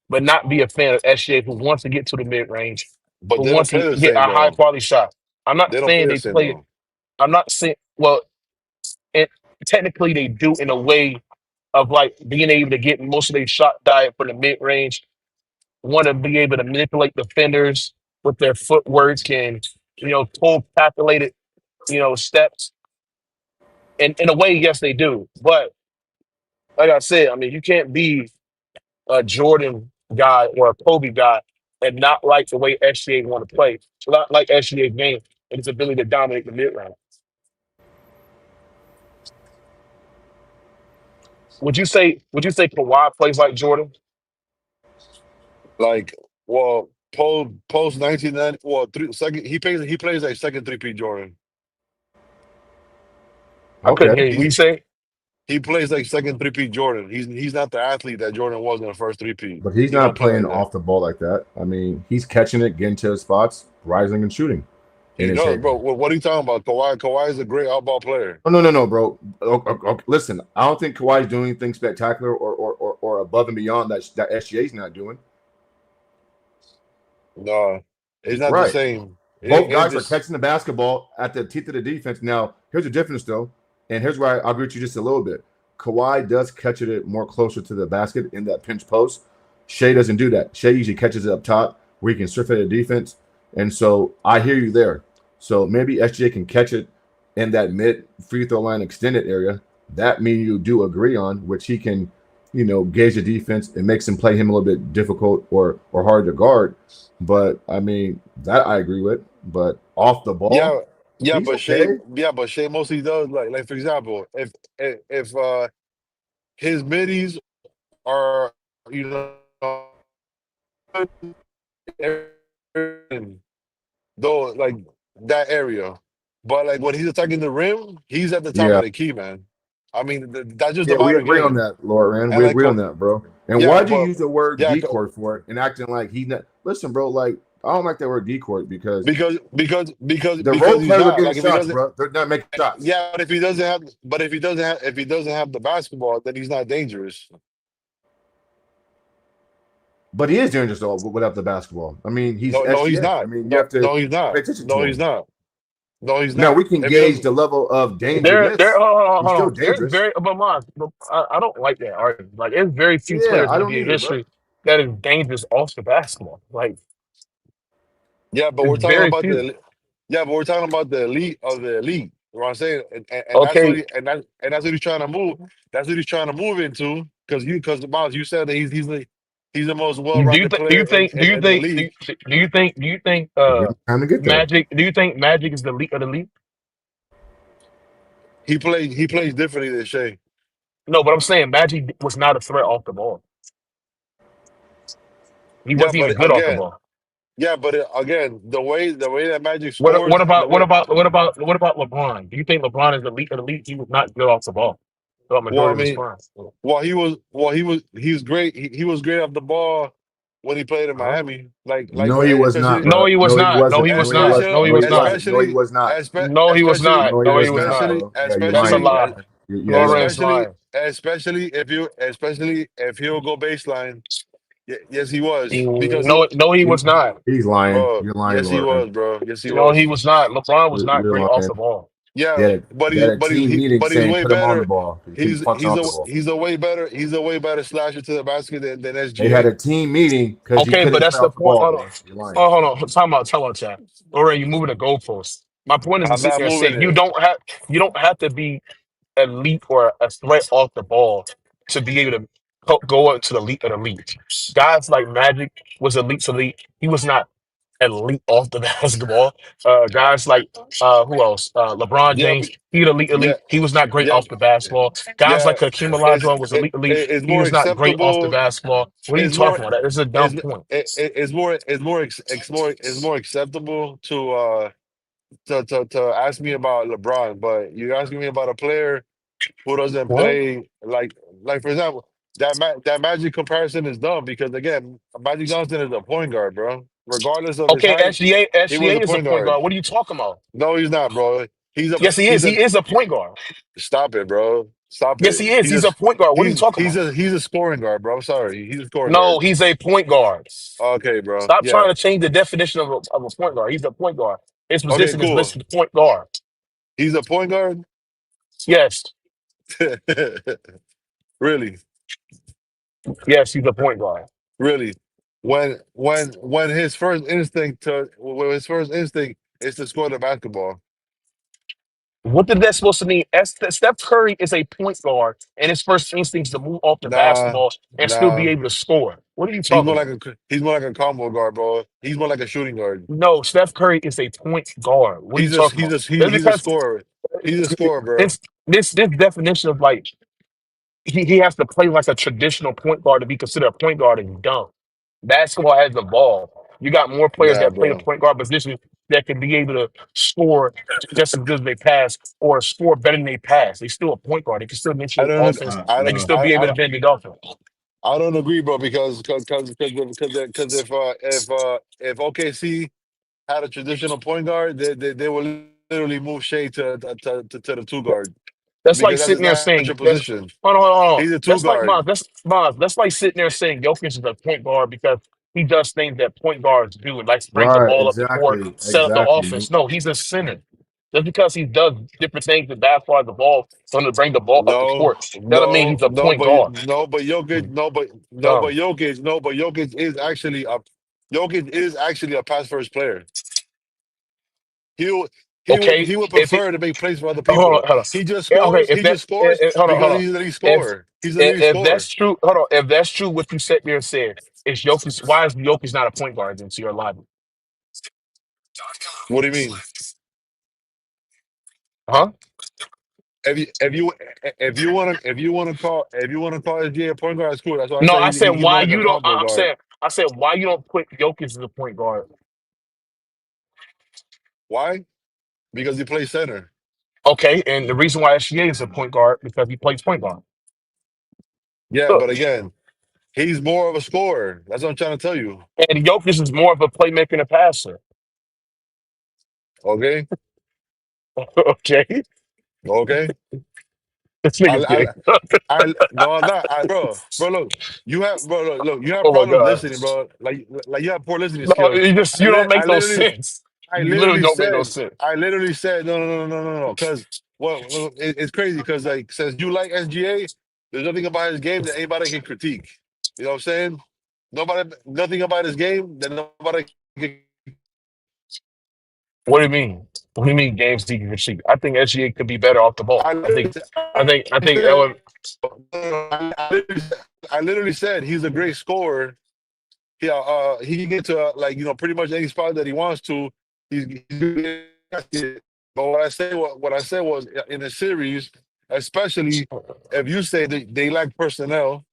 but not be a fan of SGA who wants to get to the mid range, But who they don't wants to play the get same, a high though. quality shot? I'm not They don't play saying the they same, play. though. I'm not saying well, it, technically they do in a way of like being able to get most of their shot diet from the mid range. Want to be able to manipulate defenders with their footwork and pull calculated steps. And in a way, yes, they do. But like I said, I mean, you can't be a Jordan guy or a Kobe guy and not like the way SGA want to play. Not like SGA game and his ability to dominate the mid round. Would you say Kawhi plays like Jordan? Like, well, post 1990, well, second he plays like second three-peat Jordan. I couldn't Okay. hear you. What He's you say? he plays like second three-peat Jordan. He's not the athlete that Jordan was in the first three-peat. But he's He don't not play playing like that. off the ball like that. I mean, he's catching it, getting to his spots, rising and shooting in He his does, head. bro. What are you talking about? Kawhi is a great off-ball player. Oh, no, bro. Okay, listen, I don't think Kawhi's doing anything spectacular or above and beyond that SGA's not doing. No, it's not the Right. same. Both It ain't guys are this. catching the basketball at the teeth of the defense. Now, here's the difference, though, and here's where I'll agree with you just a little bit. Kawhi does catch it more closer to the basket in that pinch post. Shea doesn't do that. Shea usually catches it up top where he can surface the defense. And so I hear you there. So maybe SGA can catch it in that mid free throw line extended area. That mean you do agree on, which he can, gauge the defense and makes him play him a little bit difficult or hard to guard. But I mean, that I agree with. But off the Yeah, ball, He's okay. But Shea mostly does like for example, if his middies are though like that area, but like when he's attacking the rim, he's at the top of Yeah. the key, man. I mean, that's just the Yeah, we modern agree on game, that, Lauren. and We like, agree on that, bro. And yeah, why'd you but use the word yeah, decoy for it and acting like he not listen, bro, like I don't like that word decoy because the role because he's players are not getting like if he shots, doesn't, bro. They're not making shots. yeah, but if he doesn't have the basketball, then he's not dangerous. But he is dangerous though without the basketball. I mean, he's No, he's SGA. I not. mean, you have to No, he's not. pay attention No, to he's him. not. No, he's Now not. we can If he gauge doesn't, the level of There, dangerousness. hold He's still on. There's dangerous. very, but Mons, I don't like that argument. Like, there's very few Yeah, players I in don't NBA either, bro. history that is dangerous off the basketball. Like, yeah, but it's we're talking very about few. yeah, but we're talking about the elite of the elite. You know what I'm saying? And that's what Okay, that's what he's trying to move. That's what he's trying to move into. Because Miles, you said that he's the most well-rounded do player you think, do you in the think, league. do you think, Give him time to get there. Magic, do you think Magic is the elite of the league? He plays differently than Shea. No, but I'm saying Magic was not a threat off the ball. He Yeah, wasn't but even good off the again, ball. again, the way that Magic What scores, the about way what about LeBron? Do you think LeBron is the elite of the league? He was not good off the ball throughout well, I majority of his mean, prime. he was great. He was great off the ball when he played in Huh? Miami. Like No, but he was not, especially No, bro. he was No, he not. No, wasn't. he No, was he not. wasn't. No, especially he No, he was not. wasn't. No, he especially was not. No, he was especially not. No, he No, he was was not, not. especially bro. Yeah, you're That's a lying, bro. lie. especially You're lying. Lawrence especially lying. especially if he'll go baseline. Yes, he was because No, no, he He, was not. he's lying. bro. You're lying, Yes, he Lauren. was, bro. Yes, he No, he was. was not. LeBron was not You're great off lying. the ball. Yeah, They had a team meeting but he's saying way put him on the better. ball. He's punching off the ball. He's a way better slasher to the basket than They had SGA. a team meeting because he Okay, but couldn't that's play the off the point. ball, Hold on. bro. You're lying. Oh, hold on. Time out, chat. All right, you moving the goalposts. My point is to I'm sit not there and moving say it. you don't have to be elite or a threat off the ball to be able to go up to the elite of the league. Guys like Magic was elite. He was not elite off the basketball. Guys like who else? LeBron Yeah, James, he was yeah, elite. He was not great yeah, off the basketball. Guys yeah. like Hakeem Olajuwon was elite. It's He more was not great off the acceptable. basketball. What are you It's more talking about? That is a dumb it's point. it's more acceptable to ask me about LeBron, but you're asking me about a player who doesn't What? play like for example that Magic comparison is dumb because again Magic Johnson is a point guard, bro. Regardless of his Okay, height, he was a is a point point guard. guard. What are you talking about? No, he's not, bro. Yes, he is. He's a He is a point guard. stop it, bro. Stop Yes, he it. is. He's a point guard. What are you talking about? He's a scoring guard, bro. I'm sorry, he's a scoring No, guard. he's a point guard. Okay, bro. Stop Yeah. trying to change the definition of a point guard. He's a point guard. His Okay, position is cool. listed point guard. He's a point guard. Yes, Really, yes, he's a point guard. really. When his first instinct is to score the basketball. What did that supposed to mean? Steph Curry is a point guard, and his first instinct is to move off the Nah, basketball and still be nah. able to score. What are you talking about? He's more like a combo guard, bro. He's more like a shooting guard. No, Steph Curry is a point guard. What are you talking about? Just He's a because scorer. He's a scorer, bro. this this definition of like he has to play like a traditional point guard to be considered a point guard is dumb. Basketball has evolved. You got more players Nah, that play the bro. point guard position that can be able to score just as good as they pass or score better than they pass. They still a point guard. They can still I initiate don't offense. They can No. still be able to bend the offense. I don't agree, bro. Because if OKC had a traditional point guard, they would literally move Shea to the two guard That's like because that's his sitting there natural saying that's position. hold on. He's a two That's like guard. Mons. That's like sitting there saying Jokic is a point guard because he does things that point guards do and likes to bring the Right, ball up the court, exactly. set up the Exactly. offense. No, he's a center. Just because he does different things in basketball as the ball for him to bring the ball up the No, court, doesn't mean he's a point guard. But Jokic is actually a pass first player. He will Okay, he would if it prefer to make plays for other hold people. on, hold on. He Yeah, okay, scores. if He that just scores hold because on. he's the lead If scorer. He's the lead if that's scorer. true, hold on. If that's true, what you said there and said is Jokic. Why is Jokic not a point guard into your logic? What do you mean? Huh? if you wanna call SGA a point guard, that's cool. That's why I No, say I said he's more why like a you don't. combo guard. I said why you don't put Jokic as a point guard. Why? Because he plays center. Okay, and the reason why SGA is a point guard because he plays point guard. Yeah, Look, but again, he's more of a scorer. That's what I'm trying to tell you. and Jokic is more of a playmaker and a passer. Okay, Okay, okay. this I, nigga's I, getting. no, I'm not. Bro. Look, look. You have Oh my problems god! listening, bro. Like you have poor listening No, skills. you don't I make no literally, sense. You literally don't make no sense. no. Because it's crazy. Because like since you like SGA, there's nothing about his game that anybody can critique. You know what I'm saying? Nothing about his game that nobody can. What do you mean? What do you mean games he can shoot? I think SGA could be better off the ball. I literally, I think said, Ellen. I literally said he's a great scorer. Yeah, he can get to pretty much any spot that he wants to. He's good at it. But what I said was in the series, especially if you say that they lack personnel,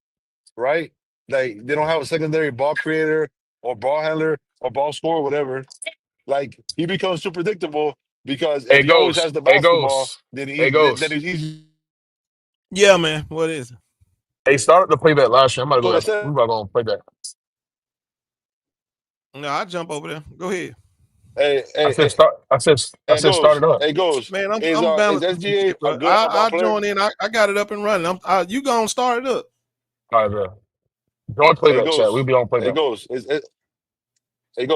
right? Like they don't have a secondary ball creator or ball handler or ball scorer, whatever. Like he becomes too predictable because if Hey he always goes. has the Hey basketball, goes. then Hey goes. he's easy. Yeah, man. What is it? Hey, started to play that last year. I'm about to So I go. said, We about to go and play that. No, I jump over there. Go ahead. hey, I hey, said hey, start. I said start it up. hey, goes. Man, Is I'm is balancing some SGA shit, a bro. good ball I player? join in. I got it up and running. You gonna start it up. All right, bro. Join Hey, playback chat. We'll goes. be on Hey, playback. goes. Hey, goes.